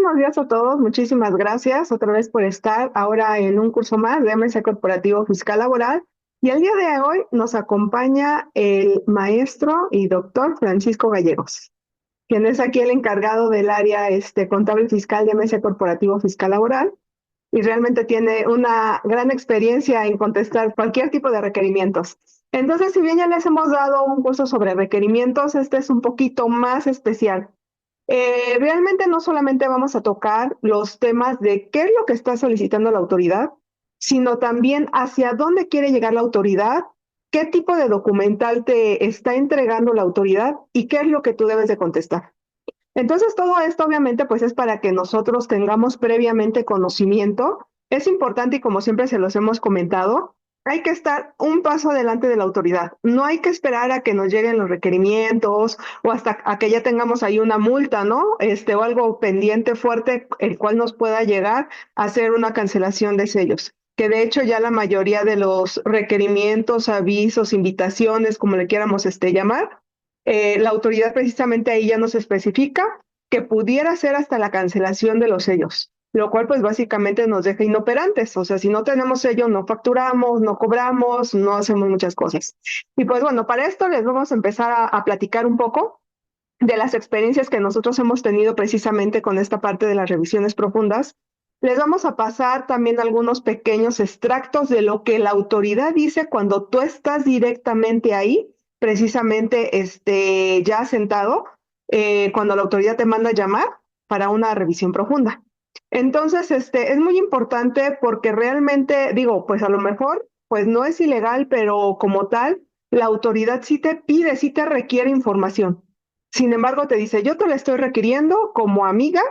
buenos días a todos. Muchísimas gracias otra vez por estar ahora en un curso más de MS Corporativo Fiscal Laboral. Y el día de hoy nos acompaña el maestro y doctor Francisco Gallegos, quien es aquí el encargado del área contable fiscal de MS Corporativo Fiscal Laboral y realmente tiene una gran experiencia en contestar cualquier tipo de requerimientos. Entonces, si bien ya les hemos dado un curso sobre requerimientos, este es un poquito más especial. Realmente no solamente vamos a tocar los temas de qué es lo que está solicitando la autoridad, sino también hacia dónde quiere llegar la autoridad, qué tipo de documental te está entregando la autoridad y qué es lo que tú debes de contestar. Entonces, todo esto obviamente pues es para que nosotros tengamos previamente conocimiento. Es importante y como siempre se los hemos comentado, hay que estar un paso adelante de la autoridad. No hay que esperar a que nos lleguen los requerimientos o hasta a que ya tengamos ahí una multa, ¿no? O algo pendiente fuerte, el cual nos pueda llegar a hacer una cancelación de sellos. Que de hecho ya la mayoría de los requerimientos, avisos, invitaciones, como le quieramos llamar, la autoridad precisamente ahí ya nos especifica que pudiera ser hasta la cancelación de los sellos, lo cual pues básicamente nos deja inoperantes. O sea, si no tenemos sello, no facturamos, no cobramos, no hacemos muchas cosas. Y pues bueno, para esto les vamos a empezar a platicar un poco de las experiencias que nosotros hemos tenido precisamente con esta parte de las revisiones profundas. Les vamos a pasar también algunos pequeños extractos de lo que la autoridad dice cuando tú estás directamente ahí, precisamente ya sentado, cuando la autoridad te manda a llamar para una revisión profunda. Entonces, es muy importante porque realmente, digo, pues a lo mejor, pues no es ilegal, pero como tal, la autoridad sí te pide, sí te requiere información. Sin embargo, te dice, yo te la estoy requiriendo como amiga,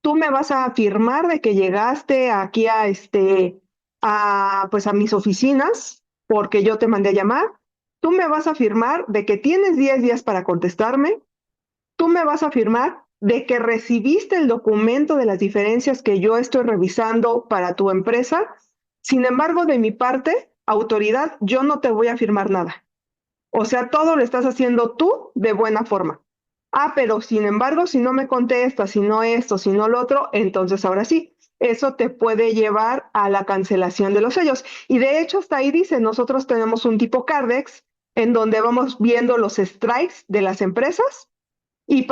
tú me vas a afirmar de que llegaste aquí pues a mis oficinas, porque yo te mandé a llamar, tú me vas a afirmar de que tienes 10 días para contestarme, tú me vas a afirmar de que recibiste el documento de las diferencias que yo estoy revisando para tu empresa. Sin embargo, de mi parte, autoridad, yo no te voy a firmar nada. O sea, todo lo estás haciendo tú de buena forma. Ah, pero sin embargo, si no me contestas, si no esto, si no lo otro, entonces ahora sí, eso te puede llevar a la cancelación de los sellos. Y de hecho, hasta ahí dice, nosotros tenemos un tipo Cardex en donde vamos viendo los strikes de las empresas y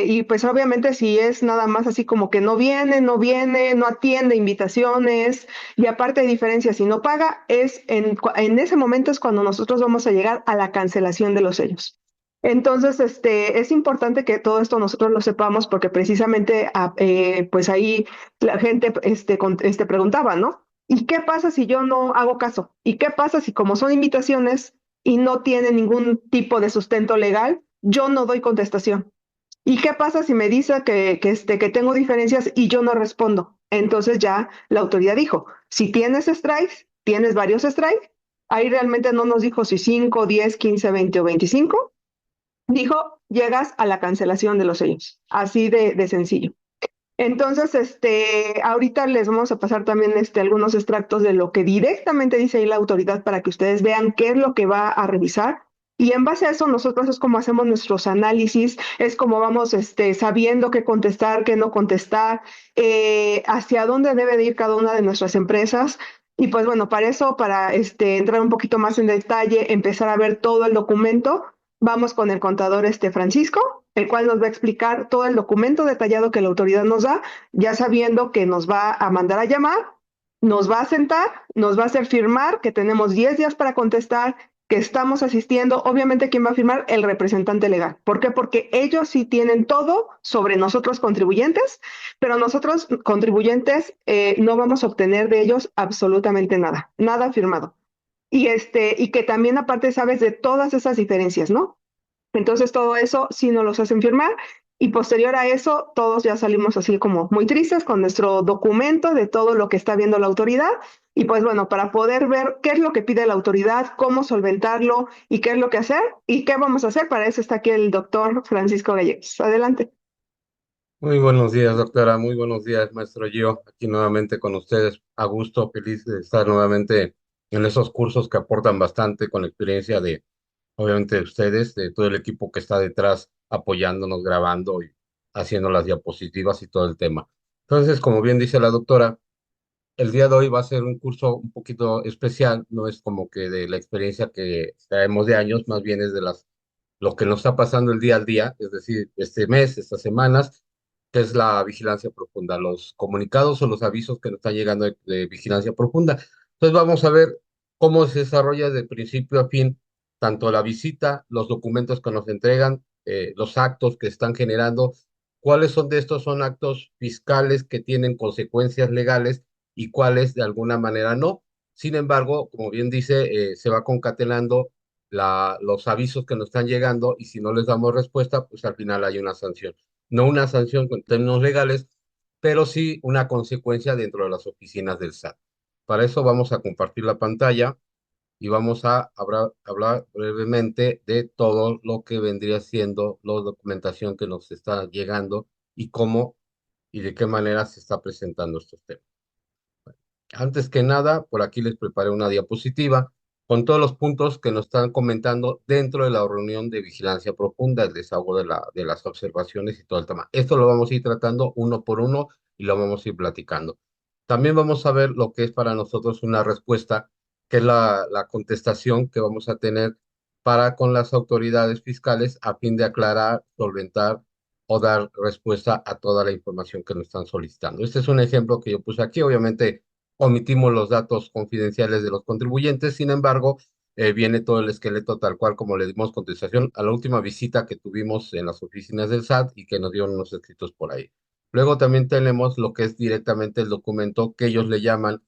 y pues obviamente si es nada más así como que no atiende invitaciones y aparte de diferencias si no paga, en ese momento es cuando nosotros vamos a llegar a la cancelación de los sellos. Entonces, es importante que todo esto nosotros lo sepamos porque precisamente, pues ahí la gente, preguntaba, ¿no? ¿Y qué pasa si yo no hago caso? ¿Y qué pasa si como son invitaciones y no tiene ningún tipo de sustento legal, yo no doy contestación? ¿Y qué pasa si me dice que tengo diferencias y yo no respondo? Entonces ya la autoridad dijo, si tienes strikes, tienes varios strikes, ahí realmente no nos dijo si 5, 10, 15, 20 o 25, dijo, llegas a la cancelación de los sellos, así de sencillo. Entonces, ahorita les vamos a pasar también algunos extractos de lo que directamente dice ahí la autoridad para que ustedes vean qué es lo que va a revisar. Y en base a eso, nosotros es como hacemos nuestros análisis, es como vamos sabiendo qué contestar, qué no contestar, hacia dónde debe de ir cada una de nuestras empresas. Y pues bueno, para eso, para entrar un poquito más en detalle, empezar a ver todo el documento, vamos con el contador Francisco, el cual nos va a explicar todo el documento detallado que la autoridad nos da, ya sabiendo que nos va a mandar a llamar, nos va a sentar, nos va a hacer firmar que tenemos 10 días para contestar, que estamos asistiendo. Obviamente, ¿quién va a firmar? El representante legal. ¿Por qué? Porque ellos sí tienen todo sobre nosotros contribuyentes, pero nosotros contribuyentes no vamos a obtener de ellos absolutamente nada, nada firmado. Y que también aparte sabes de todas esas diferencias, ¿no? Entonces todo eso sí nos los hacen firmar y posterior a eso todos ya salimos así como muy tristes con nuestro documento de todo lo que está viendo la autoridad y pues bueno, para poder ver qué es lo que pide la autoridad, cómo solventarlo y qué es lo que hacer y qué vamos a hacer, para eso está aquí el doctor Francisco Gallegos. Adelante. Muy buenos días, doctora. Muy buenos días, maestro Gio. Aquí nuevamente con ustedes. A gusto, feliz de estar nuevamente en esos cursos que aportan bastante con la experiencia obviamente, de ustedes, de todo el equipo que está detrás apoyándonos, grabando y haciendo las diapositivas y todo el tema. Entonces, como bien dice la doctora, el día de hoy va a ser un curso un poquito especial, no es como que de la experiencia que traemos de años, más bien es de lo que nos está pasando el día al día, es decir, este mes, estas semanas, que es la vigilancia profunda, los comunicados o los avisos que nos están llegando de vigilancia profunda. Entonces vamos a ver cómo se desarrolla de principio a fin tanto la visita, los documentos que nos entregan, los actos que están generando, cuáles son de estos son actos fiscales que tienen consecuencias legales y cuáles de alguna manera no. Sin embargo, como bien dice, se va concatenando los avisos que nos están llegando y si no les damos respuesta, pues al final hay una sanción. No una sanción con términos legales, pero sí una consecuencia dentro de las oficinas del SAT. Para eso vamos a compartir la pantalla y vamos a hablar brevemente de todo lo que vendría siendo la documentación que nos está llegando y cómo y de qué manera se está presentando estos temas. Antes que nada, por aquí les preparé una diapositiva con todos los puntos que nos están comentando dentro de la reunión de vigilancia profunda, el desahogo de las observaciones y todo el tema. Esto lo vamos a ir tratando uno por uno y lo vamos a ir platicando. También vamos a ver lo que es para nosotros una respuesta, que es la contestación que vamos a tener para con las autoridades fiscales a fin de aclarar, solventar o dar respuesta a toda la información que nos están solicitando. Este es un ejemplo que yo puse aquí, obviamente omitimos los datos confidenciales de los contribuyentes, sin embargo, viene todo el esqueleto tal cual como le dimos contestación a la última visita que tuvimos en las oficinas del SAT y que nos dieron unos escritos por ahí. Luego también tenemos lo que es directamente el documento que ellos le llaman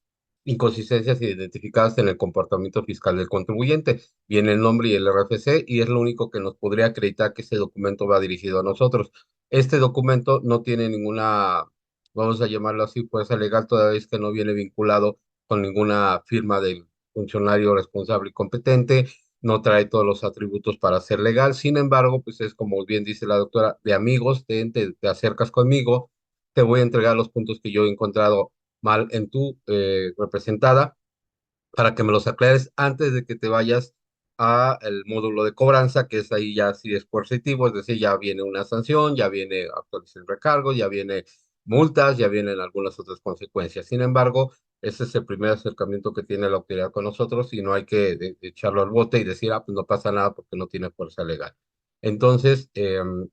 inconsistencias identificadas en el comportamiento fiscal del contribuyente. Viene el nombre y el RFC y es lo único que nos podría acreditar que ese documento va dirigido a nosotros. Este documento no tiene ninguna, vamos a llamarlo así, fuerza legal, toda vez que no viene vinculado con ninguna firma del funcionario responsable y competente, no trae todos los atributos para ser legal. Sin embargo, pues es como bien dice la doctora, de amigos, te acercas conmigo, te voy a entregar los puntos que yo he encontrado mal en tu representada para que me los aclares antes de que te vayas a el módulo de cobranza, que es ahí ya sí es coercitivo, es decir, ya viene una sanción, ya viene actualizar el recargo, ya viene multas, ya vienen algunas otras consecuencias. Sin embargo, ese es el primer acercamiento que tiene la autoridad con nosotros y no hay que echarlo al bote y decir, ah, pues no pasa nada porque no tiene fuerza legal. Entonces,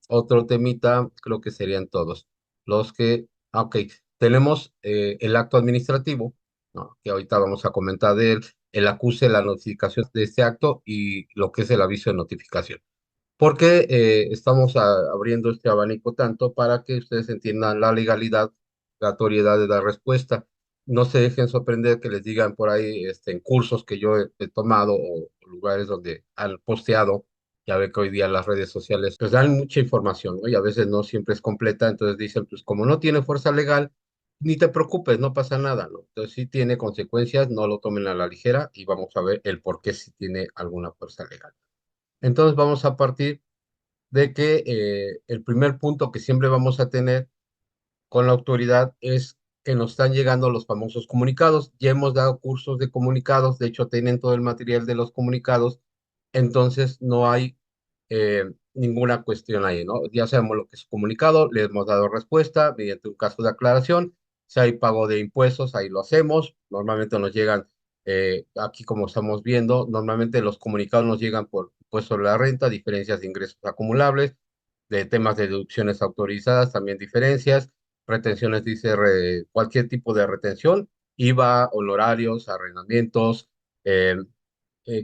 otro temita, creo que serían todos los que, ok, tenemos el acto administrativo, ¿no? Que ahorita vamos a comentar de él, el acuse, la notificación de este acto y lo que es el aviso de notificación. Porque estamos abriendo este abanico tanto para que ustedes entiendan la legalidad, la autoridad de dar respuesta. No se dejen sorprender que les digan por ahí en cursos que yo he tomado o lugares donde han posteado. Ya ve que hoy día las redes sociales pues dan mucha información, ¿no? Y a veces no siempre es completa, entonces dicen, pues como no tiene fuerza legal, ni te preocupes, no pasa nada, ¿no? Entonces sí tiene consecuencias, no lo tomen a la ligera y vamos a ver el por qué si tiene alguna fuerza legal. Entonces vamos a partir de que el primer punto que siempre vamos a tener con la autoridad es que nos están llegando los famosos comunicados. Ya hemos dado cursos de comunicados, de hecho tienen todo el material de los comunicados, entonces no hay ninguna cuestión ahí, ¿no? Ya sabemos lo que es comunicado, le hemos dado respuesta mediante un caso de aclaración. Si hay pago de impuestos, ahí lo hacemos. Normalmente nos llegan, aquí como estamos viendo, normalmente los comunicados nos llegan por impuesto sobre la renta, diferencias de ingresos acumulables, de temas de deducciones autorizadas, también diferencias, retenciones, dice cualquier tipo de retención, IVA, honorarios, arrendamientos, eh,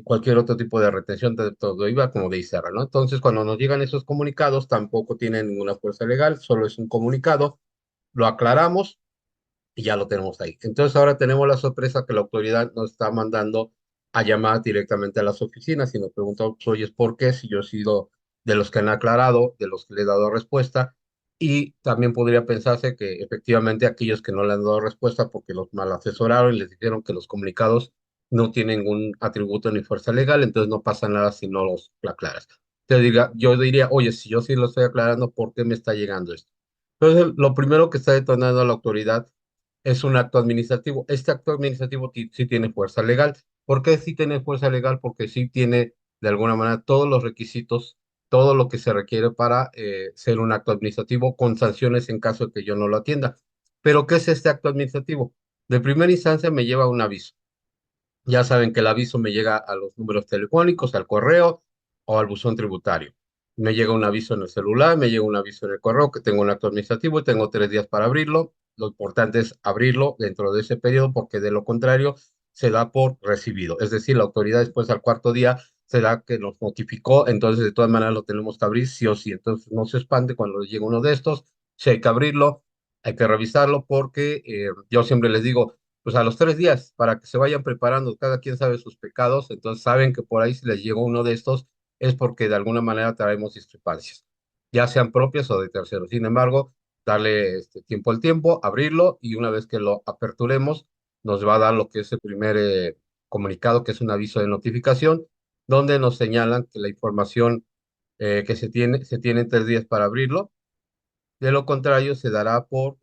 cualquier otro tipo de retención de todo IVA, como de ICR, ¿no? Entonces, cuando nos llegan esos comunicados, tampoco tienen ninguna fuerza legal, solo es un comunicado, lo aclaramos y ya lo tenemos ahí. Entonces ahora tenemos la sorpresa que la autoridad nos está mandando a llamar directamente a las oficinas y nos preguntamos, oye, ¿por qué? Si yo he sido de los que han aclarado, de los que le he dado respuesta, y también podría pensarse que efectivamente aquellos que no le han dado respuesta porque los mal asesoraron y les dijeron que los comunicados no tienen ningún atributo ni fuerza legal, entonces no pasa nada si no los aclaras. Yo diría, oye, si yo sí lo estoy aclarando, ¿por qué me está llegando esto? Entonces, lo primero que está detonando a la autoridad es un acto administrativo. Este acto administrativo sí tiene fuerza legal. ¿Por qué sí tiene fuerza legal? Porque sí tiene, de alguna manera, todos los requisitos. todo lo que se requiere para ser un acto administrativo con sanciones en caso de que yo no lo atienda. Pero, ¿qué es este acto administrativo? De primera instancia me lleva un aviso. Ya saben que el aviso me llega a los números telefónicos, al correo o al buzón tributario. Me llega un aviso en el celular, me llega un aviso en el correo que tengo un acto administrativo y tengo 3 días para abrirlo. Lo importante es abrirlo dentro de ese periodo porque de lo contrario se da por recibido. Es decir, la autoridad después al cuarto día se da que nos notificó, entonces de todas maneras lo tenemos que abrir sí o sí. Entonces no se espante cuando llega uno de estos, si hay que abrirlo, hay que revisarlo porque yo siempre les digo, pues a los 3 días, para que se vayan preparando, cada quien sabe sus pecados, entonces saben que por ahí si les llegó uno de estos es porque de alguna manera traemos discrepancias, ya sean propias o de terceros. Sin embargo, darle tiempo al tiempo, abrirlo y una vez que lo aperturemos, nos va a dar lo que es el primer comunicado, que es un aviso de notificación, donde nos señalan que la información que se tiene 3 días para abrirlo. De lo contrario, se dará por,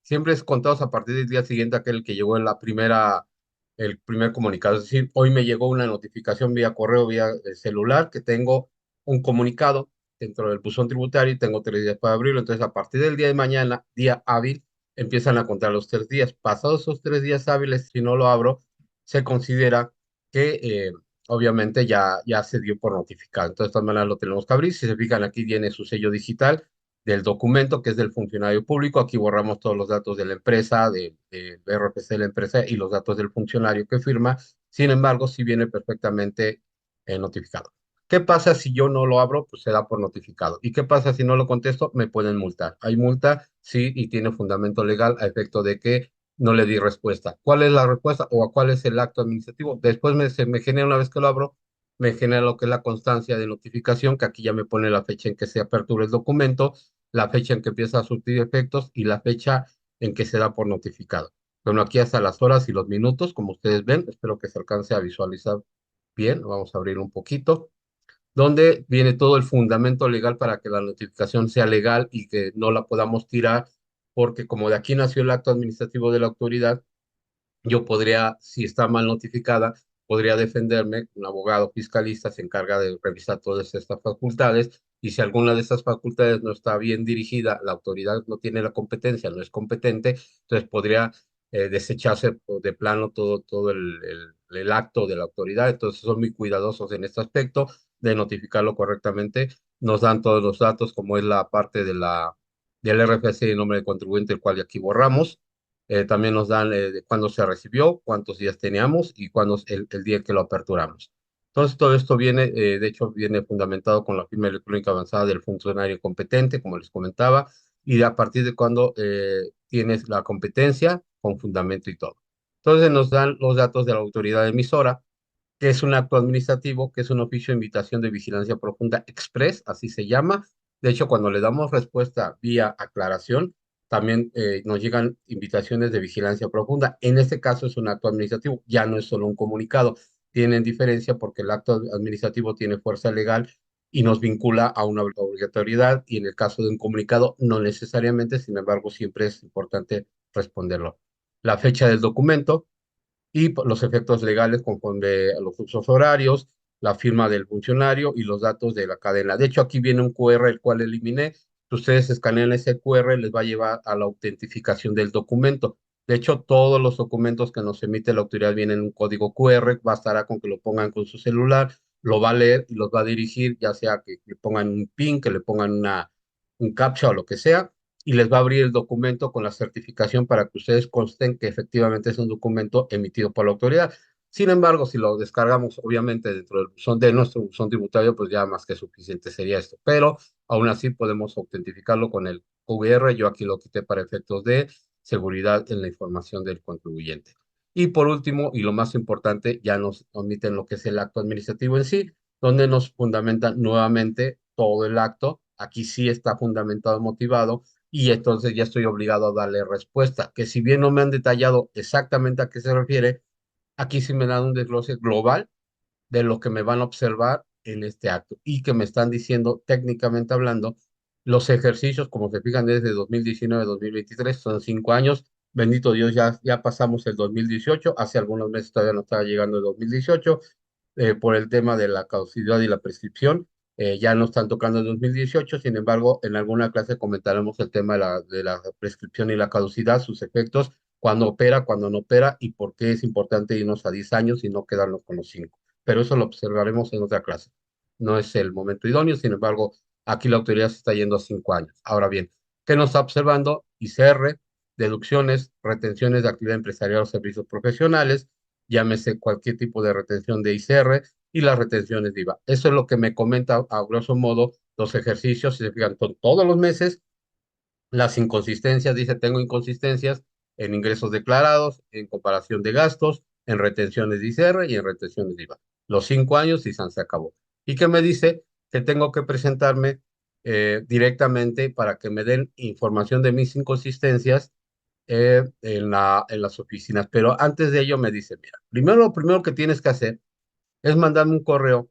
siempre es contados a partir del día siguiente aquel que llegó en el primer comunicado. Es decir, hoy me llegó una notificación vía correo, vía celular, que tengo un comunicado dentro del buzón tributario y tengo 3 días para abrirlo. Entonces, a partir del día de mañana, día hábil, empiezan a contar los 3 días. Pasados esos 3 días hábiles, si no lo abro, se considera que obviamente ya se dio por notificado. Entonces, de todas maneras, lo tenemos que abrir. Si se fijan, aquí viene su sello digital del documento que es del funcionario público. Aquí borramos todos los datos de la empresa, de RFC de la empresa y los datos del funcionario que firma. Sin embargo, sí viene perfectamente notificado. ¿Qué pasa si yo no lo abro? Pues se da por notificado. ¿Y qué pasa si no lo contesto? Me pueden multar. Hay multa, sí, y tiene fundamento legal a efecto de que no le di respuesta. ¿Cuál es la respuesta o a cuál es el acto administrativo? Después se me genera, una vez que lo abro, me genera lo que es la constancia de notificación, que aquí ya me pone la fecha en que se apertura el documento, la fecha en que empieza a surtir efectos y la fecha en que se da por notificado. Bueno, aquí hasta las horas y los minutos, como ustedes ven, espero que se alcance a visualizar bien. Vamos a abrir un poquito, donde viene todo el fundamento legal para que la notificación sea legal y que no la podamos tirar, porque como de aquí nació el acto administrativo de la autoridad, yo podría, si está mal notificada, podría defenderme. Un abogado fiscalista se encarga de revisar todas estas facultades y si alguna de estas facultades no está bien dirigida, la autoridad no tiene la competencia, no es competente, entonces podría desecharse de plano todo el acto de la autoridad. Entonces son muy cuidadosos en este aspecto de notificarlo correctamente. Nos dan todos los datos, como es la parte del RFC y nombre de contribuyente, el cual aquí borramos. También nos dan de cuándo se recibió, cuántos días teníamos y cuándo es el día que lo aperturamos. Entonces, todo esto viene, de hecho, viene fundamentado con la firma electrónica avanzada del funcionario competente, como les comentaba, y a partir de cuando tienes la competencia con fundamento y todo. Entonces, nos dan los datos de la autoridad emisora, que es un acto administrativo, que es un oficio de invitación de vigilancia profunda express, así se llama. De hecho, cuando le damos respuesta vía aclaración, también nos llegan invitaciones de vigilancia profunda. En este caso es un acto administrativo, ya no es solo un comunicado. Tienen diferencia porque el acto administrativo tiene fuerza legal y nos vincula a una obligatoriedad, y en el caso de un comunicado no necesariamente. Sin embargo, siempre es importante responderlo. La fecha del documento y los efectos legales conforme a los usos horarios, la firma del funcionario y los datos de la cadena. De hecho, aquí viene un QR el cual eliminé. Si ustedes escanean ese QR, les va a llevar a la autentificación del documento. De hecho, todos los documentos que nos emite la autoridad vienen en un código QR. Bastará con que lo pongan con su celular, lo va a leer y los va a dirigir, ya sea que le pongan un PIN, que le pongan un captcha o lo que sea, y les va a abrir el documento con la certificación para que ustedes consten que efectivamente es un documento emitido por la autoridad. Sin embargo, si lo descargamos, obviamente, dentro del buzón de nuestro buzón tributario, pues ya más que suficiente sería esto. Pero aún así podemos autentificarlo con el QR. Yo aquí lo quité para efectos de seguridad en la información del contribuyente. Y por último, y lo más importante, ya nos omiten lo que es el acto administrativo en sí, donde nos fundamentan nuevamente todo el acto. Aquí sí está fundamentado, motivado, y entonces ya estoy obligado a darle respuesta, que si bien no me han detallado exactamente a qué se refiere, aquí sí me dan un desglose global de lo que me van a observar en este acto y que me están diciendo técnicamente hablando los ejercicios, como se fijan, desde 2019 a 2023, son 5 años. Bendito Dios, ya pasamos el 2018, hace algunos meses todavía no estaba llegando el 2018, por el tema de la caducidad y la prescripción. ya no están tocando en 2018. Sin embargo, en alguna clase comentaremos el tema de la prescripción y la caducidad, sus efectos, cuándo opera, cuándo no opera y por qué es importante irnos a 10 años y no quedarnos con los 5. Pero eso lo observaremos en otra clase. No es el momento idóneo, sin embargo, aquí la autoridad se está yendo a 5 años. Ahora bien, ¿qué nos está observando? ICR, deducciones, retenciones de actividad empresarial o servicios profesionales, llámese cualquier tipo de retención de ICR y las retenciones de IVA. Eso es lo que me comenta a grosso modo los ejercicios, si se fijan, todos los meses las inconsistencias, dice, tengo inconsistencias en ingresos declarados, en comparación de gastos, en retenciones de ICR y en retenciones de IVA. Los 5 años y se acabó. ¿Y qué me dice? Que tengo que presentarme directamente para que me den información de mis inconsistencias en las oficinas. Pero antes de ello me dice, mira, primero lo primero que tienes que hacer es mandarme un correo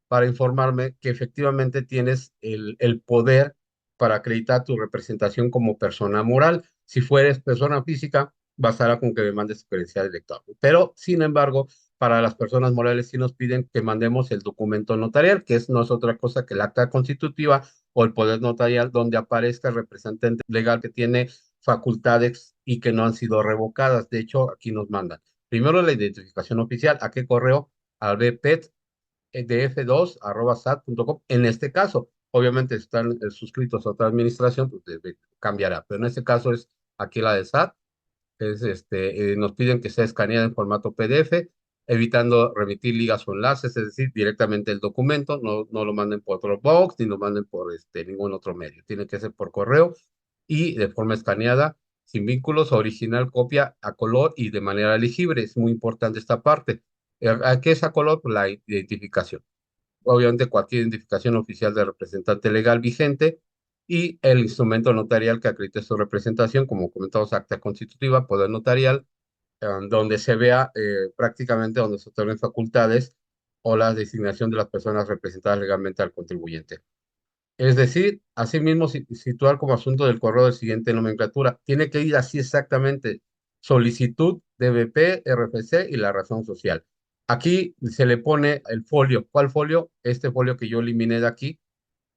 para informarme que efectivamente tienes el poder para acreditar tu representación como persona moral. Si fueres persona física, bastará con que me mandes tu credencial de lector. Pero, sin embargo, para las personas morales sí nos piden que mandemos el documento notarial, que no es otra cosa que el acta constitutiva o el poder notarial donde aparezca el representante legal que tiene facultades y que no han sido revocadas. De hecho, aquí nos mandan primero la identificación oficial. ¿A qué correo? Al bpet df2@sat.com. En este caso, obviamente están suscritos a otra administración, pues cambiará, pero en este caso es aquí la de SAT, nos piden que sea escaneada en formato PDF, evitando remitir ligas o enlaces, es decir, directamente el documento, no lo manden por Dropbox ni lo manden por ningún otro medio, tiene que ser por correo y de forma escaneada, sin vínculos, original, copia a color y de manera legible. Es muy importante esta parte. ¿A qué es a color? Pues la identificación, obviamente cualquier identificación oficial del representante legal vigente y el instrumento notarial que acredite su representación, como comentamos, acta constitutiva, poder notarial, donde se vea prácticamente donde se otorguen facultades o la designación de las personas representadas legalmente al contribuyente. Es decir, asimismo, situar como asunto del correo de siguiente nomenclatura. Tiene que ir así exactamente. Solicitud de BP, RFC y la razón social. Aquí se le pone el folio. ¿Cuál folio? Este folio que yo eliminé de aquí,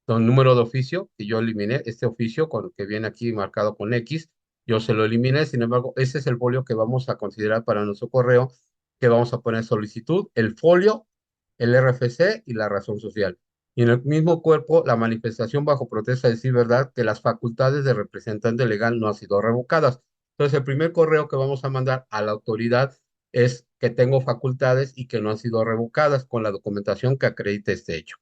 con número de oficio, que yo eliminé, este oficio con que viene aquí marcado con X, yo se lo eliminé. Sin embargo, ese es el folio que vamos a considerar para nuestro correo, que vamos a poner solicitud, el folio, el RFC y la razón social. Y en el mismo cuerpo, la manifestación bajo protesta de decir verdad que las facultades de representante legal no han sido revocadas. Entonces, el primer correo que vamos a mandar a la autoridad es que tengo facultades y que no han sido revocadas con la documentación que acredite este hecho.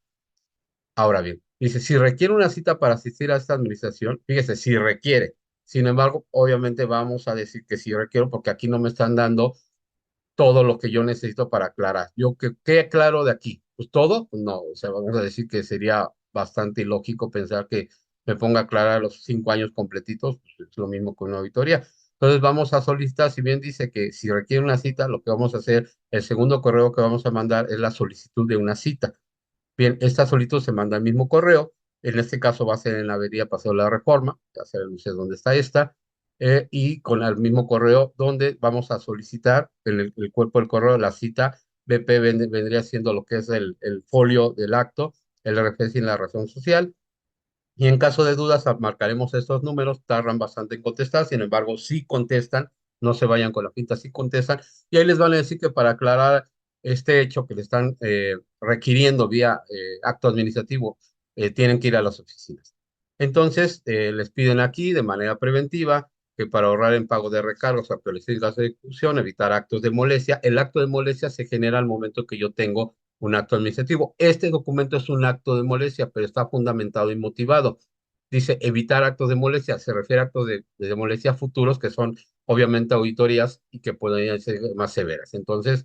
Ahora bien, dice, si requiere una cita para asistir a esta administración, fíjese, si requiere. Sin embargo, obviamente vamos a decir que sí requiero porque aquí no me están dando todo lo que yo necesito para aclarar. Yo, ¿qué aclaro de aquí? Pues todo, pues no, o sea, vamos a decir que sería bastante ilógico pensar que me ponga a aclarar los 5 años completitos, pues es lo mismo que una auditoría. Entonces vamos a solicitar, si bien dice que si requiere una cita, lo que vamos a hacer, el segundo correo que vamos a mandar es la solicitud de una cita. Bien, esta solicitud se manda al mismo correo. En este caso va a ser en la avenida Paseo de la Reforma, ya saben ustedes dónde está esta, y con el mismo correo donde vamos a solicitar en el cuerpo del correo la cita. BP vendría siendo lo que es el folio del acto, el RFC y la razón social. Y en caso de dudas, marcaremos estos números, tardan bastante en contestar, sin embargo, sí contestan, no se vayan con la pinta, sí contestan, y ahí les van a decir que para aclarar este hecho que le están requiriendo vía acto administrativo, tienen que ir a las oficinas. Entonces, les piden aquí de manera preventiva que para ahorrar en pago de recargos, actualizar gastos de ejecución, evitar actos de molestia. El acto de molestia se genera al momento que yo tengo un acto administrativo. Este documento es un acto de molestia, pero está fundamentado y motivado. Dice evitar actos de molestia, se refiere a actos de molestia futuros que son obviamente auditorías y que pueden ser más severas. Entonces,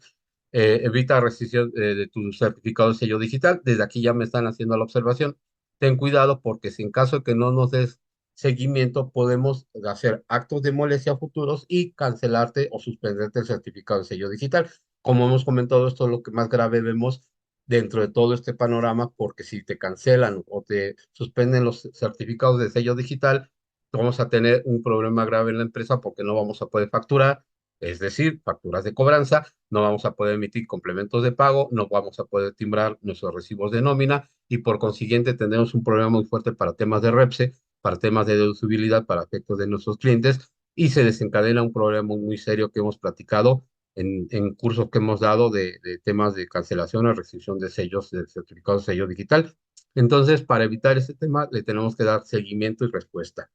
evita restricción de tu certificado de sello digital. Desde aquí ya me están haciendo la observación. Ten cuidado porque si en caso de que no nos des seguimiento, podemos hacer actos de molestia futuros y cancelarte o suspenderte el certificado de sello digital. Como hemos comentado, esto es lo que más grave vemos dentro de todo este panorama, porque si te cancelan o te suspenden los certificados de sello digital, vamos a tener un problema grave en la empresa porque no vamos a poder facturar es decir, facturas de cobranza, no vamos a poder emitir complementos de pago, no vamos a poder timbrar nuestros recibos de nómina y por consiguiente tendremos un problema muy fuerte para temas de REPSE, para temas de deducibilidad para efectos de nuestros clientes y se desencadena un problema muy, muy serio que hemos platicado en cursos que hemos dado de temas de cancelación o restricción de sellos, de certificados de sello digital. Entonces, para evitar ese tema, le tenemos que dar seguimiento y respuesta.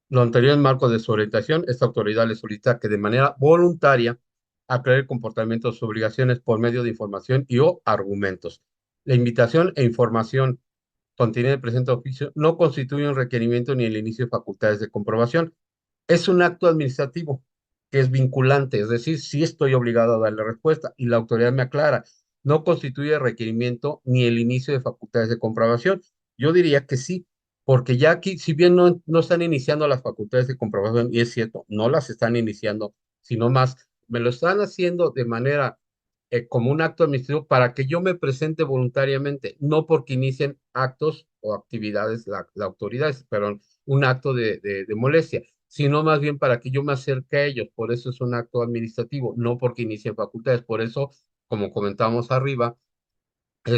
Lo anterior en marco de su orientación, esta autoridad le solicita que de manera voluntaria aclare comportamientos o obligaciones por medio de información y o argumentos. La invitación e información contenida en el presente oficio no constituye un requerimiento ni el inicio de facultades de comprobación. Es un acto administrativo que es vinculante, es decir, sí estoy obligado a darle respuesta y la autoridad me aclara, no constituye requerimiento ni el inicio de facultades de comprobación. Yo diría que sí, porque ya aquí, si bien no están iniciando las facultades de comprobación, y es cierto, no las están iniciando, sino más, me lo están haciendo de manera como un acto administrativo para que yo me presente voluntariamente, no porque inicien actos o actividades la autoridad, pero un acto de molestia, sino más bien para que yo me acerque a ellos. Por eso es un acto administrativo, no porque inicien facultades. Por eso, como comentábamos arriba,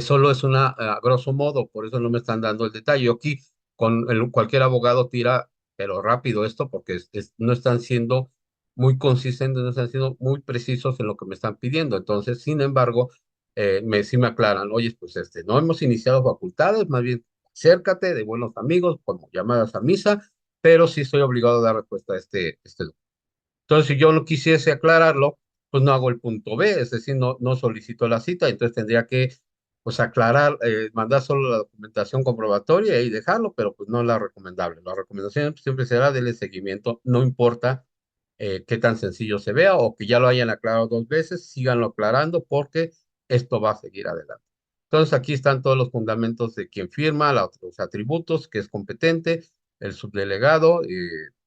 solo es una, a grosso modo, por eso no me están dando el detalle. Aquí cualquier abogado tira, pero rápido esto, porque no están siendo muy consistentes, no están siendo muy precisos en lo que me están pidiendo. Entonces, sin embargo, sí me aclaran, oye, pues no hemos iniciado facultades, más bien acércate de buenos amigos, como llamadas a misa, pero sí estoy obligado a dar respuesta a este. Entonces, si yo no quisiese aclararlo, pues no hago el punto B, es decir, no solicito la cita, entonces tendría que, pues, aclarar, mandar solo la documentación comprobatoria y dejarlo, pero pues no es la recomendable. La recomendación siempre será darle seguimiento, no importa qué tan sencillo se vea o que ya lo hayan aclarado dos veces, síganlo aclarando porque esto va a seguir adelante. Entonces, aquí están todos los fundamentos de quien firma, los atributos, que es competente, el subdelegado,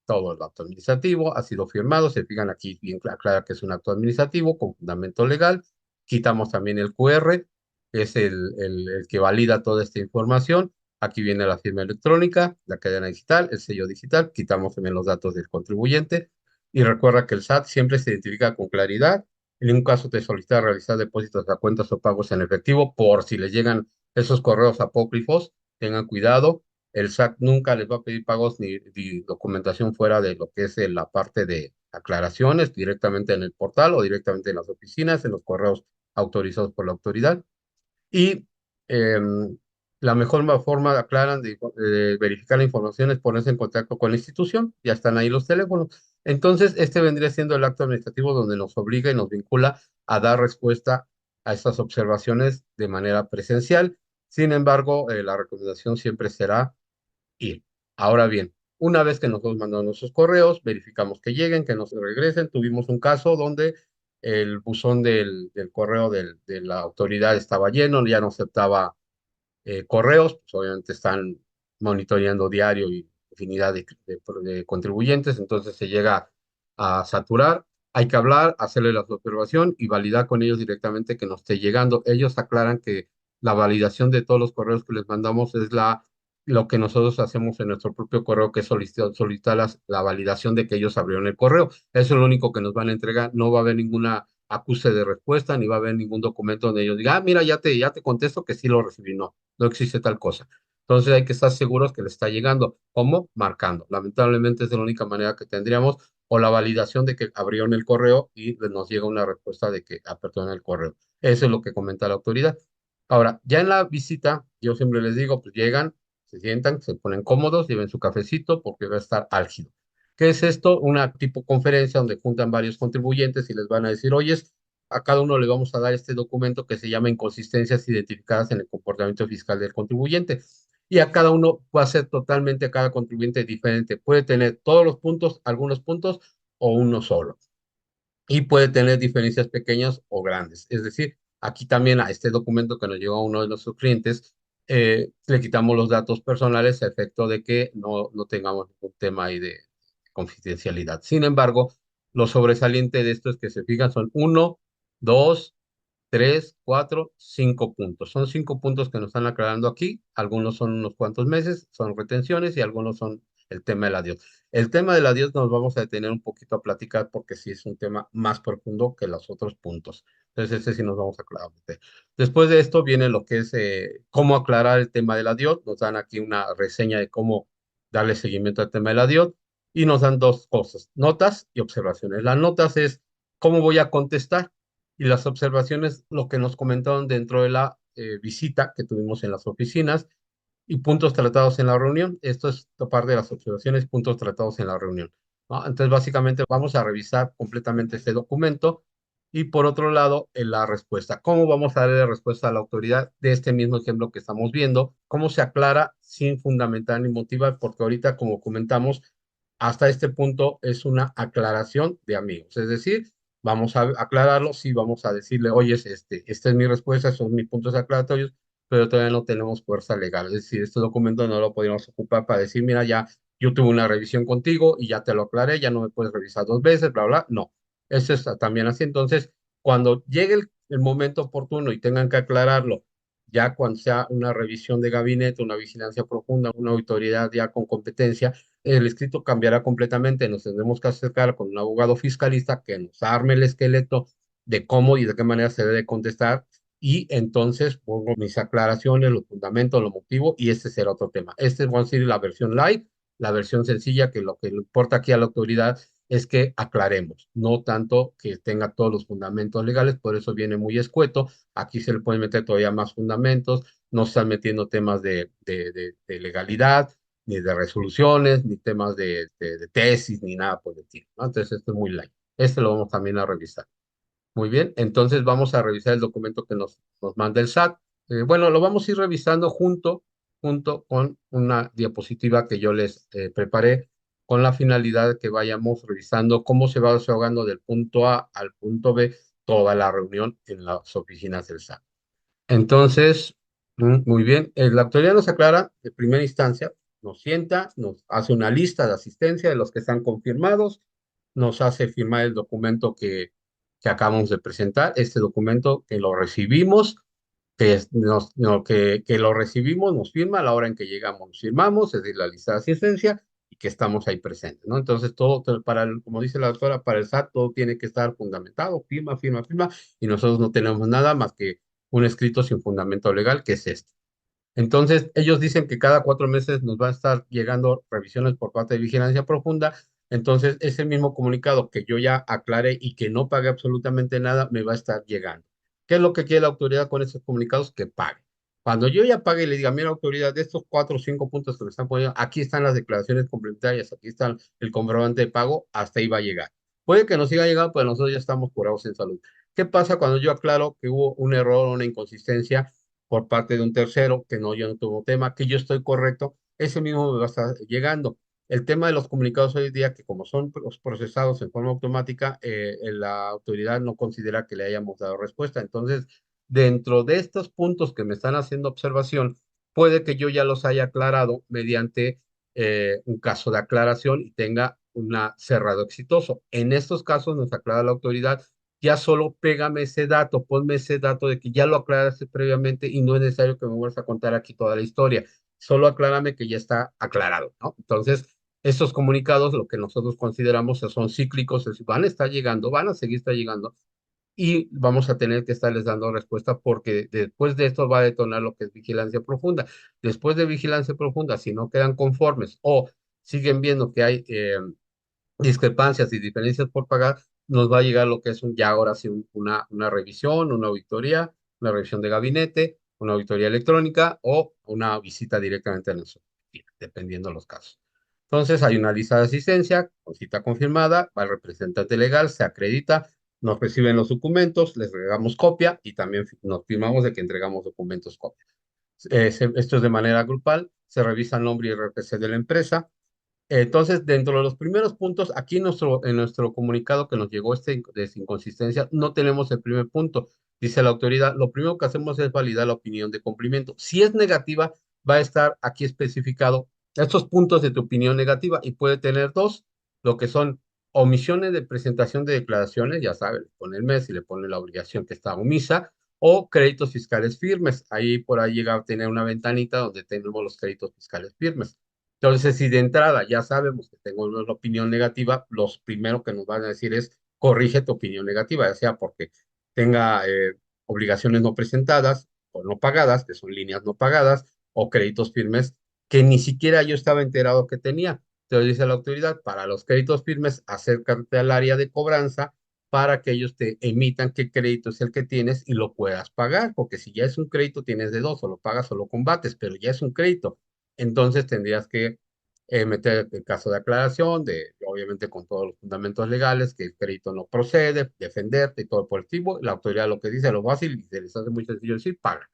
todo el acto administrativo ha sido firmado, se fijan aquí bien clara que es un acto administrativo con fundamento legal, quitamos también el QR, que es el que valida toda esta información, aquí viene la firma electrónica, la cadena digital, el sello digital, quitamos también los datos del contribuyente y recuerda que el SAT siempre se identifica con claridad, en ningún caso te solicita realizar depósitos a cuentas o pagos en efectivo por si les llegan esos correos apócrifos, tengan cuidado, el SAT nunca les va a pedir pagos ni documentación fuera de lo que es la parte de aclaraciones directamente en el portal o directamente en las oficinas, en los correos autorizados por la autoridad. Y la mejor forma, aclaran, de verificar la información es ponerse en contacto con la institución. Ya están ahí los teléfonos. Entonces, este vendría siendo el acto administrativo donde nos obliga y nos vincula a dar respuesta a estas observaciones de manera presencial. Sin embargo, la recomendación siempre será ir. Ahora bien, una vez que nosotros mandamos nuestros correos, verificamos que lleguen, que nos regresen. Tuvimos un caso donde el buzón del correo de la autoridad estaba lleno, ya no aceptaba correos, pues obviamente están monitoreando diario y infinidad de contribuyentes, entonces se llega a saturar. Hay que hablar, hacerle la observación y validar con ellos directamente que nos esté llegando. Ellos aclaran que la validación de todos los correos que les mandamos es lo que nosotros hacemos en nuestro propio correo, que es solicitar la validación de que ellos abrieron el correo. Eso es lo único que nos van a entregar. No va a haber ninguna acuse de respuesta, ni va a haber ningún documento donde ellos digan, ah, mira, ya te contesto que sí lo recibí. No existe tal cosa. Entonces hay que estar seguros que le está llegando. ¿Cómo? Marcando. Lamentablemente es la única manera que tendríamos o la validación de que abrieron el correo y nos llega una respuesta de que apertaron el correo. Eso es lo que comenta la autoridad. Ahora, ya en la visita, yo siempre les digo, pues llegan, se sientan, se ponen cómodos, lleven su cafecito porque va a estar álgido. ¿Qué es esto? Una tipo conferencia donde juntan varios contribuyentes y les van a decir, oye, a cada uno le vamos a dar este documento que se llama inconsistencias identificadas en el comportamiento fiscal del contribuyente. Y a cada uno va a ser totalmente a cada contribuyente diferente. Puede tener todos los puntos, algunos puntos o uno solo. Y puede tener diferencias pequeñas o grandes. Es decir, aquí también a este documento que nos llegó a uno de nuestros clientes, le quitamos los datos personales a efecto de que no tengamos ningún tema ahí de confidencialidad. Sin embargo, lo sobresaliente de esto es que se fijan son uno, dos, tres, cuatro, 5 puntos. Son 5 puntos que nos están aclarando aquí. Algunos son unos cuantos meses, son retenciones y algunos son el tema del adiós. El tema del adiós nos vamos a detener un poquito a platicar porque sí es un tema más profundo que los otros puntos. Entonces, ese sí nos vamos a aclarar. Después de esto viene lo que es cómo aclarar el tema del adiós. Nos dan aquí una reseña de cómo darle seguimiento al tema del adiós y nos dan dos cosas, notas y observaciones. Las notas es cómo voy a contestar y las observaciones, lo que nos comentaron dentro de la visita que tuvimos en las oficinas y puntos tratados en la reunión. Esto es parte de las observaciones, puntos tratados en la reunión, ¿no? Entonces, básicamente vamos a revisar completamente este documento y por otro lado, en la respuesta. ¿Cómo vamos a darle respuesta a la autoridad de este mismo ejemplo que estamos viendo? ¿Cómo se aclara sin fundamentar ni motivar? Porque ahorita, como comentamos, hasta este punto es una aclaración de amigos. Es decir, vamos a aclararlo, sí, vamos a decirle, oye, esta es mi respuesta, son mis puntos aclaratorios, pero todavía no tenemos fuerza legal. Es decir, este documento no lo podríamos ocupar para decir, mira, ya yo tuve una revisión contigo y ya te lo aclaré, ya no me puedes revisar dos veces, bla, bla. No, eso está también así. Entonces, cuando llegue el momento oportuno y tengan que aclararlo, ya cuando sea una revisión de gabinete, una vigilancia profunda, una autoridad ya con competencia, el escrito cambiará completamente. Nos tendremos que acercar con un abogado fiscalista que nos arme el esqueleto de cómo y de qué manera se debe contestar y entonces pongo mis aclaraciones, los fundamentos, los motivos y este será otro tema. Este es, vamos a decir, la versión light, la versión sencilla, que lo que le importa aquí a la autoridad es que aclaremos, no tanto que tenga todos los fundamentos legales, por eso viene muy escueto. Aquí se le pueden meter todavía más fundamentos, no se están metiendo temas de legalidad, ni de resoluciones, ni temas de tesis, ni nada por el estilo, ¿no? Entonces, esto es muy light. Este lo vamos también a revisar. Muy bien, entonces vamos a revisar el documento que nos manda el SAT. Bueno, lo vamos a ir revisando junto con una diapositiva que yo les preparé con la finalidad de que vayamos revisando cómo se va desahogando del punto A al punto B toda la reunión en las oficinas del SAT. Entonces, muy bien, la autoridad nos aclara de primera instancia, nos sienta, nos hace una lista de asistencia de los que están confirmados, nos hace firmar el documento que acabamos de presentar, este documento que lo recibimos, que lo recibimos, nos firma a la hora en que llegamos, nos firmamos, es decir, la lista de asistencia y que estamos ahí presentes, ¿no? Entonces, todo para como dice la doctora, para el SAT todo tiene que estar fundamentado, firma, firma, firma, y nosotros no tenemos nada más que un escrito sin fundamento legal, que es este. Entonces, ellos dicen que cada 4 meses nos va a estar llegando revisiones por parte de vigilancia profunda. Entonces, ese mismo comunicado que yo ya aclaré y que no pague absolutamente nada, me va a estar llegando. ¿Qué es lo que quiere la autoridad con esos comunicados? Que pague. Cuando yo ya pague y le diga, mira, autoridad, de estos 4 o 5 puntos que me están poniendo, aquí están las declaraciones complementarias, aquí está el comprobante de pago, hasta ahí va a llegar. Puede que nos siga llegando, pero nosotros ya estamos curados en salud. ¿Qué pasa cuando yo aclaro que hubo un error o una inconsistencia por parte de un tercero, que no, yo no tuvo tema, que yo estoy correcto? Ese mismo me va a estar llegando. El tema de los comunicados hoy en día, que como son procesados en forma automática, la autoridad no considera que le hayamos dado respuesta. Entonces, dentro de estos puntos que me están haciendo observación, puede que yo ya los haya aclarado mediante un caso de aclaración y tenga un cerrado exitoso. En estos casos nos aclara la autoridad, ya solo pégame ese dato, ponme ese dato de que ya lo aclaraste previamente y no es necesario que me vuelvas a contar aquí toda la historia, solo aclárame que ya está aclarado, ¿no? Entonces, estos comunicados, lo que nosotros consideramos son cíclicos, es decir, van a estar llegando, van a seguir estar llegando y vamos a tener que estarles dando respuesta porque después de esto va a detonar lo que es vigilancia profunda. Después de vigilancia profunda, si no quedan conformes o siguen viendo que hay discrepancias y diferencias por pagar, nos va a llegar lo que es ya ahora sí una revisión, una revisión de gabinete, una auditoría electrónica o una visita directamente a nuestra oficina, dependiendo de los casos. Entonces hay una lista de asistencia con cita confirmada, va el representante legal, se acredita, nos reciben los documentos, les regamos copia y también nos firmamos de que entregamos documentos copia. Esto es de manera grupal, se revisa el nombre y el RPC de la empresa. Entonces, dentro de los primeros puntos, aquí en nuestro comunicado que nos llegó de inconsistencia, no tenemos el primer punto. Dice la autoridad, lo primero que hacemos es validar la opinión de cumplimiento. Si es negativa, va a estar aquí especificado estos puntos de tu opinión negativa y puede tener dos, lo que son omisiones de presentación de declaraciones, ya sabe, le pone el mes y le pone la obligación que está omisa, o créditos fiscales firmes. Ahí por ahí llega a tener una ventanita donde tenemos los créditos fiscales firmes. Entonces, si de entrada ya sabemos que tengo una opinión negativa, los primero que nos van a decir es corrige tu opinión negativa, ya sea porque tenga obligaciones no presentadas o no pagadas, que son líneas no pagadas, o créditos firmes que ni siquiera yo estaba enterado que tenía. Entonces dice la autoridad, para los créditos firmes, acércate al área de cobranza para que ellos te emitan qué crédito es el que tienes y lo puedas pagar, porque si ya es un crédito, tienes de dos, o lo pagas o lo combates, pero ya es un crédito. Entonces tendrías que meter el caso de aclaración, obviamente con todos los fundamentos legales, que el crédito no procede, defenderte y todo por el tipo. La autoridad lo que dice, lo fácil, y se les hace muy sencillo decir, paga.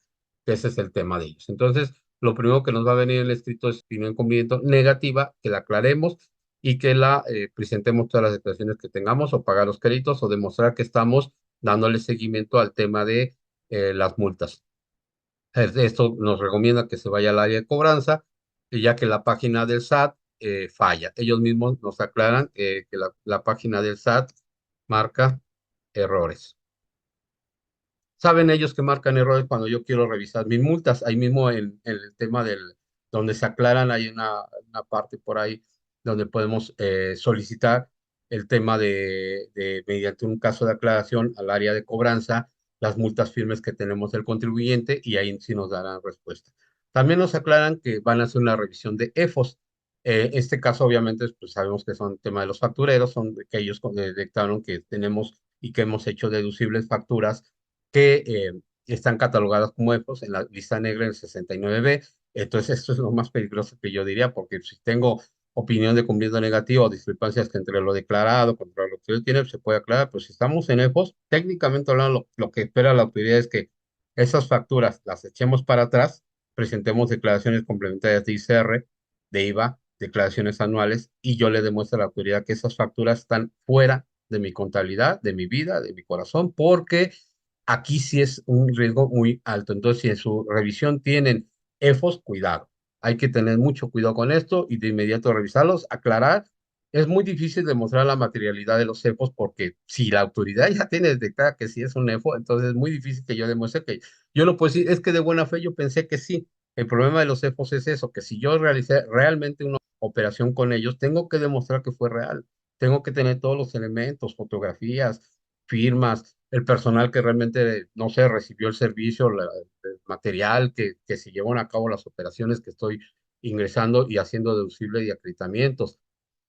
Ese es el tema de ellos. Entonces, lo primero que nos va a venir en el escrito es opinión de cumplimiento negativa, que la aclaremos y que la presentemos todas las declaraciones que tengamos o pagar los créditos o demostrar que estamos dándole seguimiento al tema de las multas. Esto nos recomienda que se vaya al área de cobranza, y ya que la página del SAT falla. Ellos mismos nos aclaran que la página del SAT marca errores. Saben ellos que marcan errores cuando yo quiero revisar mis multas. Ahí mismo en el tema donde se aclaran, hay una parte por ahí donde podemos solicitar el tema mediante un caso de aclaración al área de cobranza, las multas firmes que tenemos del contribuyente, y ahí sí nos darán respuesta. También nos aclaran que van a hacer una revisión de EFOS. Este caso, obviamente, pues sabemos que son tema de los factureros, son de que ellos detectaron que tenemos y que hemos hecho deducibles facturas que están catalogadas como EFOS en la lista negra del 69B. Entonces, esto es lo más peligroso que yo diría, porque si tengo opinión de cumplimiento negativo o discrepancias que entre lo declarado contra lo que él tiene, se puede aclarar, pero si estamos en EFOS, técnicamente hablando, lo que espera la autoridad es que esas facturas las echemos para atrás, presentemos declaraciones complementarias de ICR, de IVA, declaraciones anuales, y yo le demuestro a la autoridad que esas facturas están fuera de mi contabilidad, de mi vida, de mi corazón, porque aquí sí es un riesgo muy alto. Entonces, si en su revisión tienen EFOS, cuidado. Hay que tener mucho cuidado con esto y de inmediato revisarlos, aclarar. Es muy difícil demostrar la materialidad de los EFOS porque si la autoridad ya tiene detectada que sí es un EFO, entonces es muy difícil que yo demuestre que yo lo puedo decir, es que de buena fe yo pensé que sí. El problema de los EFOS es eso, que si yo realicé realmente una operación con ellos, tengo que demostrar que fue real. Tengo que tener todos los elementos, fotografías, firmas, el personal que realmente, no sé, recibió el servicio, el material que se llevan a cabo las operaciones que estoy ingresando y haciendo deducible y acreditamientos.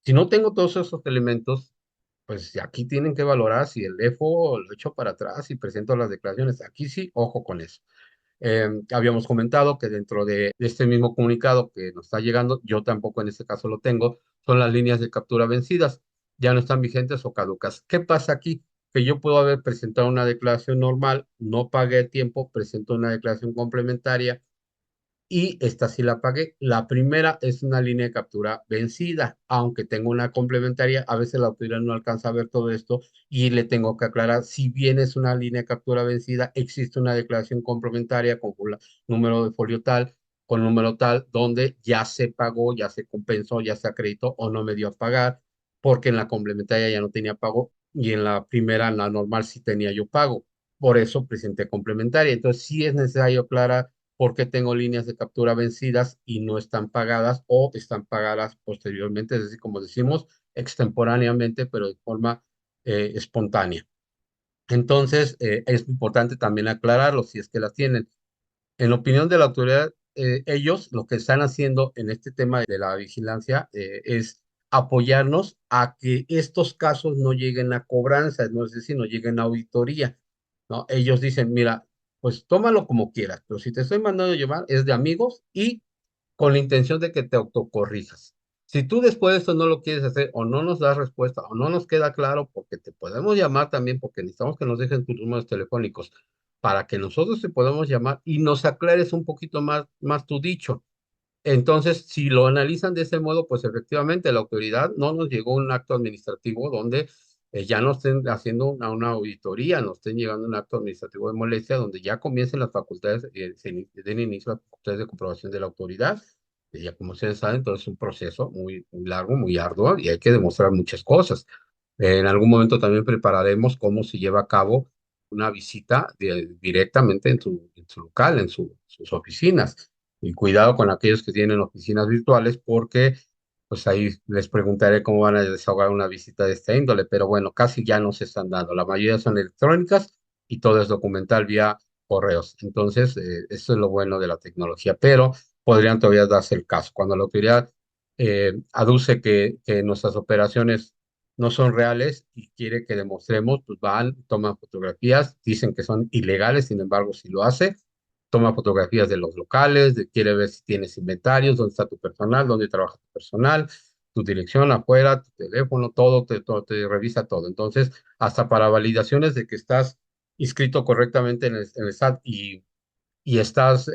Si no tengo todos esos elementos, pues aquí tienen que valorar si el EFO lo echo para atrás y presento las declaraciones. Aquí sí, ojo con eso. Habíamos comentado que dentro de este mismo comunicado que nos está llegando, yo tampoco en este caso lo tengo, son las líneas de captura vencidas, ya no están vigentes o caducas. ¿Qué pasa aquí? Que yo puedo haber presentado una declaración normal, no pagué tiempo, presento una declaración complementaria y esta sí la pagué. La primera es una línea de captura vencida, aunque tengo una complementaria, a veces la autoridad no alcanza a ver todo esto y le tengo que aclarar, si bien es una línea de captura vencida, existe una declaración complementaria con número de folio tal, con número tal, donde ya se pagó, ya se compensó, ya se acreditó o no me dio a pagar, porque en la complementaria ya no tenía pago y en la primera, en la normal, sí tenía yo pago. Por eso presenté complementaria. Entonces, sí es necesario aclarar porque tengo líneas de captura vencidas y no están pagadas o están pagadas posteriormente, es decir, como decimos, extemporáneamente, pero de forma espontánea. Entonces, es importante también aclararlo si es que las tienen. En opinión de la autoridad, ellos lo que están haciendo en este tema de la vigilancia es apoyarnos a que estos casos no lleguen a cobranza, no es decir, no lleguen a auditoría, ¿no? Ellos dicen, mira, pues tómalo como quieras, pero si te estoy mandando a llamar es de amigos y con la intención de que te autocorrijas. Si tú después de esto no lo quieres hacer o no nos das respuesta o no nos queda claro, porque te podemos llamar también, porque necesitamos que nos dejen tus números telefónicos para que nosotros te podamos llamar y nos aclares un poquito más tu dicho. Entonces, si lo analizan de ese modo, pues efectivamente la autoridad no nos llegó un acto administrativo donde ya no estén haciendo una auditoría, nos estén llegando un acto administrativo de molestia donde ya comiencen las facultades, den inicio a las facultades de comprobación de la autoridad. Ya como ustedes saben, todo es un proceso muy largo, muy arduo y hay que demostrar muchas cosas. En algún momento también prepararemos cómo se lleva a cabo una visita directamente en su local, sus oficinas. Y cuidado con aquellos que tienen oficinas virtuales porque pues ahí les preguntaré cómo van a desahogar una visita de esta índole, pero bueno, casi ya no se están dando. La mayoría son electrónicas y todo es documental vía correos. Entonces, eso es lo bueno de la tecnología, pero podrían todavía darse el caso. Cuando la autoridad aduce que nuestras operaciones no son reales y quiere que demostremos, pues van, toman fotografías, dicen que son ilegales, sin embargo, si lo hace, toma fotografías de los locales, quiere ver si tienes inventarios, dónde está tu personal, dónde trabaja tu personal, tu dirección afuera, tu teléfono, todo, te revisa todo. Entonces, hasta para validaciones de que estás inscrito correctamente en el SAT y estás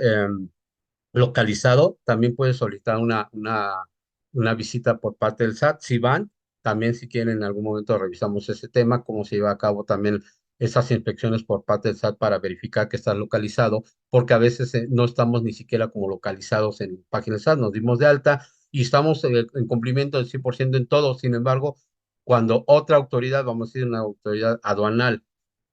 localizado, también puedes solicitar una visita por parte del SAT. Si van, también si quieren en algún momento revisamos ese tema, cómo se lleva a cabo también esas inspecciones por parte del SAT para verificar que estás localizado, porque a veces no estamos ni siquiera como localizados en páginas del SAT, nos dimos de alta y estamos en cumplimiento del 100% en todo. Sin embargo, cuando otra autoridad, vamos a decir una autoridad aduanal,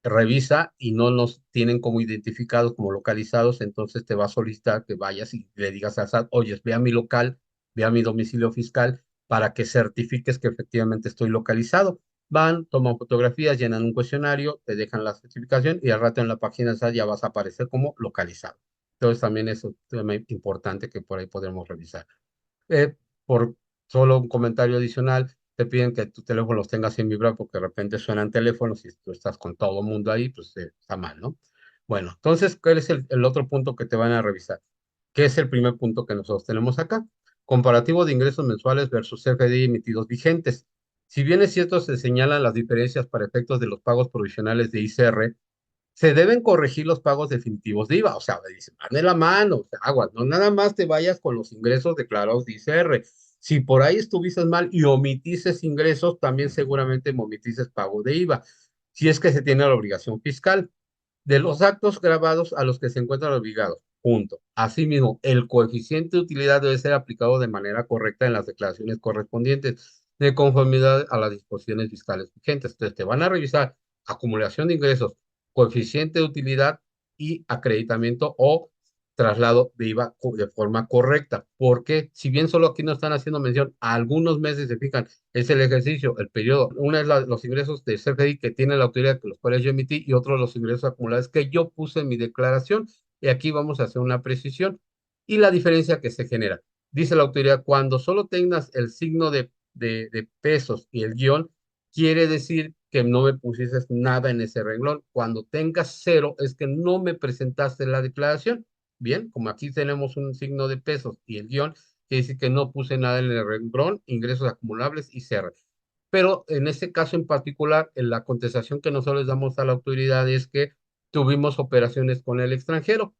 revisa y no nos tienen como identificados, como localizados, entonces te va a solicitar que vayas y le digas a SAT, oye, ve a mi local, ve a mi domicilio fiscal para que certifiques que efectivamente estoy localizado. Van, toman fotografías, llenan un cuestionario, te dejan la certificación y al rato en la página de SAT ya vas a aparecer como localizado. Entonces también es un tema importante que por ahí podremos revisar. Por solo un comentario adicional, te piden que tu teléfono los tengas sin vibrar porque de repente suenan teléfonos y tú estás con todo el mundo ahí, pues está mal, ¿no? Bueno, entonces, ¿cuál es el otro punto que te van a revisar? ¿Qué es el primer punto que nosotros tenemos acá? Comparativo de ingresos mensuales versus CFDI emitidos vigentes. Si bien es cierto, se señalan las diferencias para efectos de los pagos provisionales de ICR, se deben corregir los pagos definitivos de IVA. O sea, dice, van de la mano, o sea, aguas, no nada más te vayas con los ingresos declarados de ICR. Si por ahí estuviste mal y omitiste ingresos, también seguramente omitiste pago de IVA, si es que se tiene la obligación fiscal de los actos grabados a los que se encuentran obligados. Punto. Asimismo, el coeficiente de utilidad debe ser aplicado de manera correcta en las declaraciones correspondientes, de conformidad a las disposiciones fiscales vigentes. Entonces, te van a revisar acumulación de ingresos, coeficiente de utilidad y acreditamiento o traslado de IVA de forma correcta. Porque si bien solo aquí no están haciendo mención, a algunos meses se fijan, es el ejercicio, el periodo. Una es los ingresos de CFDI que tiene la autoridad, que los cuales yo emití, y otro los ingresos acumulados que yo puse en mi declaración. Y aquí vamos a hacer una precisión y la diferencia que se genera. Dice la autoridad, cuando solo tengas el signo de pesos y el guión, quiere decir que no me pusiste nada en ese renglón. Cuando tengas cero, es que no me presentaste la declaración. Bien, como aquí tenemos un signo de pesos y el guión, quiere decir que no puse nada en el renglón, ingresos acumulables y cierre. Pero en este caso en particular, en la contestación que nosotros les damos a la autoridad es que tuvimos operaciones con el extranjero.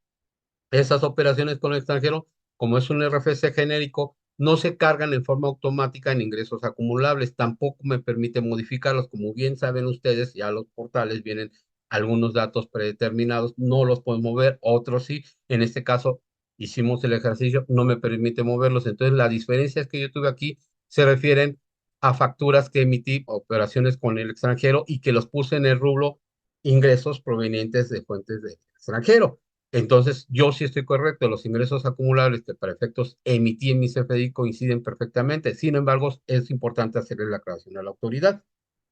Esas operaciones con el extranjero, como es un RFC genérico, no se cargan en forma automática en ingresos acumulables. Tampoco me permite modificarlos. Como bien saben ustedes, ya los portales vienen algunos datos predeterminados, no los puedo mover, otros sí. En este caso, hicimos el ejercicio, no me permite moverlos. Entonces, las diferencias que yo tuve aquí se refieren a facturas que emití, operaciones con el extranjero y que los puse en el rubro ingresos provenientes de fuentes del extranjero. Entonces, yo sí estoy correcto, los ingresos acumulables que para efectos emití en mi CFDI coinciden perfectamente. Sin embargo, es importante hacerle la aclaración a la autoridad.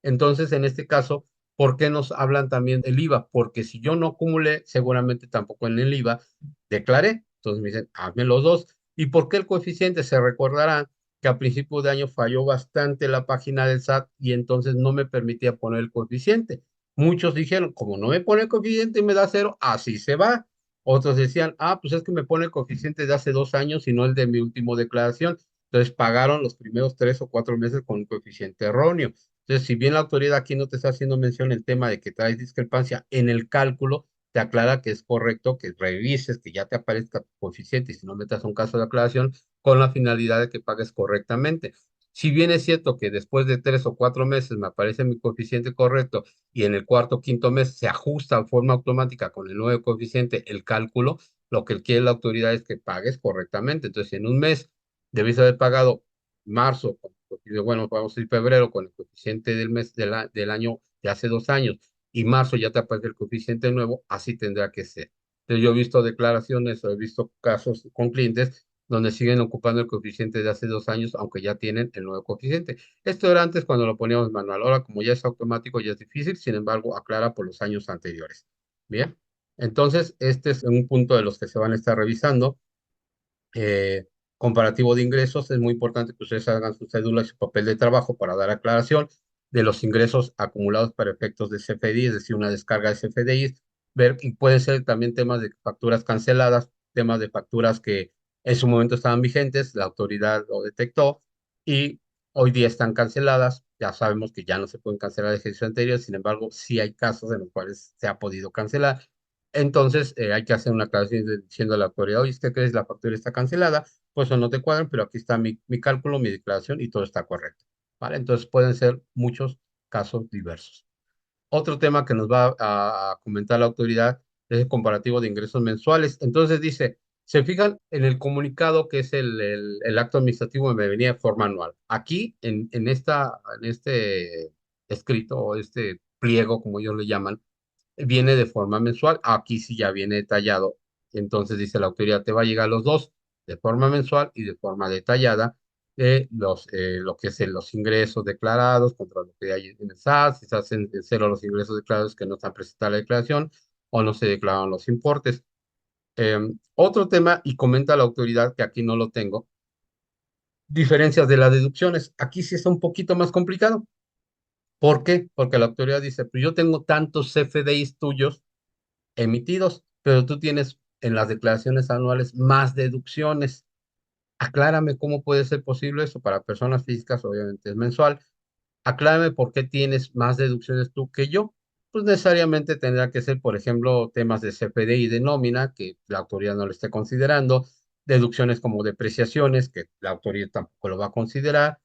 Entonces, en este caso, ¿por qué nos hablan también del IVA? Porque si yo no acumulé, seguramente tampoco en el IVA declaré. Entonces me dicen, hazme los dos. ¿Y por qué el coeficiente? Se recordarán que a principio de año falló bastante la página del SAT y entonces no me permitía poner el coeficiente. Muchos dijeron, como no me pone el coeficiente y me da cero, así se va. Otros decían, pues es que me pone el coeficiente de hace 2 años y no el de mi último declaración. Entonces pagaron los primeros 3 o 4 meses con un coeficiente erróneo. Entonces, si bien la autoridad aquí no te está haciendo mención el tema de que traes discrepancia en el cálculo, te aclara que es correcto que revises, que ya te aparezca tu coeficiente y si no metas un caso de aclaración con la finalidad de que pagues correctamente. Si bien es cierto que después de 3 o 4 meses me aparece mi coeficiente correcto y en el cuarto o quinto mes se ajusta de forma automática con el nuevo coeficiente el cálculo, lo que quiere la autoridad es que pagues correctamente. Entonces, si en un mes debes haber pagado marzo, bueno, vamos a decir febrero con el coeficiente del mes del año de hace 2 años y marzo ya te aparece el coeficiente nuevo, así tendrá que ser. Yo he visto declaraciones o he visto casos con clientes donde siguen ocupando el coeficiente de hace 2 años, aunque ya tienen el nuevo coeficiente. Esto era antes cuando lo poníamos manual. Ahora, como ya es automático, ya es difícil, sin embargo, aclara por los años anteriores. Bien, entonces, este es un punto de los que se van a estar revisando. eh, Comparativo de ingresos, es muy importante que ustedes hagan su cédula y su papel de trabajo para dar aclaración de los ingresos acumulados para efectos de CFDI, es decir, una descarga de CFDI, ver, y pueden ser también temas de facturas canceladas, temas de facturas que en su momento estaban vigentes, la autoridad lo detectó y hoy día están canceladas. Ya sabemos que ya no se pueden cancelar ejercicios anteriores, sin embargo, sí hay casos en los cuales se ha podido cancelar. Entonces, hay que hacer una aclaración diciendo a la autoridad, oye, ¿usted crees la factura está cancelada? Pues eso no te cuadran, pero aquí está mi cálculo, mi declaración y todo está correcto. ¿Vale? Entonces, pueden ser muchos casos diversos. Otro tema que nos va a comentar la autoridad es el comparativo de ingresos mensuales. Entonces, dice, se fijan en el comunicado que es el acto administrativo me venía de forma anual. Aquí, en este escrito o este pliego, como ellos le llaman, viene de forma mensual. Aquí sí ya viene detallado. Entonces dice la autoridad, te va a llegar los dos, de forma mensual y de forma detallada, de lo que es los ingresos declarados contra lo que hay en el SAT, si se hacen en cero los ingresos declarados que no están presentados la declaración o no se declaran los importes. Otro tema, y comenta la autoridad, que aquí no lo tengo, diferencias de las deducciones. Aquí sí está un poquito más complicado. ¿Por qué? Porque la autoridad dice, pues yo tengo tantos CFDIs tuyos emitidos, pero tú tienes en las declaraciones anuales más deducciones. Aclárame cómo puede ser posible eso para personas físicas, obviamente es mensual. Aclárame por qué tienes más deducciones tú que yo. Pues necesariamente tendrá que ser, por ejemplo, temas de CFDI de nómina, que la autoridad no lo esté considerando, deducciones como depreciaciones, que la autoridad tampoco lo va a considerar,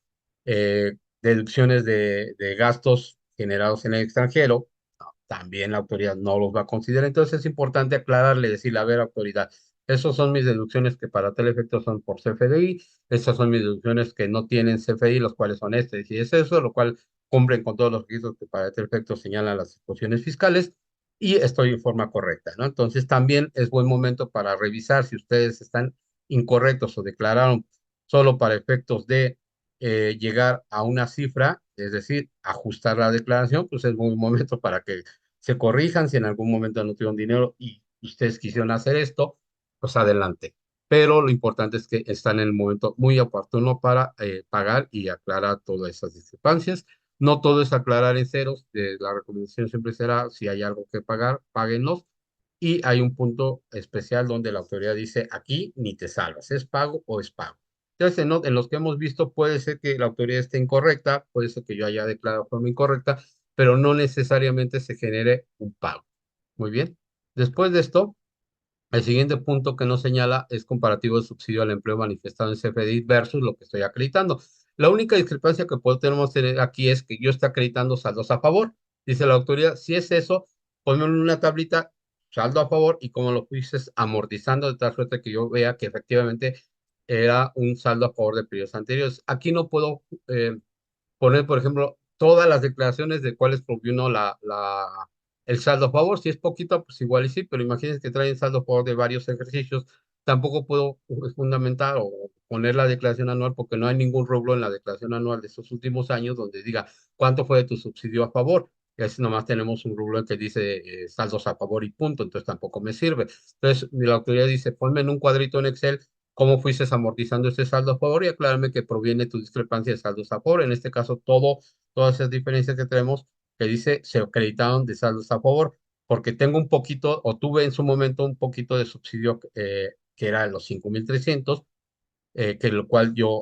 deducciones de gastos generados en el extranjero, también la autoridad no los va a considerar. Entonces es importante aclararle, decirle, a ver, autoridad, esos son mis deducciones que para tal efecto son por CFDI, estas son mis deducciones que no tienen CFDI, los cuales son este, y es eso, lo cual cumplen con todos los requisitos que para tal efecto señalan las disposiciones fiscales y estoy en forma correcta, ¿no? Entonces también es buen momento para revisar si ustedes están incorrectos o declararon solo para efectos de llegar a una cifra, es decir, ajustar la declaración, pues es buen momento para que se corrijan. Si en algún momento no tuvieron dinero y ustedes quisieron hacer esto, pues adelante. Pero lo importante es que están en el momento muy oportuno para pagar y aclarar todas esas discrepancias. No todo es aclarar en ceros. La recomendación siempre será, si hay algo que pagar, páguenlos. Y hay un punto especial donde la autoridad dice, aquí ni te salvas, es pago o es pago. Entonces, en los que hemos visto, puede ser que la autoridad esté incorrecta, puede ser que yo haya declarado de forma incorrecta, pero no necesariamente se genere un pago. Muy bien. Después de esto, el siguiente punto que nos señala es comparativo de subsidio al empleo manifestado en CFDI versus lo que estoy acreditando. La única discrepancia que podemos tener aquí es que yo estoy acreditando saldos a favor. Dice la autoridad, si es eso, ponme en una tablita saldo a favor y como lo fuiste amortizando de tal suerte que yo vea que efectivamente era un saldo a favor de periodos anteriores. Aquí no puedo poner, por ejemplo, todas las declaraciones de cuáles provino el saldo a favor. Si es poquito, pues igual y sí, pero imagínense que traen saldo a favor de varios ejercicios. Tampoco puedo fundamentar o poner la declaración anual porque no hay ningún rubro en la declaración anual de estos últimos años donde diga cuánto fue de tu subsidio a favor. Y así nomás tenemos un rubro que dice saldos a favor y punto, entonces tampoco me sirve. Entonces, la autoridad dice, ponme en un cuadrito en Excel cómo fuiste amortizando este saldo a favor y aclárame que proviene tu discrepancia de saldos a favor. En este caso, todas esas diferencias que tenemos que dice se acreditaron de saldos a favor, porque tengo un poquito, o tuve en su momento un poquito de subsidio que era los 5,300, que lo cual yo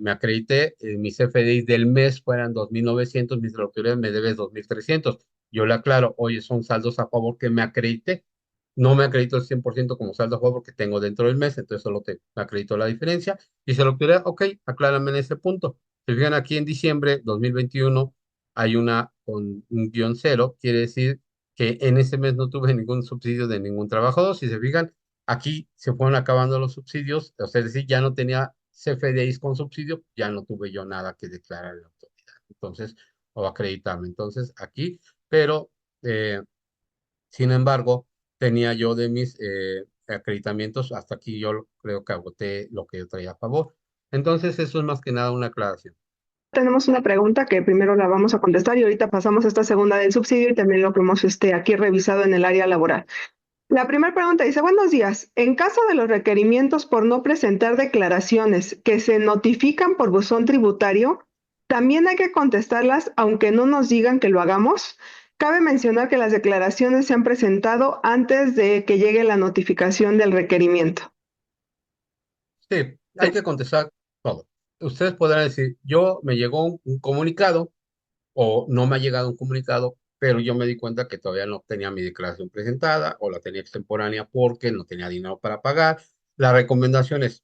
me acredité, mis FDI del mes fueran 2,900, mis de la autoridad me debes 2,300. Yo le aclaro, oye, son saldos a favor que me acredité. No me acredito el 100% como saldo a favor porque tengo dentro del mes, entonces solo me acredito la diferencia. Y se lo autoridad, ok, aclárame en ese punto. Si fijan aquí en diciembre 2021 hay una con un guión cero, quiere decir que en ese mes no tuve ningún subsidio de ningún trabajador. Si se fijan, aquí se fueron acabando los subsidios, o sea, es decir, ya no tenía CFDIs con subsidio, ya no tuve yo nada que declarar en la autoridad. Entonces, o acreditarme. Entonces, aquí, pero, sin embargo, tenía yo de mis acreditamientos. Hasta aquí yo creo que agoté lo que yo traía a favor. Entonces, eso es más que nada una aclaración. Tenemos una pregunta que primero la vamos a contestar y ahorita pasamos a esta segunda del subsidio y también lo que hemos aquí revisado en el área laboral. La primera pregunta dice, buenos días. En caso de los requerimientos por no presentar declaraciones que se notifican por buzón tributario, ¿también hay que contestarlas aunque no nos digan que lo hagamos? Cabe mencionar que las declaraciones se han presentado antes de que llegue la notificación del requerimiento. Sí, hay que contestar todo. Ustedes podrán decir, yo me llegó un comunicado o no me ha llegado un comunicado, pero yo me di cuenta que todavía no tenía mi declaración presentada o la tenía extemporánea porque no tenía dinero para pagar. La recomendación es,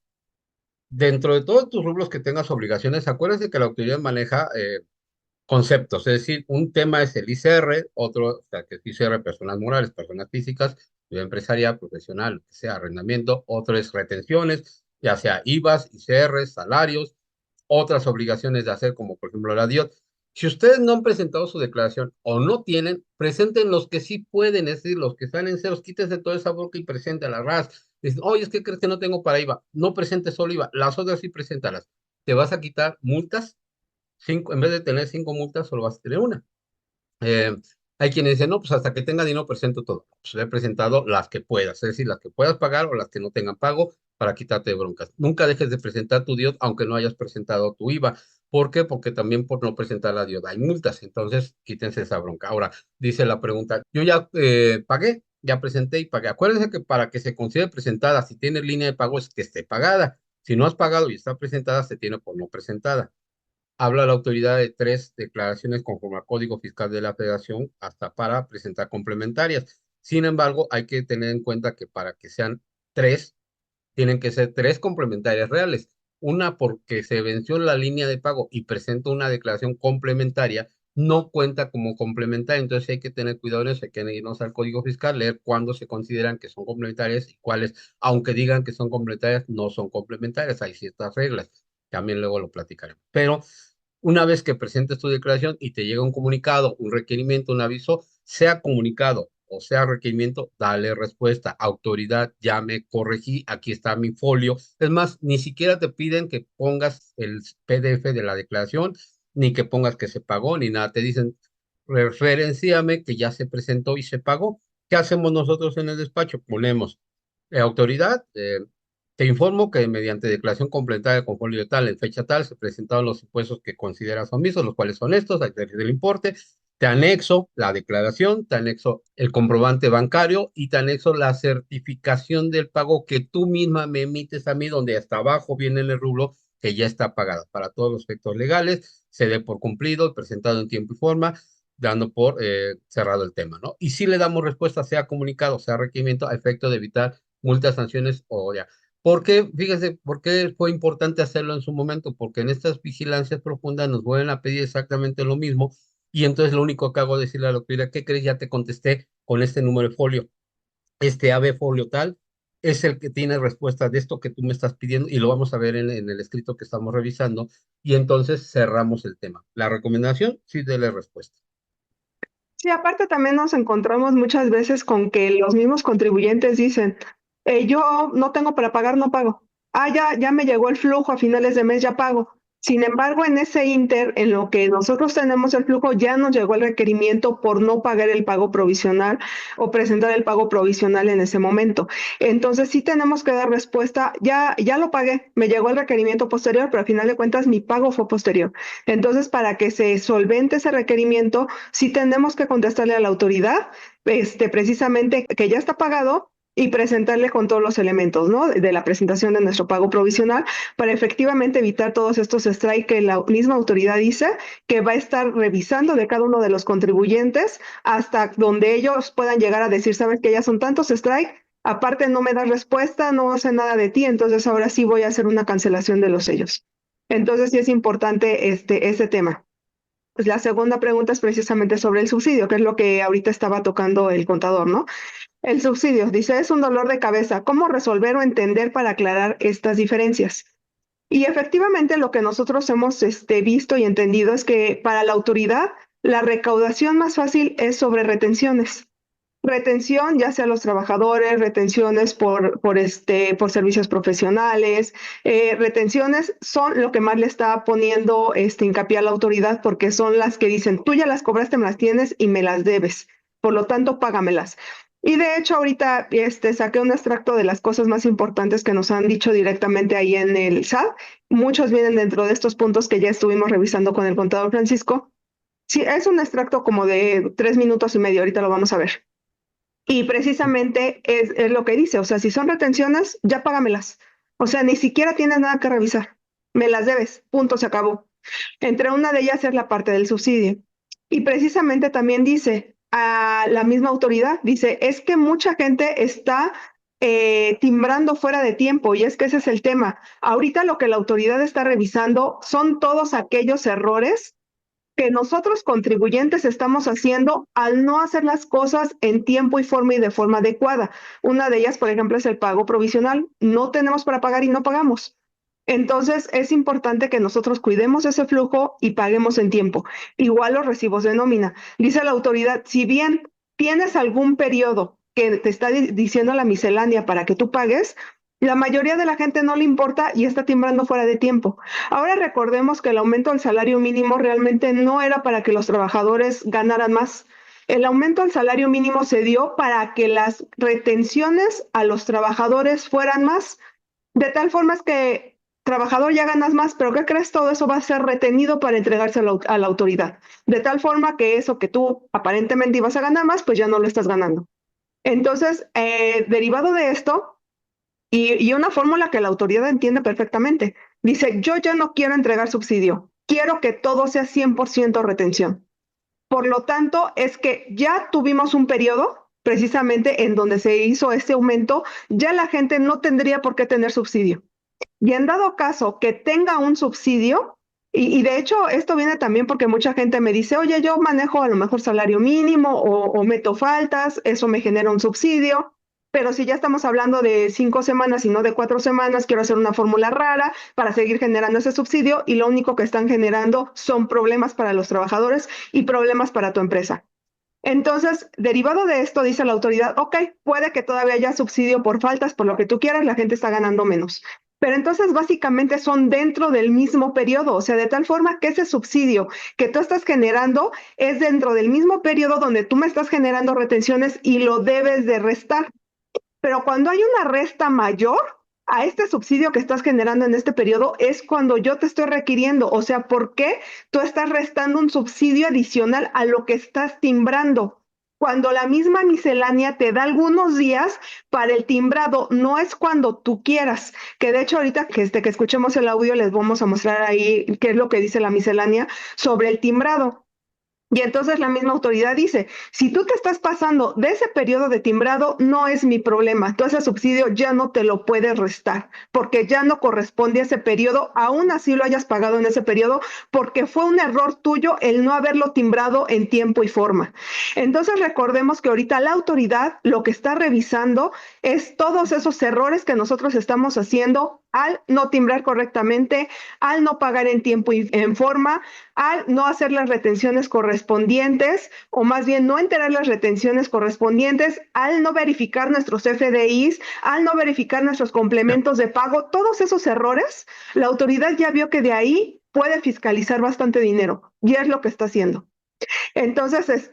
dentro de todos tus rubros que tengas obligaciones, acuérdense que la autoridad maneja conceptos, es decir, un tema es el ICR, otro, o sea, que es ICR, personas morales, personas físicas, vida empresarial, profesional, lo que sea, arrendamiento, otro es retenciones, ya sea IVAs, ICR, salarios, otras obligaciones de hacer, como por ejemplo la DIOT. Si ustedes no han presentado su declaración o no tienen, presenten los que sí pueden, es decir, los que están en ceros, quítese toda esa boca y presente a la RAS. Dicen, oye, es que crees que no tengo para IVA. No presentes solo IVA, las otras sí preséntalas. Te vas a quitar multas cinco, en vez de tener 5 multas, solo vas a tener una. Eh, Hay quienes dicen, no, pues hasta que tenga dinero presento todo. Pues le he presentado las que puedas, es decir, las que puedas pagar o las que no tengan pago para quitarte de broncas. Nunca dejes de presentar tu DIOT aunque no hayas presentado tu IVA. ¿Por qué? Porque también por no presentar la DIOT hay multas, entonces quítense esa bronca. Ahora, dice la pregunta, yo ya pagué, ya presenté y pagué. Acuérdense que para que se considere presentada, si tiene línea de pago, es que esté pagada. Si no has pagado y está presentada, se tiene por no presentada. Habla la autoridad de 3 declaraciones conforme al Código Fiscal de la Federación hasta para presentar complementarias. Sin embargo, hay que tener en cuenta que para que sean tres, tienen que ser 3 complementarias reales. Una porque se venció la línea de pago y presenta una declaración complementaria, no cuenta como complementaria. Entonces hay que tener cuidado en eso, hay que irnos al Código Fiscal, leer cuándo se consideran que son complementarias y cuáles, aunque digan que son complementarias, no son complementarias. Hay ciertas reglas. También luego lo platicaremos. Pero una vez que presentes tu declaración y te llega un comunicado, un requerimiento, un aviso, sea comunicado o sea requerimiento, dale respuesta. Autoridad, ya me corregí, aquí está mi folio. Es más, ni siquiera te piden que pongas el PDF de la declaración, ni que pongas que se pagó, ni nada. Te dicen, referenciame que ya se presentó y se pagó. ¿Qué hacemos nosotros en el despacho? Ponemos autoridad, te informo que mediante declaración complementaria con folio tal, en fecha tal, se presentaron los impuestos que consideras omisos, los cuales son estos, hay que decir el importe, te anexo la declaración, te anexo el comprobante bancario y te anexo la certificación del pago que tú misma me emites a mí, donde hasta abajo viene en el rubro que ya está pagada. Para todos los efectos legales, se dé por cumplido, presentado en tiempo y forma, dando por cerrado el tema, ¿no? Y si le damos respuesta, sea comunicado, sea requerimiento, a efecto de evitar multas, sanciones o ya. ¿Por qué? Fíjense, ¿por qué fue importante hacerlo en su momento? Porque en estas vigilancias profundas nos vuelven a pedir exactamente lo mismo y entonces lo único que hago es decirle a la autoridad, ¿qué crees? Ya te contesté con este número de folio. Este AB folio tal es el que tiene respuesta de esto que tú me estás pidiendo y lo vamos a ver en el escrito que estamos revisando y entonces cerramos el tema. La recomendación, sí, dele respuesta. Sí, aparte también nos encontramos muchas veces con que los mismos contribuyentes dicen, yo no tengo para pagar, no pago. Ah, ya me llegó el flujo a finales de mes, ya pago. Sin embargo, en ese inter, en lo que nosotros tenemos el flujo, ya nos llegó el requerimiento por no pagar el pago provisional o presentar el pago provisional en ese momento. Entonces sí tenemos que dar respuesta, ya lo pagué, me llegó el requerimiento posterior, pero al final de cuentas mi pago fue posterior. Entonces, para que se solvente ese requerimiento, sí tenemos que contestarle a la autoridad, precisamente que ya está pagado y presentarle con todos los elementos, ¿no? De la presentación de nuestro pago provisional para efectivamente evitar todos estos strikes que la misma autoridad dice que va a estar revisando de cada uno de los contribuyentes hasta donde ellos puedan llegar a decir, sabes que ya son tantos strikes, aparte no me das respuesta, no hace nada de ti, entonces ahora sí voy a hacer una cancelación de los sellos. Entonces sí es importante este tema. Pues la segunda pregunta es precisamente sobre el subsidio, que es lo que ahorita estaba tocando el contador, ¿no? El subsidio, dice, es un dolor de cabeza. ¿Cómo resolver o entender para aclarar estas diferencias? Y efectivamente lo que nosotros hemos visto y entendido es que para la autoridad la recaudación más fácil es sobre retenciones. retención, ya sea los trabajadores, retenciones por servicios profesionales, retenciones son lo que más le está poniendo hincapié a la autoridad porque son las que dicen, tú ya las cobraste, me las tienes y me las debes, por lo tanto, págamelas. Y de hecho, ahorita saqué un extracto de las cosas más importantes que nos han dicho directamente ahí en el SAT. Muchos vienen dentro de estos puntos que ya estuvimos revisando con el contador Francisco. Sí, es un extracto como de 3 minutos y medio, ahorita lo vamos a ver. Y precisamente es lo que dice, o sea, si son retenciones, ya págamelas. O sea, ni siquiera tienes nada que revisar. Me las debes, punto, se acabó. Entre una de ellas es la parte del subsidio. Y precisamente también dice a la misma autoridad, dice, es que mucha gente está timbrando fuera de tiempo y es que ese es el tema. Ahorita lo que la autoridad está revisando son todos aquellos errores que nosotros contribuyentes estamos haciendo al no hacer las cosas en tiempo y forma y de forma adecuada. Una de ellas, por ejemplo, es el pago provisional. No tenemos para pagar y no pagamos. Entonces, es importante que nosotros cuidemos ese flujo y paguemos en tiempo. Igual los recibos de nómina. Dice la autoridad, si bien tienes algún periodo que te está diciendo la miscelánea para que tú pagues, la mayoría de la gente no le importa y está timbrando fuera de tiempo. Ahora recordemos que el aumento del salario mínimo realmente no era para que los trabajadores ganaran más. El aumento al salario mínimo se dio para que las retenciones a los trabajadores fueran más. De tal forma es que trabajador ya ganas más, pero ¿qué crees? Todo eso va a ser retenido para entregarse a la autoridad. De tal forma que eso que tú aparentemente ibas a ganar más, pues ya no lo estás ganando. Entonces, derivado de esto, y una fórmula que la autoridad entiende perfectamente, dice, yo ya no quiero entregar subsidio, quiero que todo sea 100% retención. Por lo tanto, es que ya tuvimos un periodo precisamente en donde se hizo este aumento, ya la gente no tendría por qué tener subsidio. Y en dado caso que tenga un subsidio, y de hecho esto viene también porque mucha gente me dice, oye, yo manejo a lo mejor salario mínimo o meto faltas, eso me genera un subsidio, pero si ya estamos hablando de 5 semanas y no de 4 semanas, quiero hacer una fórmula rara para seguir generando ese subsidio y lo único que están generando son problemas para los trabajadores y problemas para tu empresa. Entonces, derivado de esto, dice la autoridad, ok, puede que todavía haya subsidio por faltas, por lo que tú quieras, la gente está ganando menos. Pero entonces básicamente son dentro del mismo periodo, o sea, de tal forma que ese subsidio que tú estás generando es dentro del mismo periodo donde tú me estás generando retenciones y lo debes de restar. Pero cuando hay una resta mayor a este subsidio que estás generando en este periodo es cuando yo te estoy requiriendo. O sea, ¿por qué tú estás restando un subsidio adicional a lo que estás timbrando? Cuando la misma miscelánea te da algunos días para el timbrado, no es cuando tú quieras. Que de hecho ahorita que escuchemos el audio les vamos a mostrar ahí qué es lo que dice la miscelánea sobre el timbrado. Y entonces la misma autoridad dice, si tú te estás pasando de ese periodo de timbrado, no es mi problema. Tú ese subsidio ya no te lo puedes restar, porque ya no corresponde a ese periodo, aún así lo hayas pagado en ese periodo, porque fue un error tuyo el no haberlo timbrado en tiempo y forma. Entonces recordemos que ahorita la autoridad lo que está revisando es todos esos errores que nosotros estamos haciendo al no timbrar correctamente, al no pagar en tiempo y en forma, al no hacer las retenciones correspondientes, o más bien no enterar las retenciones correspondientes, al no verificar nuestros FDIs, al no verificar nuestros complementos de pago, todos esos errores, la autoridad ya vio que de ahí puede fiscalizar bastante dinero, y es lo que está haciendo. Entonces,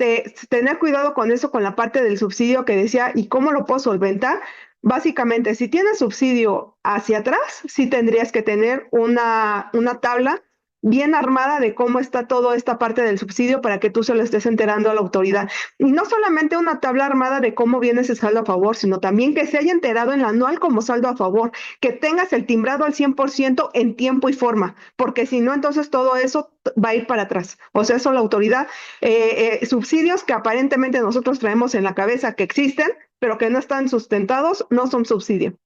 tener cuidado con eso, con la parte del subsidio que decía, ¿y cómo lo puedo solventar? Básicamente, si tienes subsidio hacia atrás, sí tendrías que tener una tabla bien armada de cómo está toda esta parte del subsidio para que tú se lo estés enterando a la autoridad. Y no solamente una tabla armada de cómo viene ese saldo a favor, sino también que se haya enterado en la anual como saldo a favor, que tengas el timbrado al 100% en tiempo y forma, porque si no, entonces todo eso va a ir para atrás. O sea, eso la autoridad, subsidios que aparentemente nosotros traemos en la cabeza que existen, pero que no están sustentados, no son subsidio.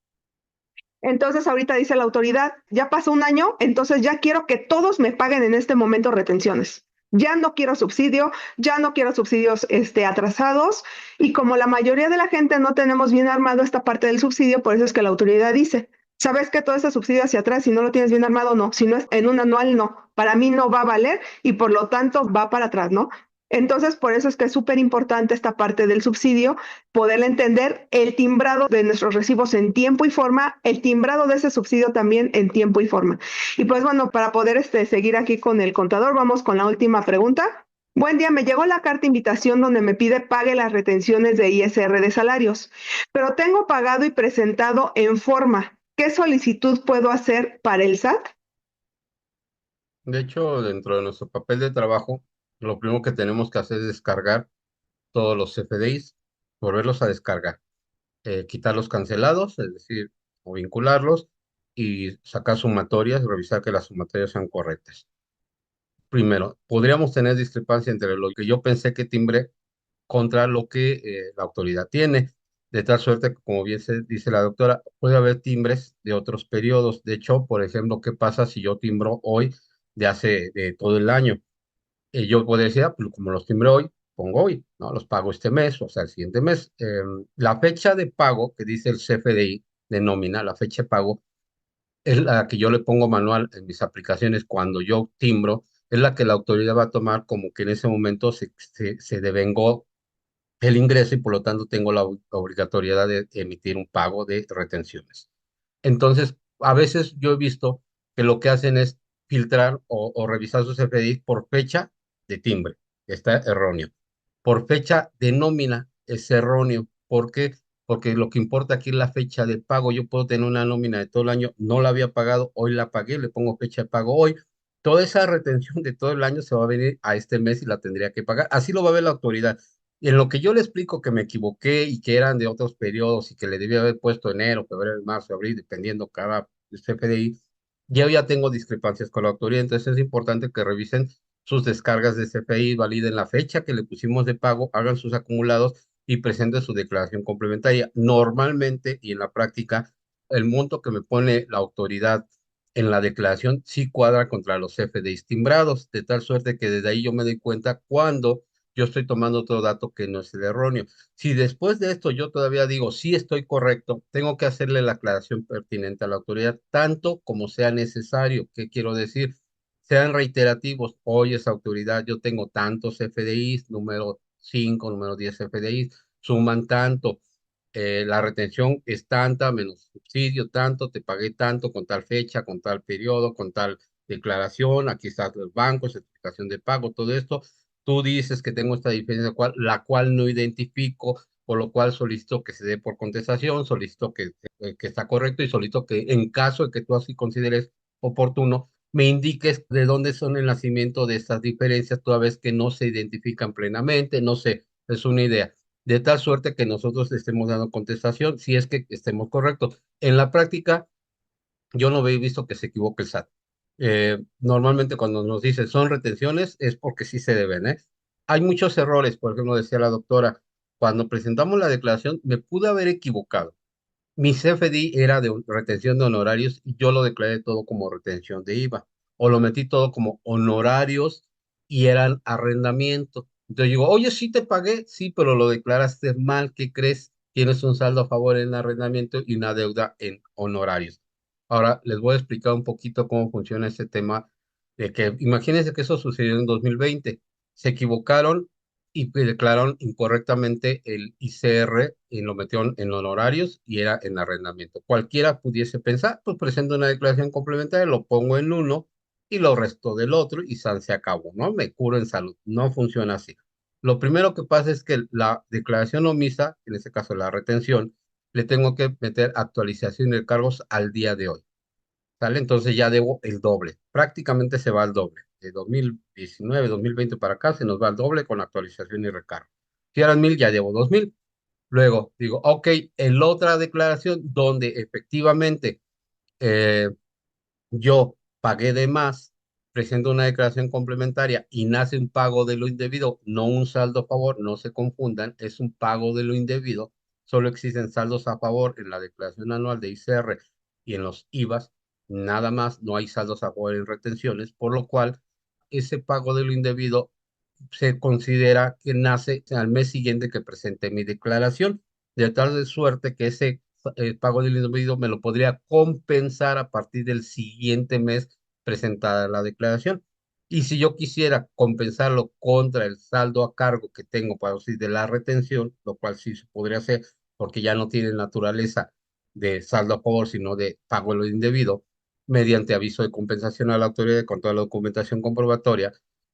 Entonces ahorita dice la autoridad, ya pasó un año, entonces ya quiero que todos me paguen en este momento retenciones. Ya no quiero subsidio, ya no quiero subsidios atrasados y como la mayoría de la gente no tenemos bien armado esta parte del subsidio, por eso es que la autoridad dice, ¿sabes que todo ese subsidio hacia atrás, si no lo tienes bien armado, no, si no es en un anual, no, para mí no va a valer y por lo tanto va para atrás, ¿no? Entonces, por eso es que es súper importante esta parte del subsidio, poder entender el timbrado de nuestros recibos en tiempo y forma, el timbrado de ese subsidio también en tiempo y forma. Y pues bueno, para poder seguir aquí con el contador, vamos con la última pregunta. Buen día, me llegó la carta invitación donde me pide pague las retenciones de ISR de salarios, pero tengo pagado y presentado en forma. ¿Qué solicitud puedo hacer para el SAT? De hecho, dentro de nuestro papel de trabajo, lo primero que tenemos que hacer es descargar todos los CFDIs, volverlos a descargar, quitar los cancelados, es decir, o vincularlos y sacar sumatorias, revisar que las sumatorias sean correctas. Primero, podríamos tener discrepancia entre lo que yo pensé que timbré contra lo que la autoridad tiene, de tal suerte que, como bien se dice la doctora, puede haber timbres de otros periodos. De hecho, por ejemplo, ¿qué pasa si yo timbro hoy de todo el año? Yo podría decir, ah, pues como los timbré hoy, pongo hoy, ¿no? Los pago este mes, o sea, el siguiente mes. La fecha de pago que dice el CFDI de nómina, la fecha de pago, es la que yo le pongo manual en mis aplicaciones cuando yo timbro, es la que la autoridad va a tomar como que en ese momento se devengó el ingreso y por lo tanto tengo la obligatoriedad de emitir un pago de retenciones. Entonces, a veces yo he visto que lo que hacen es filtrar o revisar sus FDIs por fecha de timbre, está erróneo. Por fecha de nómina es erróneo. ¿Por qué? Porque lo que importa aquí es la fecha de pago. Yo puedo tener una nómina de todo el año, no la había pagado, hoy la pagué, le pongo fecha de pago hoy. Toda esa retención de todo el año se va a venir a este mes y la tendría que pagar. Así lo va a ver la autoridad. Y en lo que yo le explico que me equivoqué y que eran de otros periodos y que le debía haber puesto enero, febrero, marzo, abril, dependiendo cada CFDI, yo ya tengo discrepancias con la autoridad. Entonces es importante que revisen sus descargas de CFDI, validen la fecha que le pusimos de pago, hagan sus acumulados y presenten su declaración complementaria. Normalmente y en la práctica, el monto que me pone la autoridad en la declaración sí cuadra contra los CFDIs timbrados, de tal suerte que desde ahí yo me doy cuenta cuando yo estoy tomando otro dato que no es el erróneo. Si después de esto yo todavía digo, sí estoy correcto, tengo que hacerle la aclaración pertinente a la autoridad, tanto como sea necesario. ¿Qué quiero decir? Sean reiterativos. Oye, esa autoridad, yo tengo tantos FDIs, número 5, número 10 FDIs, suman tanto. La retención es tanta, menos subsidio, tanto, te pagué tanto con tal fecha, con tal periodo, con tal declaración, aquí está el banco, certificación de pago, todo esto. Tú dices que tengo esta diferencia, la cual no identifico, por lo cual solicito que se dé por contestación, solicito que está correcto y solicito que en caso de que tú así consideres oportuno, me indiques de dónde son el nacimiento de estas diferencias, toda vez que no se identifican plenamente, no sé, es una idea, de tal suerte que nosotros estemos dando contestación si es que estemos correctos. En la práctica, yo no he visto que se equivoque el SAT. Normalmente cuando nos dicen son retenciones es porque sí se deben, ¿eh? Hay muchos errores, por ejemplo, decía la doctora, cuando presentamos la declaración me pude haber equivocado. Mi CFDI era de retención de honorarios y yo lo declaré todo como retención de IVA. O lo metí todo como honorarios y eran arrendamiento. Entonces digo, oye, sí te pagué, sí, pero lo declaraste mal, ¿qué crees? Tienes un saldo a favor en arrendamiento y una deuda en honorarios. Ahora les voy a explicar un poquito cómo funciona este tema de que imagínense que eso sucedió en 2020. Se equivocaron y declararon incorrectamente el ICR y lo metieron en honorarios y era en arrendamiento. Cualquiera pudiese pensar, pues presento una declaración complementaria, lo pongo en uno y lo resto del otro y se acabó, ¿no? Me curo en salud. No funciona así. Lo primero que pasa es que la declaración omisa, en este caso la retención, le tengo que meter actualización de cargos al día de hoy. ¿Sale? Entonces ya debo el doble. Prácticamente se va al doble. De 2019, 2020 para acá se nos va al doble con actualización y recargo. Si eran 1,000, ya debo 2,000. Luego digo, ok, en la otra declaración donde efectivamente eh, yo pagué de más, presento una declaración complementaria y nace un pago de lo indebido, no un saldo a favor, no se confundan, es un pago de lo indebido. Solo existen saldos a favor en la declaración anual de ICR y en los IVAs, nada más, no hay saldos a favor en retenciones, por lo cual ese pago de lo indebido se considera que nace al mes siguiente que presente mi declaración, de tal de suerte que ese pago del individuo me lo podría compensar a partir del siguiente mes presentada la declaración. Y si yo quisiera compensarlo contra el saldo a cargo que tengo para decir de la retención, lo cual sí se podría hacer porque ya no tiene naturaleza de saldo a favor, sino de pago lo indebido, mediante aviso de compensación a la autoridad con toda la documentación comprobatoria,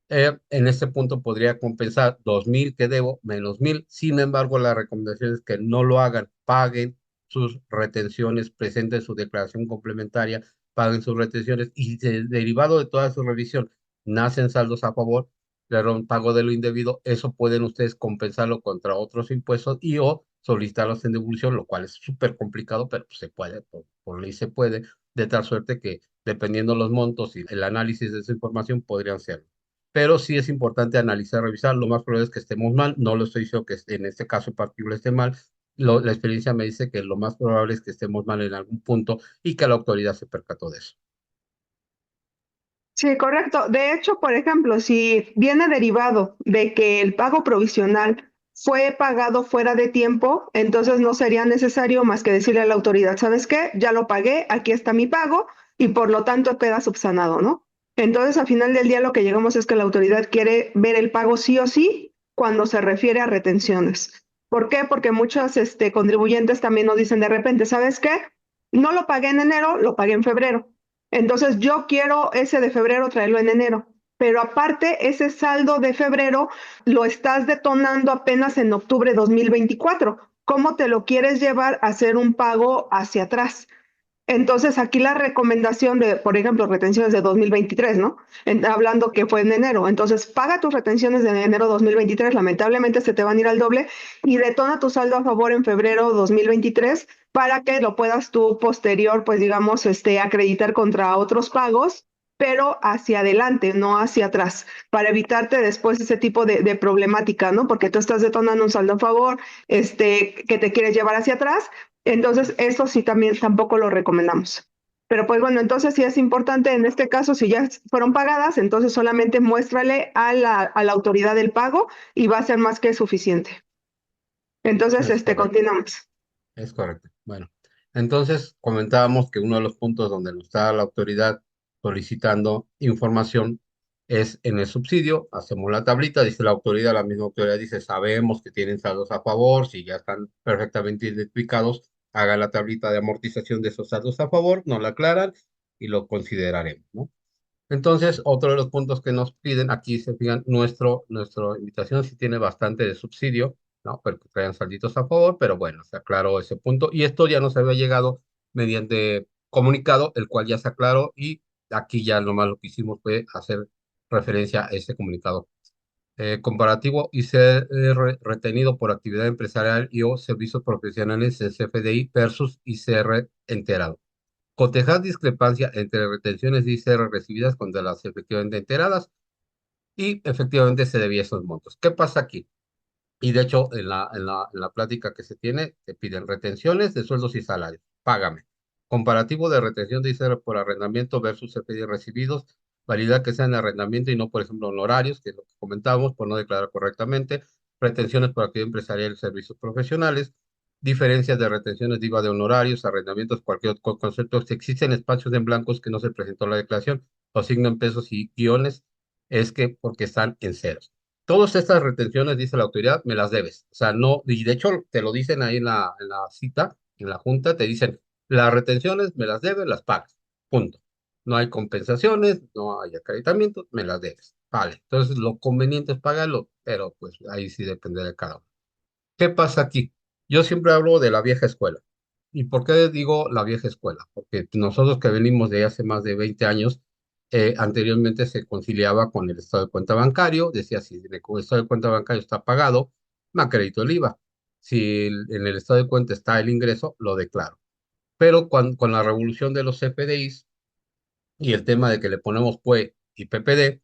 en este punto podría compensar 2,000 que debo menos 1,000. Sin embargo, la recomendación es que no lo hagan, paguen sus retenciones, presenten su declaración complementaria, paguen sus retenciones y derivado de toda su revisión nacen saldos a favor, un pago de lo indebido, eso pueden ustedes compensarlo contra otros impuestos y o solicitarlos en devolución, lo cual es súper complicado, pero pues, se puede, por ley se puede, de tal suerte que dependiendo los montos y el análisis de esa información podrían ser. Pero sí es importante analizar, revisar, lo más probable es que estemos mal, no lo estoy diciendo que en este caso en particular esté mal, la experiencia me dice que lo más probable es que estemos mal en algún punto y que la autoridad se percató de eso. Sí, correcto. De hecho, por ejemplo, si viene derivado de que el pago provisional fue pagado fuera de tiempo, entonces no sería necesario más que decirle a la autoridad, ¿sabes qué? Ya lo pagué, aquí está mi pago y por lo tanto queda subsanado, ¿no? Entonces, al final del día lo que llegamos es que la autoridad quiere ver el pago sí o sí cuando se refiere a retenciones. ¿Por qué? Porque muchos contribuyentes también nos dicen de repente, ¿sabes qué? No lo pagué en enero, lo pagué en febrero. Entonces yo quiero ese de febrero traerlo en enero, pero aparte ese saldo de febrero lo estás detonando apenas en octubre de 2024. ¿Cómo te lo quieres llevar a hacer un pago hacia atrás? Entonces, aquí la recomendación de, por ejemplo, retenciones de 2023, ¿no? Hablando que fue en enero. Entonces, paga tus retenciones de enero 2023, lamentablemente se te van a ir al doble y detona tu saldo a favor en febrero 2023 para que lo puedas tú posterior, pues digamos, acreditar contra otros pagos, pero hacia adelante, no hacia atrás, para evitarte después ese tipo de problemática, ¿no? Porque tú estás detonando un saldo a favor, que te quieres llevar hacia atrás, entonces, eso sí también tampoco lo recomendamos. Pero pues bueno, entonces sí es importante en este caso, si ya fueron pagadas, entonces solamente muéstrale a la autoridad del pago y va a ser más que suficiente. Entonces, Es correcto. continuamos. Es correcto. Bueno, entonces comentábamos que uno de los puntos donde nos está la autoridad solicitando información es en el subsidio. Hacemos la tablita, dice la autoridad, la misma autoridad dice, sabemos que tienen saldos a favor, si ya están perfectamente identificados, haga la tablita de amortización de esos saldos a favor, nos la aclaran y lo consideraremos, ¿no? Entonces, otro de los puntos que nos piden, aquí se fijan, nuestra invitación sí tiene bastante de subsidio, ¿no? Pero que traigan salditos a favor, pero bueno, se aclaró ese punto y esto ya nos había llegado mediante comunicado, el cual ya se aclaró y aquí ya nomás lo que hicimos fue hacer referencia a ese comunicado. Comparativo ICR retenido por actividad empresarial y o servicios profesionales en CFDI versus ICR enterado. Cotejar discrepancia entre retenciones de ICR recibidas contra las efectivamente enteradas y efectivamente se debía esos montos. ¿Qué pasa aquí? Y de hecho, en la plática que se tiene, te piden retenciones de sueldos y salarios. Págame. Comparativo de retención de ICR por arrendamiento versus CFDI recibidos. Validad que sea en arrendamiento y no, por ejemplo, honorarios, que es lo que comentábamos, por no declarar correctamente. Retenciones por actividad empresarial y servicios profesionales. Diferencias de retenciones de IVA de honorarios, arrendamientos, cualquier otro concepto. Si existen espacios en blancos que no se presentó la declaración o signo en pesos y guiones, es que porque están en ceros. Todas estas retenciones, dice la autoridad, me las debes. O sea, no, y de hecho te lo dicen ahí en la cita, en la junta, te dicen, las retenciones me las debes, las pagas. Punto. No hay compensaciones, no hay acreditamientos, me las debes. Vale. Entonces, lo conveniente es pagarlo, pero pues ahí sí depende de cada uno. ¿Qué pasa aquí? Yo siempre hablo de la vieja escuela. ¿Y por qué digo la vieja escuela? Porque nosotros que venimos de hace más de 20 años, anteriormente se conciliaba con el estado de cuenta bancario, decía si el estado de cuenta bancario está pagado, me acredito el IVA. Si en el estado de cuenta está el ingreso, lo declaro. Pero con la revolución de los CFDIs y el tema de que le ponemos PUE y PPD,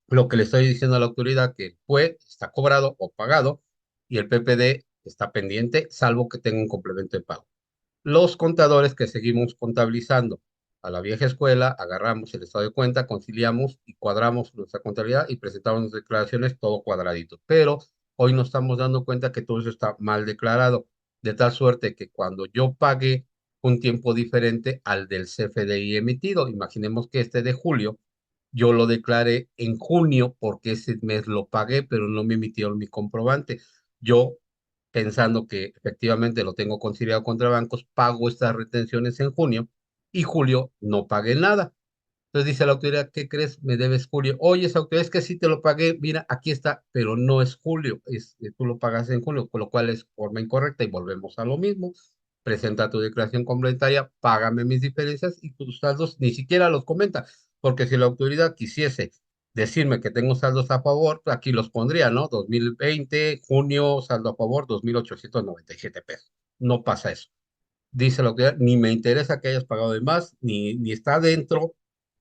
lo que le estoy diciendo a la autoridad que el PUE está cobrado o pagado y el PPD está pendiente, salvo que tenga un complemento de pago. Los contadores que seguimos contabilizando a la vieja escuela, agarramos el estado de cuenta, conciliamos y cuadramos nuestra contabilidad y presentamos nuestras declaraciones todo cuadradito. Pero hoy nos estamos dando cuenta que todo eso está mal declarado, de tal suerte que cuando yo pague un tiempo diferente al del CFDI emitido, imaginemos que este de julio, yo lo declaré en junio porque ese mes lo pagué, pero no me emitieron mi comprobante. Yo, pensando que efectivamente lo tengo considerado contra bancos, pago estas retenciones en junio y julio no pagué nada. Entonces dice la autoridad, ¿qué crees? Me debes julio. Oye, esa autoridad es que sí te lo pagué, mira, aquí está, pero no es julio, tú lo pagas en julio, con lo cual es forma incorrecta y volvemos a lo mismo. Presenta tu declaración complementaria, págame mis diferencias y tus saldos ni siquiera los comenta, porque si la autoridad quisiese decirme que tengo saldos a favor, aquí los pondría, ¿no? 2020 junio, saldo a favor, 2.897 pesos. No pasa eso. Dice la autoridad, ni me interesa que hayas pagado de más, ni está dentro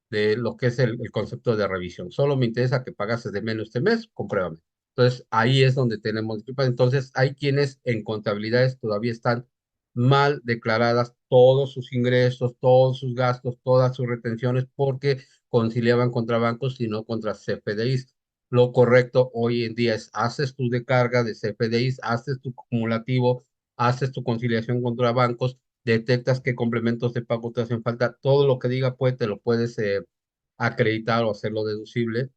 de lo que es el concepto de revisión. Solo me interesa que pagases de menos este mes, compruébame. Entonces, ahí es donde tenemos disculpas. Entonces, hay quienes en contabilidades todavía están mal declaradas todos sus ingresos, todos sus gastos, todas sus retenciones, porque conciliaban contra bancos y no contra CFDIs. Lo correcto hoy en día es, haces tu descarga de CFDIs, haces tu acumulativo, haces tu conciliación contra bancos, detectas qué complementos de pago te hacen falta, todo lo que diga, pues te lo puedes acreditar o hacerlo deducible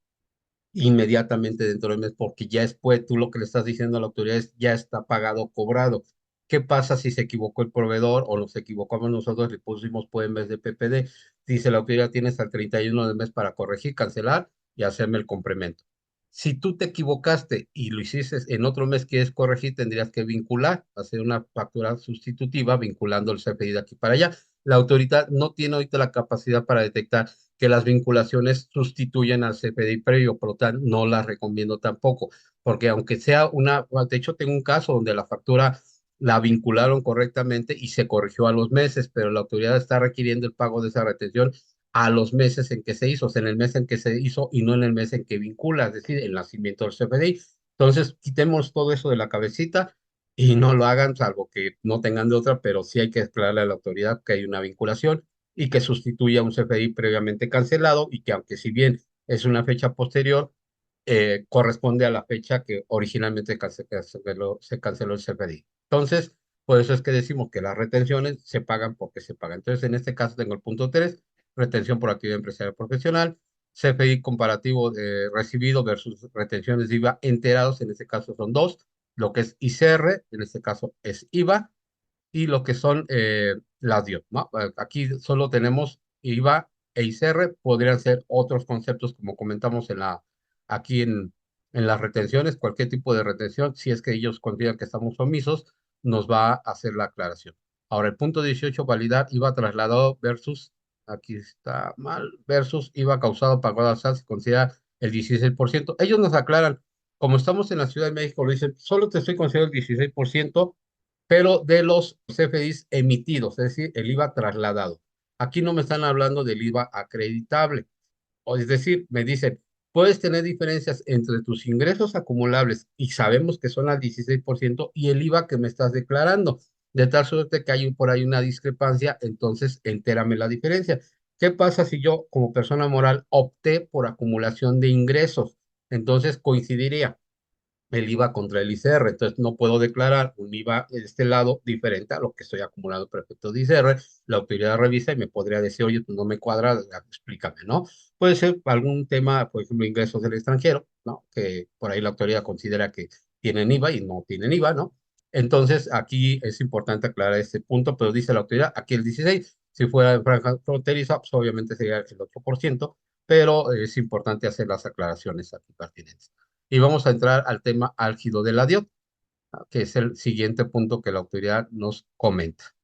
inmediatamente dentro del mes, porque ya después tú lo que le estás diciendo a la autoridad es ya está pagado, cobrado. ¿Qué pasa si se equivocó el proveedor o nos equivocamos nosotros, le pusimos pues en vez de PPD? Dice la autoridad, tienes al 31 del mes para corregir, cancelar y hacerme el complemento. Si tú te equivocaste y lo hiciste en otro mes, quieres corregir, tendrías que vincular, hacer una factura sustitutiva vinculando el CFDI de aquí para allá. La autoridad no tiene ahorita la capacidad para detectar que las vinculaciones sustituyen al CFDI previo, por lo tanto, no las recomiendo tampoco, porque aunque sea una, de hecho, tengo un caso donde la factura la vincularon correctamente y se corrigió a los meses, pero la autoridad está requiriendo el pago de esa retención a los meses en que se hizo, o sea, en el mes en que se hizo y no en el mes en que vincula, es decir, el nacimiento del CFDI. Entonces, quitemos todo eso de la cabecita y no lo hagan, salvo que no tengan de otra, pero sí hay que aclararle a la autoridad que hay una vinculación y que sustituya un CFDI previamente cancelado y que aunque si bien es una fecha posterior, corresponde a la fecha que originalmente se canceló el CFDI. Entonces, por eso es que decimos que las retenciones se pagan porque se pagan. Entonces, en este caso tengo el punto 3, retención por actividad empresarial profesional, CFDI comparativo recibido versus retenciones de IVA enterados, en este caso son dos, lo que es ICR, en este caso es IVA, y lo que son las DIOP, ¿no? Aquí solo tenemos IVA e ICR, podrían ser otros conceptos como comentamos aquí en las retenciones, cualquier tipo de retención, si es que ellos consideran que estamos omisos, nos va a hacer la aclaración. Ahora, el punto 18, validar IVA trasladado versus, aquí está mal, versus IVA causado pagado al SAT, se considera el 16%. Ellos nos aclaran, como estamos en la Ciudad de México, lo dicen, solo te estoy considerando el 16%, pero de los CFDIs emitidos, es decir, el IVA trasladado. Aquí no me están hablando del IVA acreditable, o es decir, me dicen, puedes tener diferencias entre tus ingresos acumulables y sabemos que son al 16% y el IVA que me estás declarando, de tal suerte que hay por ahí una discrepancia, entonces entérame la diferencia. ¿Qué pasa si yo como persona moral opté por acumulación de ingresos? Entonces coincidiría el IVA contra el ICR. Entonces, no puedo declarar un IVA de este lado diferente a lo que estoy acumulando por efectos de ICR. La autoridad revisa y me podría decir, oye, tú no me cuadra, explícame, ¿no? Puede ser algún tema, por ejemplo, ingresos del extranjero, ¿no? Que por ahí la autoridad considera que tienen IVA y no tienen IVA, ¿no? Entonces, aquí es importante aclarar este punto, pero dice la autoridad, aquí el 16, si fuera en franja fronteriza, pues obviamente sería el 8%, pero es importante hacer las aclaraciones aquí pertinentes. Y vamos a entrar al tema álgido de la DIOT, que es el siguiente punto que la autoridad nos comenta.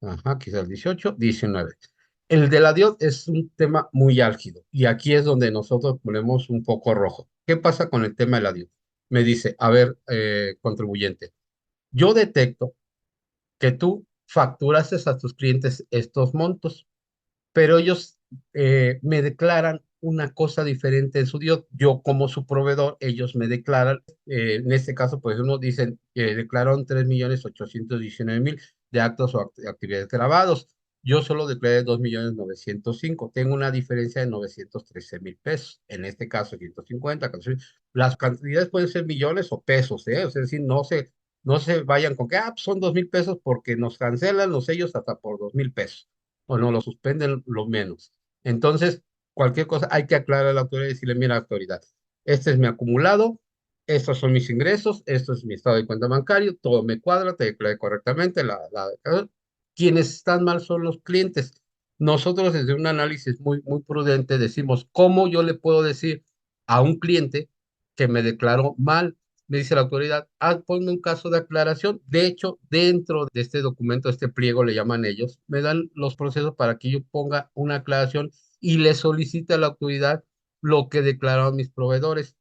Ajá, quizás el 18, 19. El de la DIOT es un tema muy álgido y aquí es donde nosotros ponemos un poco rojo. ¿Qué pasa con el tema de la DIOT? Me dice, a ver, contribuyente, yo detecto que tú facturaste a tus clientes estos montos, pero ellos me declaran una cosa diferente en su DIOT. Yo como su proveedor, ellos me declaran, en este caso, pues uno dicen, declararon 3.819.000 de actos o actividades grabados. Yo solo declaré 2.905.000. Tengo una diferencia de 913.000 pesos. En este caso, 150. Las cantidades pueden ser millones o pesos, ¿eh? Es decir, no se vayan con que pues son 2.000 pesos porque nos cancelan los sellos hasta por 2.000 pesos o no lo suspenden lo menos. Entonces, cualquier cosa, hay que aclarar a la autoridad y decirle, mira, autoridad, este es mi acumulado, estos son mis ingresos, esto es mi estado de cuenta bancario, todo me cuadra, te declaré correctamente, quienes están mal son los clientes. Nosotros desde un análisis muy prudente decimos, ¿cómo yo le puedo decir a un cliente que me declaró mal? Me dice la autoridad, ponme un caso de aclaración. De hecho, dentro de este documento, este pliego le llaman ellos, me dan los procesos para que yo ponga una aclaración y le solicite a la autoridad lo que declararon mis proveedores.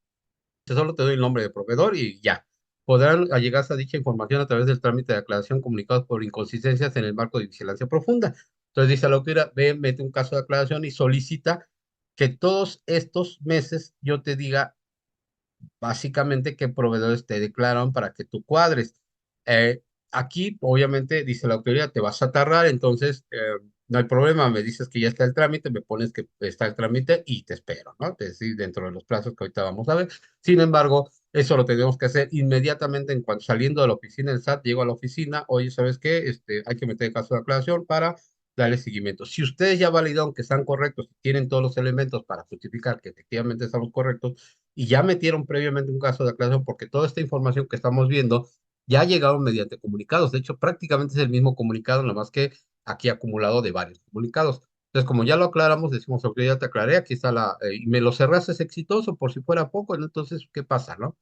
Yo solo te doy el nombre de proveedor y ya. Podrán allegarse a dicha información a través del trámite de aclaración comunicados por inconsistencias en el marco de vigilancia profunda. Entonces dice a la autoridad, ve, mete un caso de aclaración y solicita que todos estos meses yo te diga básicamente qué proveedores te declaran para que tú cuadres. Eh, Aquí, obviamente, dice la autoridad, te vas a tardar, entonces no hay problema, me dices que ya está el trámite, me pones que está el trámite y te espero, ¿no? Es decir, dentro de los plazos que ahorita vamos a ver. Sin embargo, eso lo tenemos que hacer inmediatamente en cuanto saliendo de la oficina del SAT, llego a la oficina, oye, ¿sabes qué? Hay que meter el caso de aclaración para darle seguimiento. Si ustedes ya validaron que están correctos, tienen todos los elementos para justificar que efectivamente estamos correctos, y ya metieron previamente un caso de aclaración porque toda esta información que estamos viendo ya llegaron mediante comunicados. De hecho, prácticamente es el mismo comunicado, nada más que aquí acumulado de varios comunicados. Entonces, como ya lo aclaramos, decimos, ok, ya te aclaré, aquí está y me lo cerraste, es exitoso, por si fuera poco, ¿no? Entonces, ¿qué pasa, no?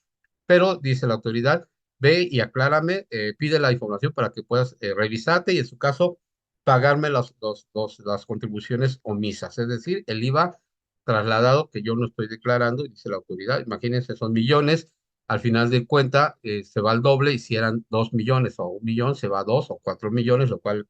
Pero dice la autoridad, ve y aclárame, pide la información para que puedas revisarte y en su caso pagarme las contribuciones omisas, es decir, el IVA trasladado que yo no estoy declarando, y dice la autoridad, imagínense, son millones, al final de cuenta se va al doble y si eran 2 millones o 1 millón, se va a 2 o 4 millones, lo cual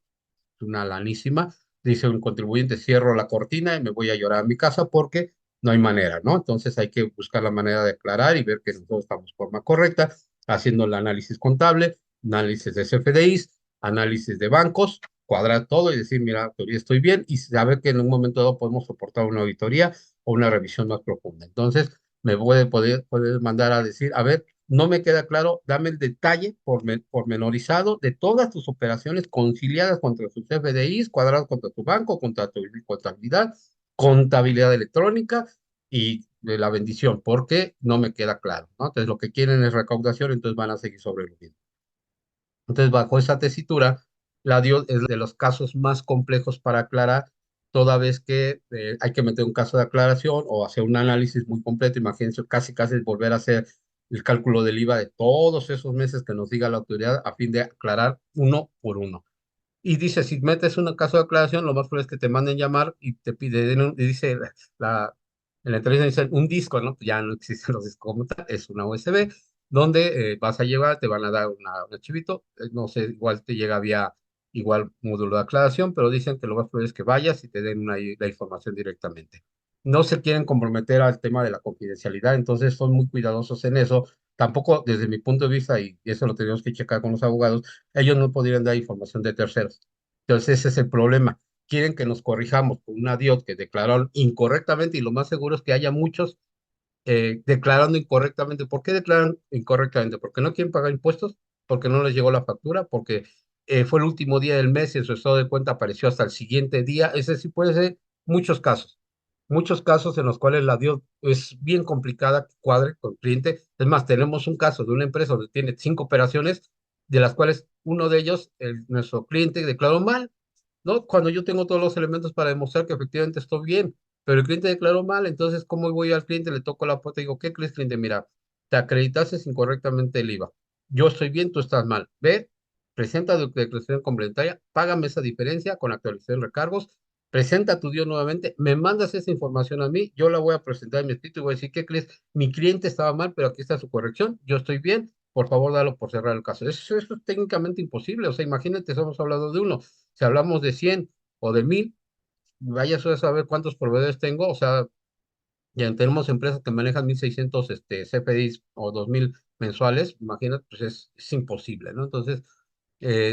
una lanísima. Dice un contribuyente, cierro la cortina y me voy a llorar a mi casa porque no hay manera, ¿no? Entonces hay que buscar la manera de aclarar y ver que nosotros estamos de forma correcta, haciendo el análisis contable, análisis de CFDIs, análisis de bancos, cuadrar todo y decir, mira, autoría estoy bien y saber que en un momento dado podemos soportar una auditoría o una revisión más profunda. Entonces, me puede mandar a decir, a ver, no me queda claro, dame el detalle pormenorizado de todas tus operaciones conciliadas contra tus FDIs, cuadrados contra tu banco, contra tu contabilidad, contabilidad electrónica y de la bendición, porque no me queda claro, ¿no? Entonces lo que quieren es recaudación, entonces van a seguir sobre lo mismo. Entonces, bajo esa tesitura, la DIO es de los casos más complejos para aclarar, toda vez que hay que meter un caso de aclaración o hacer un análisis muy completo. Imagínense, casi volver a hacer el cálculo del IVA de todos esos meses que nos diga la autoridad a fin de aclarar uno por uno. Y dice, si metes un caso de aclaración, lo más probable es que te manden llamar y te piden, y dice, la, en la entrevista dice un disco, ¿no? Ya no existen los discos como tal, es una USB, donde vas a llevar, te van a dar un archivito, no sé, igual te llega vía, igual módulo de aclaración, pero dicen que lo más probable es que vayas y te den la información directamente. No se quieren comprometer al tema de la confidencialidad, entonces son muy cuidadosos en eso. Tampoco, desde mi punto de vista, y eso lo tenemos que checar con los abogados, ellos no podrían dar información de terceros. Entonces, ese es el problema. Quieren que nos corrijamos con una DIOT que declararon incorrectamente y lo más seguro es que haya muchos declarando incorrectamente. ¿Por qué declaran incorrectamente? Porque no quieren pagar impuestos, porque no les llegó la factura, porque fue el último día del mes y en su estado de cuenta apareció hasta el siguiente día. Ese sí puede ser muchos casos en los cuales la DIOT es bien complicada que cuadre con el cliente. Es más, tenemos un caso de una empresa donde tiene 5 operaciones, de las cuales uno de ellos, nuestro cliente, declaró mal, ¿no? Cuando yo tengo todos los elementos para demostrar que efectivamente estoy bien, pero el cliente declaró mal, entonces, ¿cómo voy al cliente? Le toco la puerta y digo, ¿qué crees, cliente? Mira, te acreditaste incorrectamente el IVA. Yo estoy bien, tú estás mal. Ve, presenta tu declaración complementaria, págame esa diferencia con actualización de recargos, presenta tu DIO nuevamente, me mandas esa información a mí, yo la voy a presentar en mi escrito y voy a decir, ¿qué crees? Mi cliente estaba mal, pero aquí está su corrección, yo estoy bien, por favor, dalo por cerrar el caso. Eso es técnicamente imposible, o sea, imagínate, estamos hablando de uno. Si hablamos de 100 o de 1000, vaya a saber cuántos proveedores tengo, o sea, ya tenemos empresas que manejan 1600 CFDIs o 2000 mensuales, imagínate, pues es imposible, ¿no? Entonces,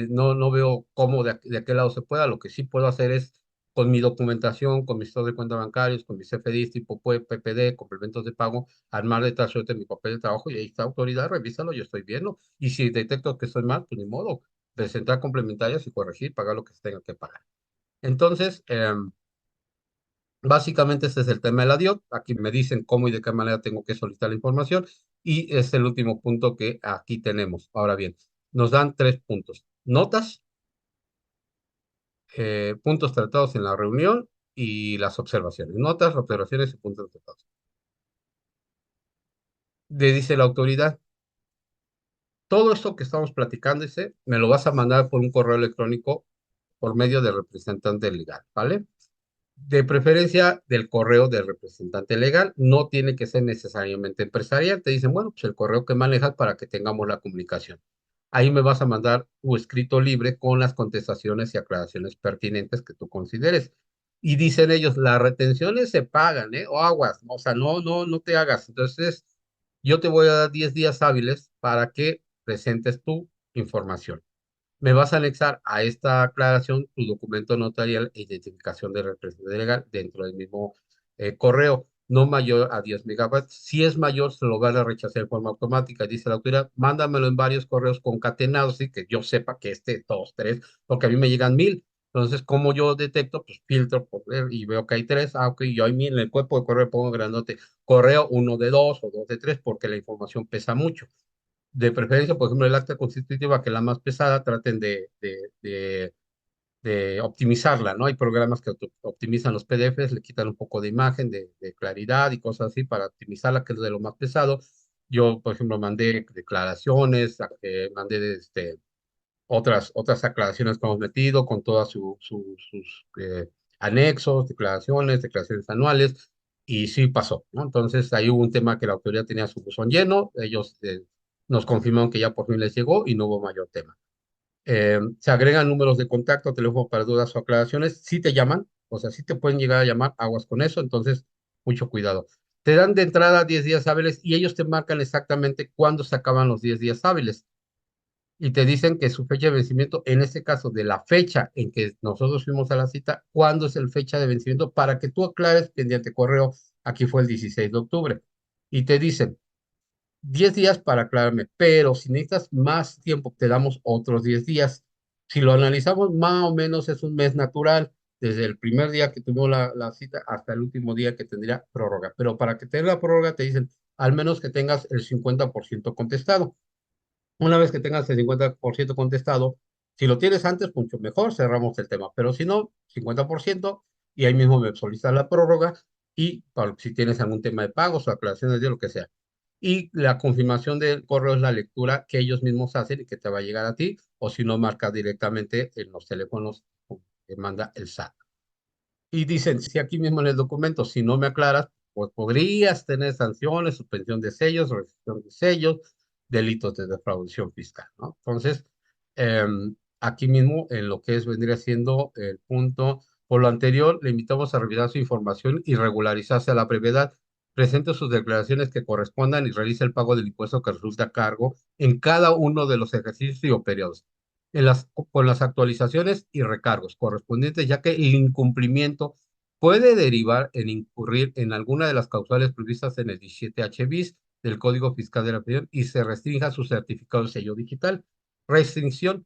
no veo cómo de aquel lado se pueda. Lo que sí puedo hacer es con mi documentación, con mis estados de cuenta bancarios, con mis CFDIs tipo PPD, complementos de pago, armar de tal suerte mi papel de trabajo y ahí está autoridad, revísalo, yo estoy viendo. Y si detecto que estoy mal, pues ni modo, presentar complementarias y corregir, pagar lo que se tenga que pagar. Entonces, Básicamente este es el tema de la DIOT. Aquí me dicen cómo y de qué manera tengo que solicitar la información y es el último punto que aquí tenemos. Ahora bien, nos dan tres puntos. Notas, puntos tratados en la reunión y las observaciones. Notas, observaciones y puntos tratados. Le dice la autoridad, todo esto que estamos platicando, dice, me lo vas a mandar por un correo electrónico por medio del representante legal, ¿vale? De preferencia del correo del representante legal, no tiene que ser necesariamente empresarial. Te dicen, bueno, pues el correo que manejas para que tengamos la comunicación. Ahí me vas a mandar tu escrito libre con las contestaciones y aclaraciones pertinentes que tú consideres. Y dicen ellos, las retenciones se pagan, ¿eh? O aguas, o sea, no te hagas. Entonces, yo te voy a dar 10 días hábiles para que presentes tu información. Me vas a anexar a esta aclaración tu documento notarial e identificación de representante legal dentro del mismo correo, no mayor a 10 megabytes. Si es mayor, se lo van a rechazar de forma automática. Dice la autoridad, mándamelo en varios correos concatenados, y que yo sepa que dos, tres, porque a mí me llegan 1000. Entonces, como yo detecto, pues filtro por ver y veo que hay tres. Ah, ok, yo hay 1000 en el cuerpo de correo pongo grandote correo uno de dos o dos de tres, porque la información pesa mucho. De preferencia, por ejemplo, el acta constitutiva, que es la más pesada, traten de optimizarla, ¿no? Hay programas que optimizan los PDFs, le quitan un poco de imagen, de claridad y cosas así para optimizarla, que es de lo más pesado. Yo, por ejemplo, mandé declaraciones, mandé otras aclaraciones que hemos metido con todas sus anexos, declaraciones anuales, y sí pasó, ¿no? Entonces ahí hubo un tema que la autoridad tenía su buzón lleno, ellos nos confirmaron que ya por fin les llegó y no hubo mayor tema. Se agregan números de contacto, teléfono para dudas o aclaraciones, si te llaman, o sea, si te pueden llegar a llamar, aguas con eso, entonces mucho cuidado. Te dan de entrada 10 días hábiles y ellos te marcan exactamente cuándo se acaban los 10 días hábiles y te dicen que su fecha de vencimiento, en este caso de la fecha en que nosotros fuimos a la cita, ¿cuándo es el fecha de vencimiento? Para que tú aclares mediante correo, aquí fue el 16 de octubre. Y te dicen, 10 días para aclararme, pero si necesitas más tiempo, te damos otros 10 días. Si lo analizamos, más o menos es un mes natural, desde el primer día que tuvimos la cita hasta el último día que tendría prórroga. Pero para que tenga la prórroga, te dicen, al menos que tengas el 50% contestado. Una vez que tengas el 50% contestado, si lo tienes antes, mucho mejor, cerramos el tema. Pero si no, 50% y ahí mismo me solicitas la prórroga y para, si tienes algún tema de pagos o aclaraciones de lo que sea. Y la confirmación del correo es la lectura que ellos mismos hacen y que te va a llegar a ti, o si no, marcas directamente en los teléfonos que manda el SAT. Y dicen, si aquí mismo en el documento, si no me aclaras, pues podrías tener sanciones, suspensión de sellos, restricción de sellos, delitos de defraudación fiscal, ¿no? Entonces, aquí mismo, en lo que es vendría siendo el punto, por lo anterior, le invitamos a revisar su información y regularizarse a la brevedad. Presente sus declaraciones que correspondan y realice el pago del impuesto que resulta a cargo en cada uno de los ejercicios o periodos con las actualizaciones y recargos correspondientes, ya que el incumplimiento puede derivar en incurrir en alguna de las causales previstas en el 17H bis del Código Fiscal de la Federación y se restrinja su certificado de sello digital. Restricción,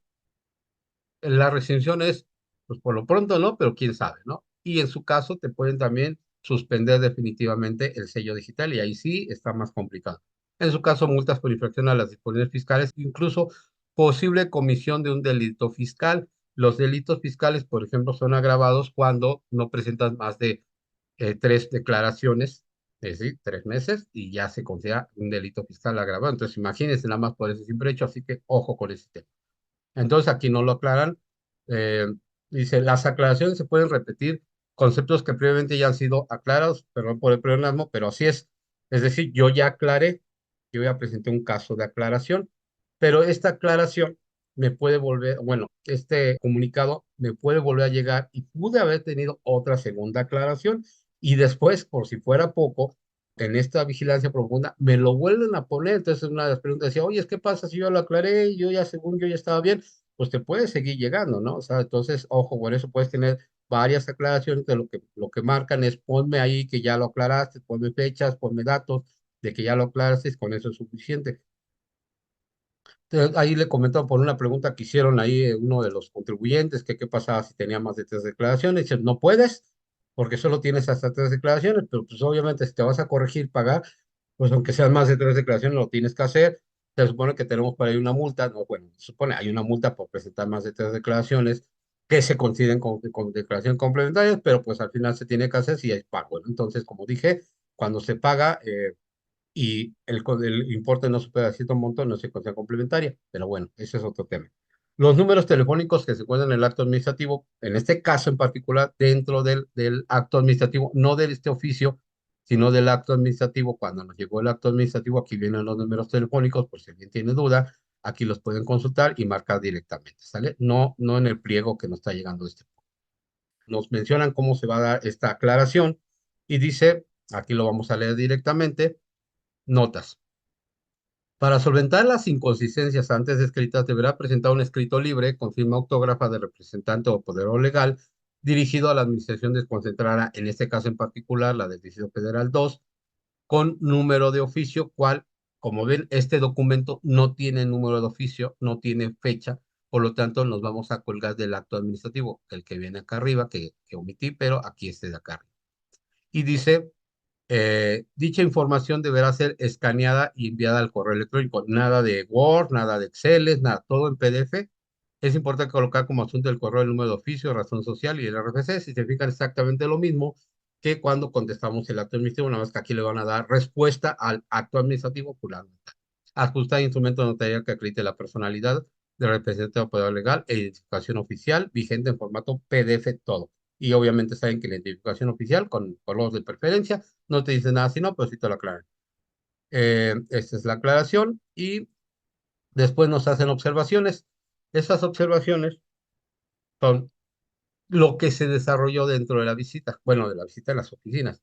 la restricción es, pues por lo pronto no, pero quién sabe, ¿no? Y en su caso te pueden también suspender definitivamente el sello digital y ahí sí está más complicado. En su caso, multas por infracción a las disposiciones fiscales, incluso posible comisión de un delito fiscal. Los delitos fiscales, por ejemplo, son agravados cuando no presentas más de tres declaraciones, es decir, 3 meses, y ya se considera un delito fiscal agravado. Entonces, imagínense nada más por ese simple hecho, así que ojo con ese tema. Entonces aquí no lo aclaran. Eh, Dice, las aclaraciones se pueden repetir conceptos que previamente ya han sido aclarados, perdón por el pleonasmo, pero así es. Es decir, yo ya aclaré, yo ya presenté un caso de aclaración, pero esta aclaración me puede volver, bueno, este comunicado me puede volver a llegar y pude haber tenido otra segunda aclaración y después, por si fuera poco, en esta vigilancia profunda, me lo vuelven a poner. Entonces, una de las preguntas decía, oye, ¿qué pasa si yo lo aclaré? Yo ya, según yo ya estaba bien, pues te puede seguir llegando, ¿no? O sea, entonces, ojo, por eso puedes tener varias aclaraciones de lo que marcan es ponme ahí que ya lo aclaraste, ponme fechas, ponme datos de que ya lo aclaraste, con eso es suficiente. Entonces, ahí le comentaba por una pregunta que hicieron ahí uno de los contribuyentes, que qué pasaba si tenía más de tres declaraciones. Dice, no puedes, porque solo tienes hasta 3 declaraciones, pero pues obviamente si te vas a corregir, pagar, pues aunque sean más de 3 declaraciones, lo tienes que hacer. Se supone que tenemos para ahí una multa, no, bueno, se supone hay una multa por presentar más de 3 declaraciones que se consideren con declaraciones complementarias, pero pues al final se tiene que hacer si hay pago, ¿no? Entonces, como dije, cuando se paga, y el importe no supera cierto monto, no se considera complementaria. Pero bueno, ese es otro tema. Los números telefónicos que se encuentran en el acto administrativo, en este caso en particular, dentro del acto administrativo, no de este oficio, sino del acto administrativo, cuando nos llegó el acto administrativo, aquí vienen los números telefónicos, por si alguien tiene duda, aquí los pueden consultar y marcar directamente, ¿sale? No, no en el pliego que nos está llegando este. Nos mencionan cómo se va a dar esta aclaración y dice, aquí lo vamos a leer directamente, notas. Para solventar las inconsistencias antes descritas, deberá presentar un escrito libre con firma autógrafa del representante o poder legal dirigido a la administración desconcentrada, en este caso en particular, la del Distrito Federal 2, con número de oficio, cual, como ven, este documento no tiene número de oficio, no tiene fecha, por lo tanto, nos vamos a colgar del acto administrativo, el que viene acá arriba, que omití, pero aquí este de acá arriba. Y dice dicha información deberá ser escaneada y enviada al correo electrónico. Nada de Word, nada de Excel, nada, todo en PDF. Es importante colocar como asunto el correo el número de oficio, razón social y el RFC. Si se fijan exactamente lo mismo que cuando contestamos el acto administrativo, una vez que aquí le van a dar respuesta al acto administrativo fulano. Ajustar instrumento notarial que acredite la personalidad del representante o poder legal e identificación oficial vigente en formato PDF todo. Y obviamente saben que la identificación oficial con color de preferencia no te dice nada, sino, pero sí te lo aclaran. Esta es la aclaración y después nos hacen observaciones. Esas observaciones son lo que se desarrolló dentro de la visita, bueno, de la visita en las oficinas.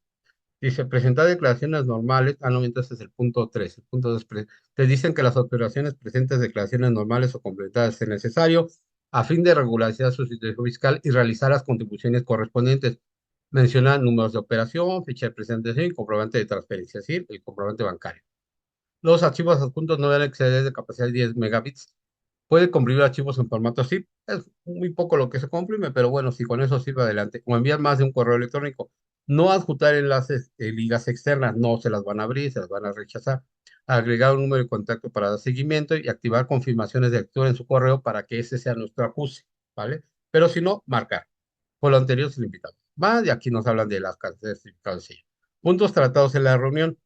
Dice, presentar declaraciones normales. Ah, no, entonces es el punto 3. El punto 2, te dicen que las operaciones presentes declaraciones normales o complementadas es necesario a fin de regularizar su situación fiscal y realizar las contribuciones correspondientes. Menciona números de operación, fecha de presentación y comprobante de transferencia, es decir, el comprobante bancario. Los archivos adjuntos no deben exceder de capacidad de 10 megabits. Puede comprimir archivos en formato zip. Es muy poco lo que se comprime, pero bueno, si con eso sirve adelante. O enviar más de un correo electrónico. No adjuntar enlaces, ligas externas, no se las van a abrir, se las van a rechazar. Agregar un número de contacto para dar seguimiento y activar confirmaciones de lectura en su correo para que ese sea nuestro acuse, ¿vale? Pero si no, marcar. Por lo anterior, se le invitamos. Va, y aquí nos hablan de las certificados de sello. Puntos tratados en la reunión.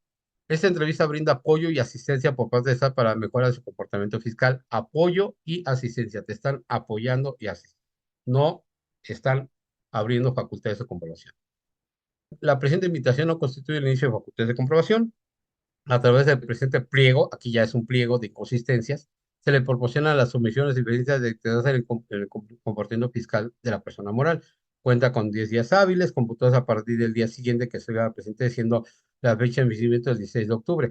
Esta entrevista brinda apoyo y asistencia por parte de SAT para mejorar su comportamiento fiscal. Apoyo y asistencia. Te están apoyando y asistiendo. No están abriendo facultades de comprobación. La presente invitación no constituye el inicio de facultades de comprobación. A través del presente pliego, aquí ya es un pliego de inconsistencias, se le proporcionan las sumisiones y evidencias de que en el comportamiento fiscal de la persona moral. Cuenta con 10 días hábiles, computados a partir del día siguiente que se vea presente, siendo la fecha de vencimiento del 16 de octubre.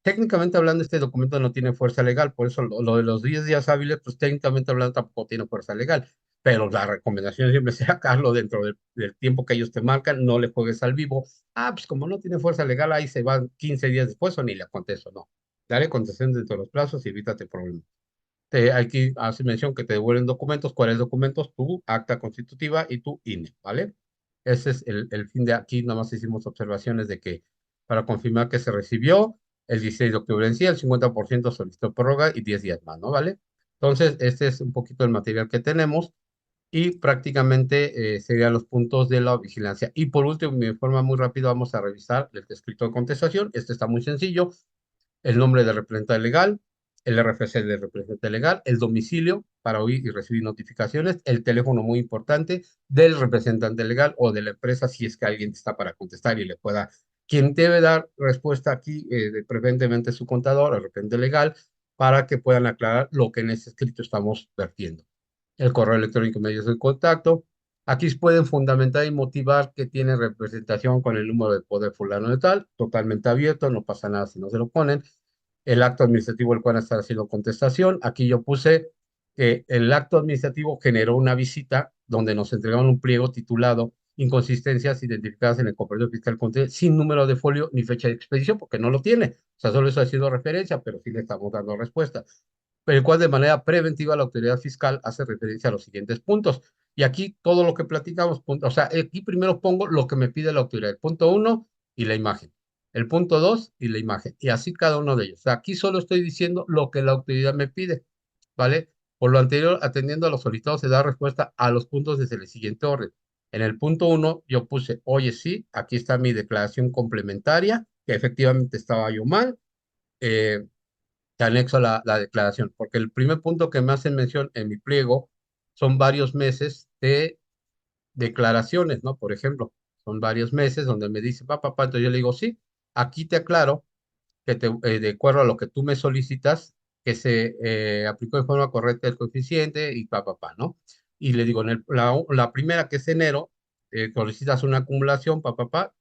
Técnicamente hablando, este documento no tiene fuerza legal, por eso lo de los 10 días hábiles, pues técnicamente hablando tampoco tiene fuerza legal, pero la recomendación siempre sea sacarlo dentro del tiempo que ellos te marcan, no le juegues al vivo. Ah, pues como no tiene fuerza legal, ahí se van 15 días después o ni le contesto, no. Dale contestación dentro de los plazos y evítate problemas. Aquí hace mención que te devuelven documentos. ¿Cuáles documentos? Tu acta constitutiva y tu INE, ¿vale? Ese es el fin de aquí. Nada más hicimos observaciones de que para confirmar que se recibió el 16 de octubre en sí, el 50% solicitó prórroga y 10 días más, ¿no? ¿Vale? Entonces, este es un poquito el material que tenemos y prácticamente serían los puntos de la vigilancia. Y por último, de forma muy rápida, vamos a revisar el escrito de contestación. Este está muy sencillo. El nombre del representante legal, el RFC del representante legal, el domicilio para oír y recibir notificaciones, el teléfono muy importante del representante legal o de la empresa si es que alguien está para contestar y le pueda. Quien debe dar respuesta aquí, preferentemente su contador, el representante legal, para que puedan aclarar lo que en este escrito estamos vertiendo. El correo electrónico y medios de contacto. Aquí pueden fundamentar y motivar que tiene representación con el número de poder fulano de tal, totalmente abierto, no pasa nada si no se lo ponen. El acto administrativo, el cual está haciendo contestación. Aquí yo puse que el acto administrativo generó una visita donde nos entregaron un pliego titulado Inconsistencias identificadas en el complemento fiscal sin número de folio ni fecha de expedición, porque no lo tiene. O sea, solo eso ha sido referencia, pero sí le estamos dando respuesta, el cual de manera preventiva la autoridad fiscal hace referencia a los siguientes puntos. Y aquí todo lo que platicamos, o sea, aquí primero pongo lo que me pide la autoridad. El punto uno y la imagen. El punto dos y la imagen. Y así cada uno de ellos. O sea, aquí solo estoy diciendo lo que la autoridad me pide, ¿vale? Por lo anterior, atendiendo a los solicitados, se da respuesta a los puntos desde el siguiente orden. En el punto uno, yo puse, oye, sí, aquí está mi declaración complementaria, que efectivamente estaba yo mal. eh, Te anexo la declaración, porque el primer punto que me hacen mención en mi pliego son varios meses de declaraciones, ¿no? Por ejemplo, son varios meses donde me dice, papá, entonces yo le digo, sí, aquí te aclaro que de acuerdo a lo que tú me solicitas, que se aplicó de forma correcta el coeficiente y ¿no? Y le digo, la primera que es enero, solicitas una acumulación,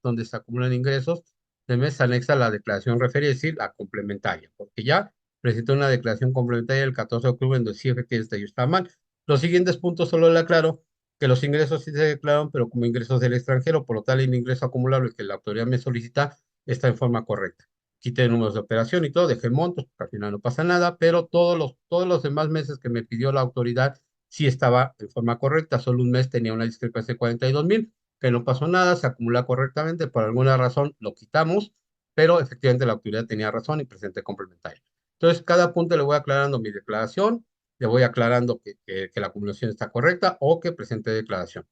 donde se acumulan ingresos de mes, anexa la declaración referida, es decir, la complementaria, porque ya presentó una declaración complementaria el 14 de octubre, en donde sí efectivamente yo está mal. Los siguientes puntos solo le aclaro que los ingresos sí se declaran, pero como ingresos del extranjero, por lo tal el ingreso acumulable que la autoridad me solicita está en forma correcta. Quité números de operación y todo, dejé montos, porque al final no pasa nada, pero todos los demás meses que me pidió la autoridad sí estaba en forma correcta. Solo un mes tenía una discrepancia de 42,000, que no pasó nada, se acumula correctamente, por alguna razón lo quitamos, pero efectivamente la autoridad tenía razón y presenté complementario. Entonces, cada punto le voy aclarando mi declaración, le voy aclarando que la acumulación está correcta o que presente declaración.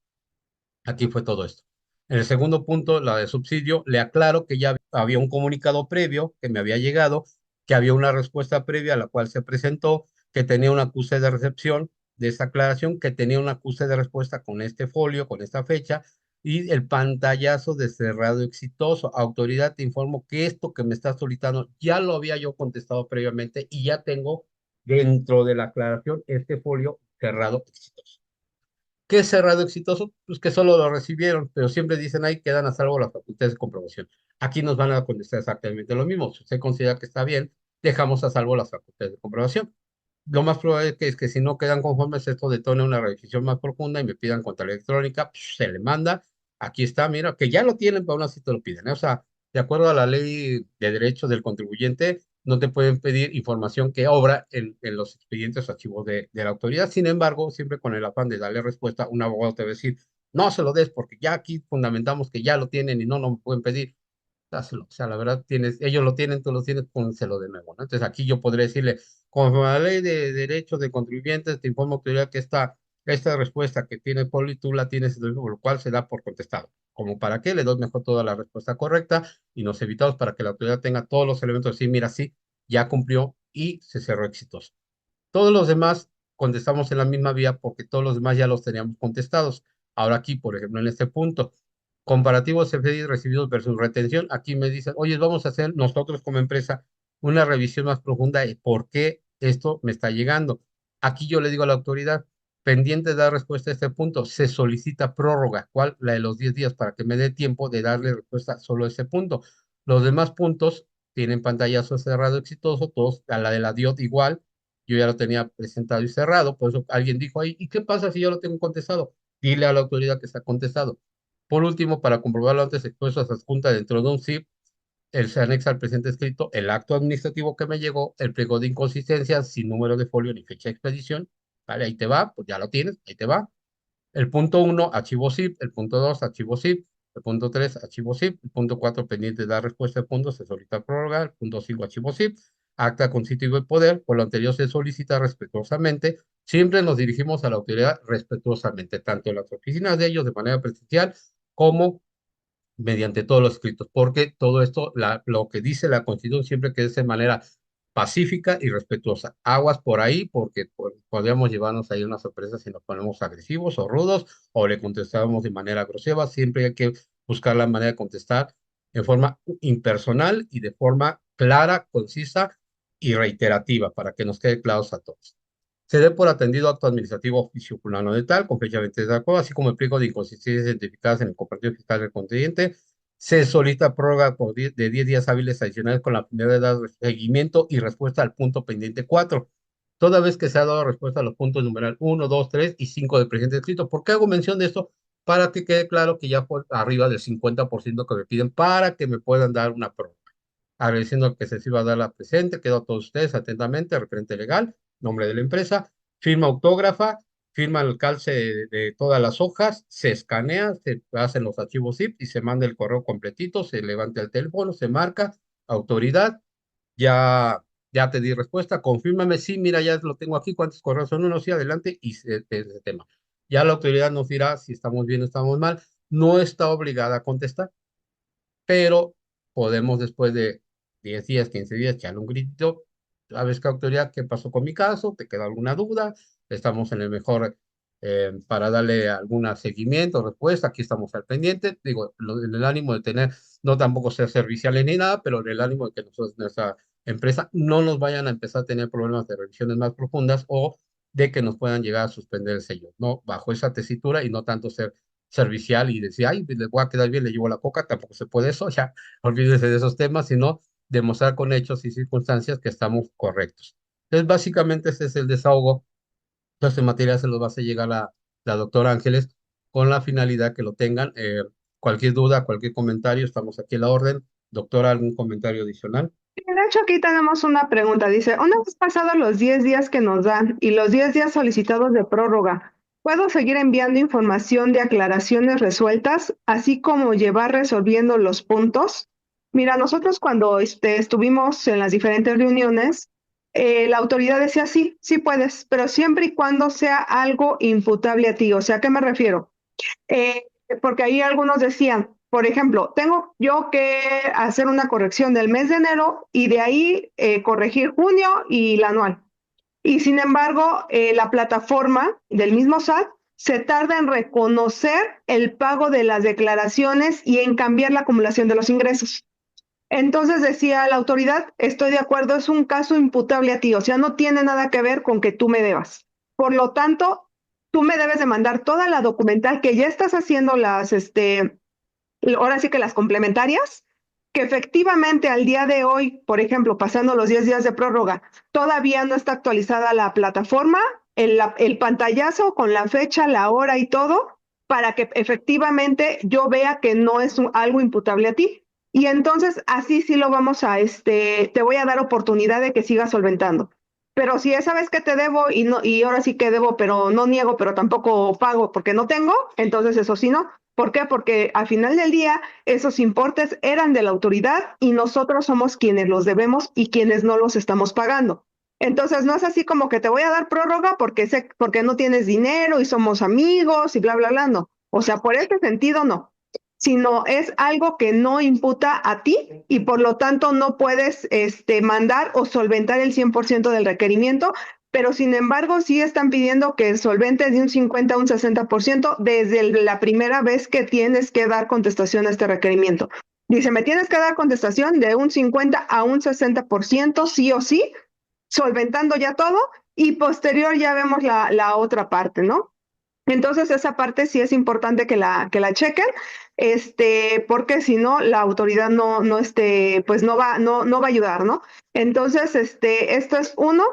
Aquí fue todo esto. En el segundo punto, la de subsidio, le aclaro que ya había un comunicado previo que me había llegado, que había una respuesta previa a la cual se presentó, que tenía un acuse de recepción de esa aclaración, que tenía un acuse de respuesta con este folio, con esta fecha, y el pantallazo de cerrado exitoso. Autoridad, te informo que esto que me está solicitando ya lo había yo contestado previamente y ya tengo dentro de la aclaración este folio cerrado exitoso. ¿Qué es cerrado exitoso? Pues que solo lo recibieron, pero siempre dicen ahí quedan a salvo las facultades de comprobación. Aquí nos van a contestar exactamente lo mismo. Si usted considera que está bien, dejamos a salvo las facultades de comprobación. Lo más probable es que si no quedan conformes, esto detone una revisión más profunda y me pidan cuenta electrónica, se le manda. Aquí está, mira, que ya lo tienen, pero aún así te lo piden, ¿eh? O sea, de acuerdo a la ley de derechos del contribuyente, no te pueden pedir información que obra en los expedientes o archivos de la autoridad. Sin embargo, siempre con el afán de darle respuesta, un abogado te va a decir, no se lo des porque ya aquí fundamentamos que ya lo tienen y no me pueden pedir, dáselo. O sea, la verdad, ellos lo tienen, tú lo tienes, pónselo de nuevo, ¿no? Entonces aquí yo podría decirle, conforme a la ley de derechos de contribuyentes, te informo autoridad que esta respuesta que tiene Poli, tú la tienes, entonces, por lo cual se da por contestado. Como para qué le doy mejor toda la respuesta correcta y nos evitamos para que la autoridad tenga todos los elementos de decir, mira, sí, ya cumplió y se cerró exitoso. Todos los demás contestamos en la misma vía porque todos los demás ya los teníamos contestados. Ahora aquí, por ejemplo, en este punto, comparativos CFDI recibidos versus retención, aquí me dicen, oye, vamos a hacer nosotros como empresa una revisión más profunda de por qué esto me está llegando. Aquí yo le digo a la autoridad, pendiente de dar respuesta a este punto, se solicita prórroga, ¿cuál? La de los 10 días, para que me dé tiempo de darle respuesta solo a ese punto. Los demás puntos tienen pantallazo cerrado exitoso, todos a la de la DIOT igual, yo ya lo tenía presentado y cerrado, por eso alguien dijo ahí, ¿y qué pasa si yo lo tengo contestado? Dile a la autoridad que está contestado. Por último, para comprobarlo antes expuesto, se adjunta dentro de un zip, se anexa al presente escrito el acto administrativo que me llegó, el pliego de inconsistencias sin número de folio ni fecha de expedición, ¿vale? Ahí te va, pues ya lo tienes, ahí te va. El punto uno, archivo zip. El punto 2, archivo zip. El punto 3, archivo zip. El punto 4, pendiente de dar respuesta al punto, se solicita prórroga. El punto 5, archivo zip. Acta constitutivo de poder. Por lo anterior se solicita respetuosamente. Siempre nos dirigimos a la autoridad respetuosamente, tanto en las oficinas de ellos de manera presencial como mediante todos los escritos, porque todo esto, lo que dice la Constitución siempre que es de manera pacífica y respetuosa. Aguas por ahí, porque podríamos llevarnos ahí una sorpresa si nos ponemos agresivos o rudos o le contestamos de manera grosera. Siempre hay que buscar la manera de contestar en forma impersonal y de forma clara, concisa y reiterativa para que nos quede claros a todos. Se dé por atendido acto administrativo oficio fulano de tal, con fecha 20 de acuerdo, así como el pliego de inconsistencias identificadas en el compartido fiscal del contribuyente. Se solicita prórroga de 10 días hábiles adicionales con la finalidad de dar seguimiento y respuesta al punto pendiente 4. Toda vez que se ha dado respuesta a los puntos numeral 1, 2, 3 y 5 del presente escrito. ¿Por qué hago mención de esto? Para que quede claro que ya fue arriba del 50% que me piden para que me puedan dar una prórroga. Agradeciendo que se sirva a dar la presente, quedo a todos ustedes atentamente, referente legal, nombre de la empresa, firma autógrafa, firma el calce de todas las hojas, se escanea, se hacen los archivos zip y se manda el correo completito, se levanta el teléfono, se marca, autoridad, ya te di respuesta, confírmame, sí, mira, ya lo tengo aquí, cuántos correos son, uno, sí, adelante, y ese tema. Ya la autoridad nos dirá si estamos bien o estamos mal, no está obligada a contestar, pero podemos después de 10 días, 15 días, echarle un grito, ¿sabes qué, autoridad? ¿Qué pasó con mi caso? ¿Te queda alguna duda? Estamos en el mejor para darle algún seguimiento, respuesta, aquí estamos al pendiente, digo, en el ánimo de tener, no tampoco ser serviciales ni nada, pero en el ánimo de que nosotros, nuestra empresa, no nos vayan a empezar a tener problemas de revisiones más profundas o de que nos puedan llegar a suspender el sello, ¿no? Bajo esa tesitura y no tanto ser servicial y decir, ay, le voy a quedar bien, le llevo la coca, tampoco se puede eso, ya olvídese de esos temas, sino demostrar con hechos y circunstancias que estamos correctos. Entonces, básicamente ese es el desahogo. Entonces, material se los va a hacer llegar a la doctora Ángeles con la finalidad que lo tengan. Cualquier duda, cualquier comentario, estamos aquí a la orden. Doctora, ¿algún comentario adicional? De hecho, aquí tenemos una pregunta. Dice, una vez pasados los 10 días que nos dan y los 10 días solicitados de prórroga, ¿puedo seguir enviando información de aclaraciones resueltas, así como llevar resolviendo los puntos? Mira, nosotros cuando estuvimos en las diferentes reuniones, la autoridad decía, sí, sí puedes, pero siempre y cuando sea algo imputable a ti. O sea, ¿a qué me refiero? Eh, Porque ahí algunos decían, por ejemplo, tengo yo que hacer una corrección del mes de enero y de ahí corregir junio y la anual. Y sin embargo, la plataforma del mismo SAT se tarda en reconocer el pago de las declaraciones y en cambiar la acumulación de los ingresos. Entonces decía la autoridad, estoy de acuerdo, es un caso imputable a ti, o sea, no tiene nada que ver con que tú me debas. Por lo tanto, tú me debes de mandar toda la documental que ya estás haciendo ahora sí que las complementarias, que efectivamente al día de hoy, por ejemplo, pasando los 10 días de prórroga, todavía no está actualizada la plataforma, el pantallazo con la fecha, la hora y todo, para que efectivamente yo vea que no es algo imputable a ti. Y entonces así sí lo vamos a, te voy a dar oportunidad de que sigas solventando. Pero si esa vez que te debo y no, y ahora sí que debo, pero no niego, pero tampoco pago porque no tengo, entonces eso sí no. ¿Por qué? Porque al final del día esos importes eran de la autoridad y nosotros somos quienes los debemos y quienes no los estamos pagando. Entonces no es así como que te voy a dar prórroga porque no tienes dinero y somos amigos y bla, bla, bla, no. O sea, por ese sentido no, sino es algo que no imputa a ti y por lo tanto no puedes mandar o solventar el 100% del requerimiento, pero sin embargo sí están pidiendo que solventes de un 50 a un 60% desde la primera vez que tienes que dar contestación a este requerimiento. Dice, me tienes que dar contestación de un 50 a un 60% sí o sí, solventando ya todo y posterior ya vemos la otra parte, ¿no? Entonces esa parte sí es importante que la chequen, porque si no la autoridad pues no va a ayudar, ¿no? Entonces, esto es uno.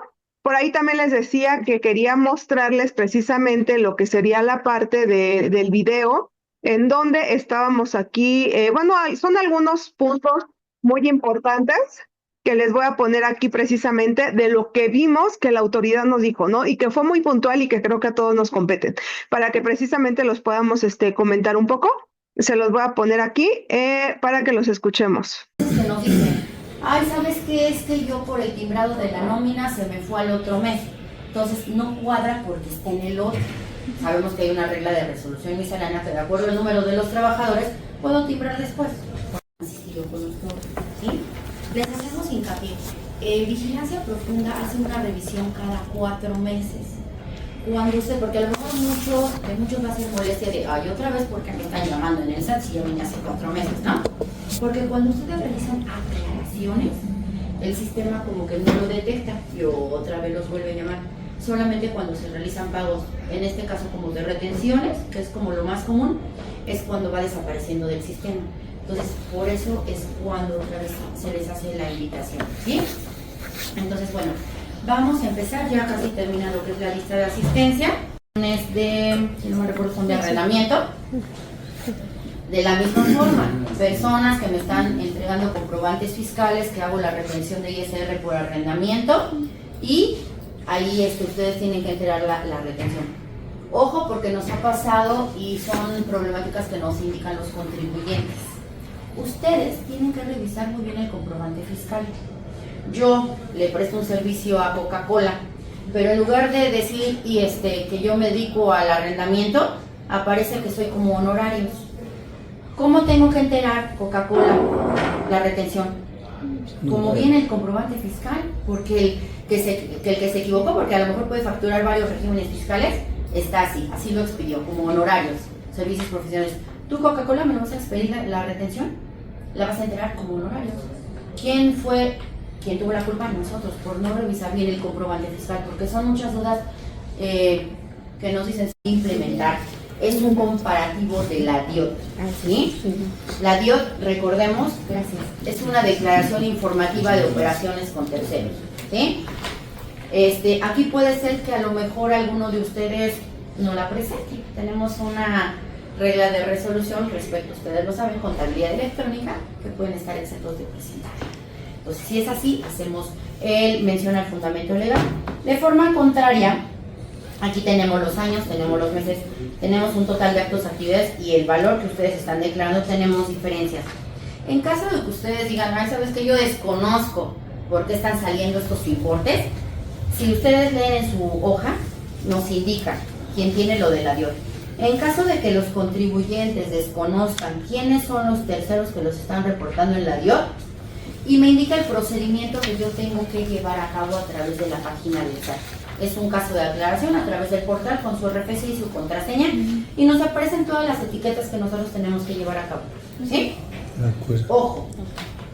Por ahí también les decía que quería mostrarles precisamente lo que sería la parte del video, en donde estábamos aquí, bueno, son algunos puntos muy importantes que les voy a poner aquí precisamente de lo que vimos que la autoridad nos dijo, ¿no? Y que fue muy puntual y que creo que a todos nos competen, para que precisamente los podamos comentar un poco. Se los voy a poner aquí para que los escuchemos. Que nos dicen, ay, ¿sabes qué? Es que yo por el timbrado de la nómina se me fue al otro mes. Entonces no cuadra porque está en el otro. Sabemos que hay una regla de resolución miscelánea que de acuerdo al número de los trabajadores puedo timbrar después. Así que yo conozco, ¿sí? Les hacemos hincapié. Vigilancia Profunda hace una revisión cada 4 meses. Cuando usted, porque a lo mejor muchos va a ser molestia de, ay, otra vez porque me están llamando en el SAT si ya vine hace 4 meses, ¿no? Porque cuando ustedes realizan aclaraciones, el sistema como que no lo detecta y otra vez los vuelve a llamar. Solamente cuando se realizan pagos, en este caso como de retenciones, que es como lo más común, es cuando va desapareciendo del sistema. Entonces, por eso es cuando otra vez se les hace la invitación, ¿sí? Entonces, bueno, vamos a empezar, ya casi termina lo que es la lista de asistencia. Es de, si no me recuerdo, son de arrendamiento. De la misma forma, personas que me están entregando comprobantes fiscales, que hago la retención de ISR por arrendamiento y ahí ustedes tienen que entregar la retención. Ojo porque nos ha pasado y son problemáticas que nos indican los contribuyentes. Ustedes tienen que revisar muy bien el comprobante fiscal. Yo le presto un servicio a Coca-Cola, pero en lugar de decir que yo me dedico al arrendamiento, aparece que soy como honorarios. ¿Cómo tengo que enterar Coca-Cola la retención? Como viene el comprobante fiscal, porque el que se equivocó, porque a lo mejor puede facturar varios regímenes fiscales, está así lo expidió, como honorarios, servicios profesionales. ¿Tú, Coca-Cola, me lo vas a expedir la retención? La vas a enterar como honorarios. ¿Quién tuvo la culpa? Nosotros, por no revisar bien el comprobante fiscal, porque son muchas dudas que nos dicen implementar. Es un comparativo de la DIOT, ¿sí? La DIOT, recordemos, gracias, es una declaración informativa de operaciones con terceros, ¿sí? Aquí puede ser que a lo mejor alguno de ustedes no la presente. Tenemos una regla de resolución respecto, ustedes lo saben, contabilidad electrónica, que pueden estar exentos de presentar. Entonces, si es así, él menciona el fundamento legal. De forma contraria, aquí tenemos los años, tenemos los meses, tenemos un total de actos, actividades y el valor que ustedes están declarando, tenemos diferencias. En caso de que ustedes digan, ay, ¿sabes qué? Yo desconozco por qué están saliendo estos importes. Si ustedes leen en su hoja, nos indica quién tiene lo de la DIOT. En caso de que los contribuyentes desconozcan quiénes son los terceros que los están reportando en la DIOT, y me indica el procedimiento que yo tengo que llevar a cabo a través de la página del SAT. Es un caso de aclaración a través del portal con su RFC y su contraseña, y nos aparecen todas las etiquetas que nosotros tenemos que llevar a cabo, ¿sí? De acuerdo. Ojo,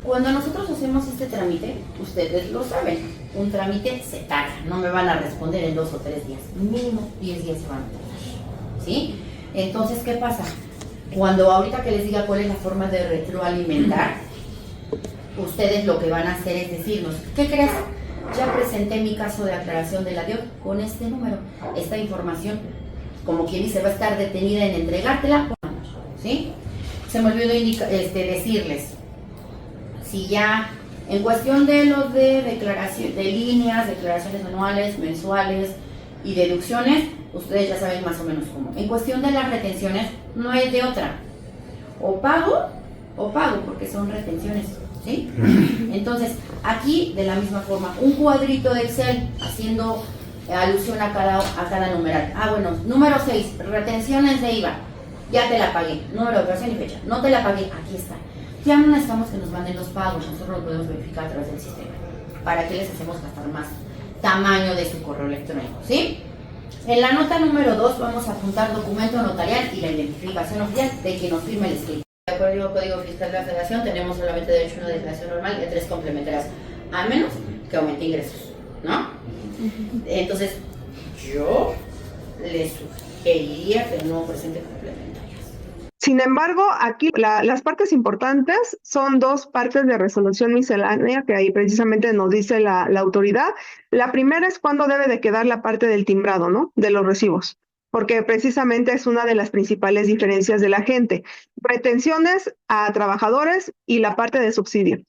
cuando nosotros hacemos este trámite, ustedes lo saben, un trámite se tarda, no me van a responder en 2 o 3 días, mínimo 10 días se van a tardar, ¿sí? Entonces, ¿qué pasa? Cuando ahorita que les diga cuál es la forma de retroalimentar, ustedes lo que van a hacer es decirnos, ¿qué crees? Ya presenté mi caso de aclaración de la DIOT con este número, esta información, como quien dice, va a estar detenida en entregártela, ¿sí? Se me olvidó decirles, si ya en cuestión de los de declaración de líneas, declaraciones anuales, mensuales y deducciones, ustedes ya saben más o menos cómo. En cuestión de las retenciones, no hay de otra, o pago, porque son retenciones, ¿sí? Entonces, aquí de la misma forma, un cuadrito de Excel haciendo alusión a cada numeral. Bueno, número 6, retenciones de IVA, ya te la pagué, número de operación y fecha, no te la pagué, aquí está. Ya no necesitamos que nos manden los pagos, nosotros lo podemos verificar a través del sistema. ¿Para qué les hacemos gastar más tamaño de su correo electrónico? ¿Sí? En la nota número 2 vamos a apuntar documento notarial y la identificación oficial de quien nos firme el escrito. De acuerdo al Código Fiscal de la Federación, tenemos solamente derecho a una declaración normal de 3 complementarias, a menos que aumente ingresos, ¿no? Entonces, yo les sugeriría que no presente complementarias. Sin embargo, aquí las partes importantes son 2 partes de resolución miscelánea que ahí precisamente nos dice la autoridad. La primera es cuándo debe de quedar la parte del timbrado, ¿no? De los recibos, porque precisamente es una de las principales diferencias de la gente. Retenciones a trabajadores y la parte de subsidio.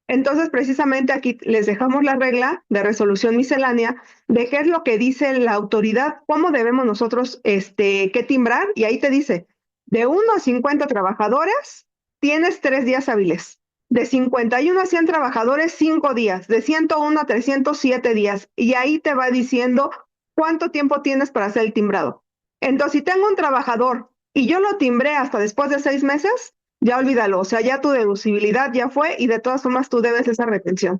Entonces, precisamente aquí les dejamos la regla de resolución miscelánea de qué es lo que dice la autoridad, cómo debemos nosotros que timbrar, y ahí te dice, de 1 a 50 trabajadores, tienes 3 días hábiles. De 51 a 100 trabajadores, 5 días. De 101 a 307 días. Y ahí te va diciendo cuánto tiempo tienes para hacer el timbrado. Entonces, si tengo un trabajador y yo lo timbré hasta después de 6 meses, ya olvídalo. O sea, ya tu deducibilidad ya fue y de todas formas tú debes esa retención.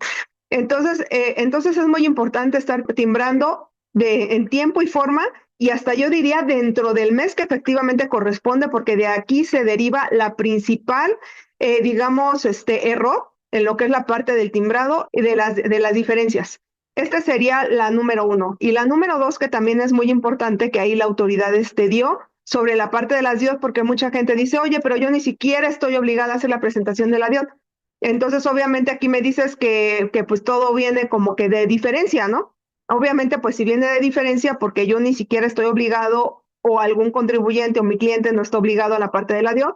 Entonces es muy importante estar timbrando en tiempo y forma, y hasta yo diría dentro del mes que efectivamente corresponde, porque de aquí se deriva la principal, error en lo que es la parte del timbrado y de las diferencias. Esta sería la número 1. Y la número 2, que también es muy importante, que ahí la autoridad dio sobre la parte de las DIOT, porque mucha gente dice, oye, pero yo ni siquiera estoy obligada a hacer la presentación de la DIOT. Entonces, obviamente, aquí me dices que pues todo viene como que de diferencia, ¿no? Obviamente, pues si viene de diferencia, porque yo ni siquiera estoy obligado, o algún contribuyente o mi cliente no está obligado a la parte de la DIOT.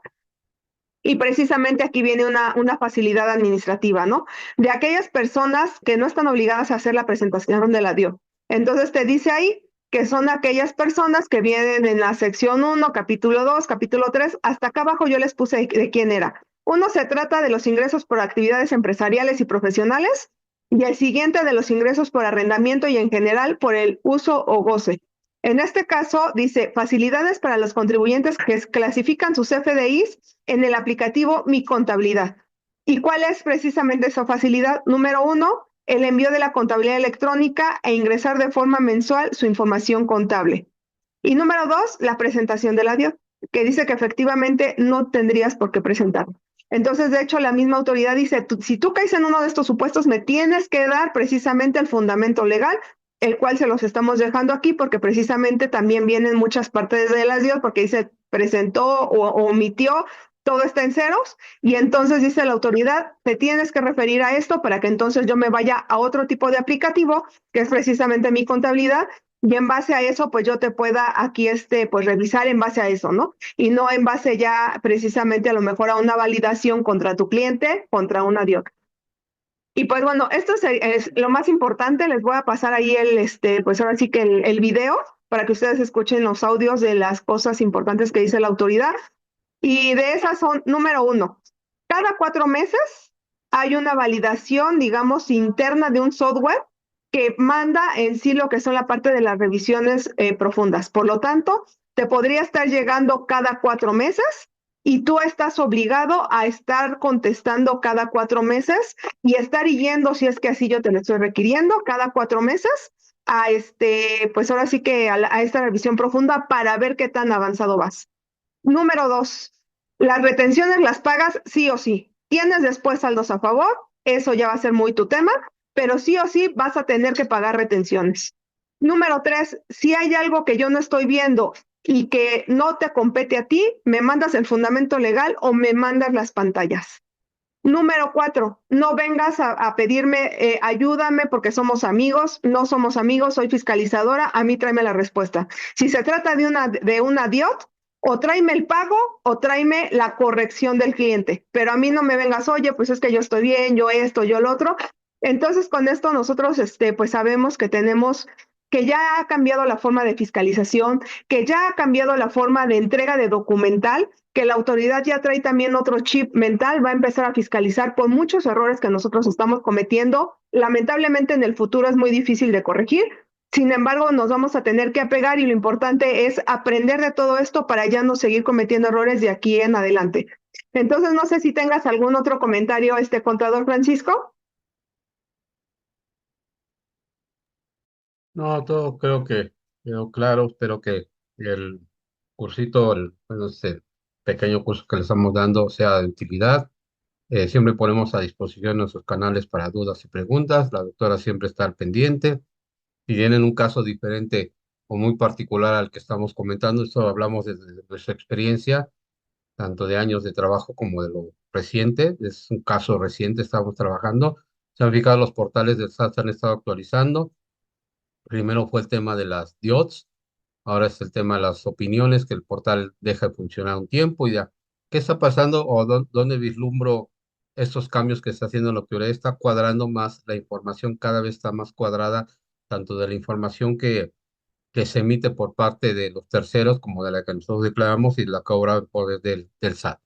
Y precisamente aquí viene una facilidad administrativa, ¿no? De aquellas personas que no están obligadas a hacer la presentación de la DIOT. Entonces te dice ahí que son aquellas personas que vienen en la sección 1, capítulo 2, capítulo 3, hasta acá abajo yo les puse de quién era. Uno se trata de los ingresos por actividades empresariales y profesionales, y el siguiente de los ingresos por arrendamiento y en general por el uso o goce. En este caso dice facilidades para los contribuyentes que clasifican sus FDIs en el aplicativo Mi Contabilidad. ¿Y cuál es precisamente esa facilidad? Número 1, el envío de la contabilidad electrónica e ingresar de forma mensual su información contable. Y número 2, la presentación de la DIOT, que dice que efectivamente no tendrías por qué presentarlo. Entonces, de hecho, la misma autoridad dice, si tú caes en uno de estos supuestos, me tienes que dar precisamente el fundamento legal, el cual se los estamos dejando aquí, porque precisamente también vienen muchas partes de las DIOT, porque dice, presentó o omitió, todo está en ceros, y entonces dice la autoridad, te tienes que referir a esto para que entonces yo me vaya a otro tipo de aplicativo, que es precisamente Mi Contabilidad, y en base a eso, pues yo te pueda aquí, pues revisar en base a eso, ¿no? Y no en base ya precisamente a lo mejor a una validación contra tu cliente, contra una DIOC. Y pues bueno, esto es lo más importante. Les voy a pasar ahí pues ahora sí que el video para que ustedes escuchen los audios de las cosas importantes que dice la autoridad. Y de esas son, número 1, cada 4 meses hay una validación, digamos, interna de un software que manda en sí lo que son la parte de las revisiones profundas. Por lo tanto, te podría estar llegando cada 4 meses y tú estás obligado a estar contestando cada 4 meses y estar yendo, si es que así yo te lo estoy requiriendo, cada 4 meses a pues ahora sí que a esta revisión profunda para ver qué tan avanzado vas. Número 2, las retenciones las pagas sí o sí. Tienes después saldos a favor, eso ya va a ser muy tu tema, pero sí o sí vas a tener que pagar retenciones. Número 3, si hay algo que yo no estoy viendo y que no te compete a ti, me mandas el fundamento legal o me mandas las pantallas. Número 4, no vengas a pedirme ayúdame porque somos amigos, no somos amigos, soy fiscalizadora, a mí tráeme la respuesta. Si se trata de una DIOT, o tráeme el pago o tráeme la corrección del cliente, pero a mí no me vengas, oye, pues es que yo estoy bien, yo esto, yo lo otro. Entonces con esto nosotros pues sabemos que que ya ha cambiado la forma de fiscalización, que ya ha cambiado la forma de entrega de documental, que la autoridad ya trae también otro chip mental, va a empezar a fiscalizar por muchos errores que nosotros estamos cometiendo. Lamentablemente en el futuro es muy difícil de corregir, sin embargo nos vamos a tener que apegar y lo importante es aprender de todo esto para ya no seguir cometiendo errores de aquí en adelante. Entonces no sé si tengas algún otro comentario, contador Francisco. No, todo creo que quedó claro. Espero que el cursito, bueno, este pequeño curso que le estamos dando sea de utilidad. Siempre ponemos a disposición nuestros canales para dudas y preguntas. La doctora siempre está al pendiente. Si tienen un caso diferente o muy particular al que estamos comentando, esto hablamos desde nuestra experiencia, tanto de años de trabajo como de lo reciente. Es un caso reciente, estamos trabajando. Se han fijado, los portales del SAT se han estado actualizando. Primero fue el tema de las DIOTs, ahora es el tema de las opiniones, que el portal deja de funcionar un tiempo y ya. ¿Qué está pasando o dónde vislumbro estos cambios que está haciendo la autoridad? Está cuadrando más, la información cada vez está más cuadrada, tanto de la información que se emite por parte de los terceros como de la que nosotros declaramos y la cobra por del SAT.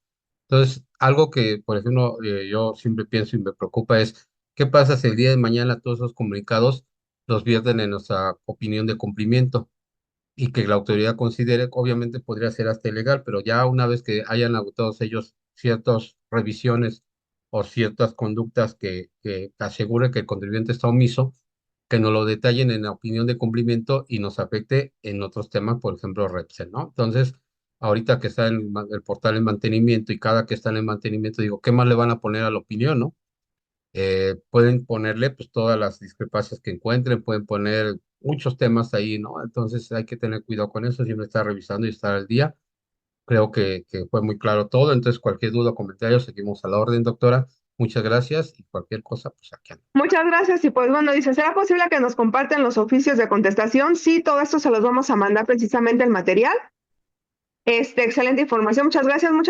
Entonces, algo que, por ejemplo, yo siempre pienso y me preocupa es, ¿qué pasa si el día de mañana todos esos comunicados los vierten en nuestra opinión de cumplimiento? Y que la autoridad considere, obviamente podría ser hasta ilegal, pero ya una vez que hayan agotado ellos ciertas revisiones o ciertas conductas que asegure que el contribuyente está omiso, que nos lo detallen en la opinión de cumplimiento y nos afecte en otros temas, por ejemplo, Repsol, ¿no? Entonces, ahorita que está en el portal en mantenimiento y cada que está en el mantenimiento, digo, ¿qué más le van a poner a la opinión, no? Pueden ponerle pues todas las discrepancias que encuentren, pueden poner muchos temas ahí, ¿no? Entonces hay que tener cuidado con eso, siempre estar revisando y estar al día. Creo que fue muy claro todo, entonces cualquier duda o comentario, seguimos a la orden, doctora. Muchas gracias y cualquier cosa, pues aquí ando. Muchas gracias y pues bueno, dice, ¿será posible que nos compartan los oficios de contestación? Sí, todo esto se los vamos a mandar precisamente el material. Excelente información, muchas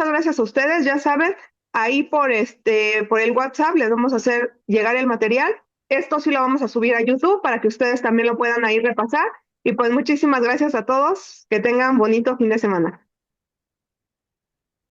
gracias a ustedes, ya saben, ahí por el WhatsApp les vamos a hacer llegar el material. Esto sí lo vamos a subir a YouTube para que ustedes también lo puedan ahí repasar. Y pues muchísimas gracias a todos. Que tengan bonito fin de semana.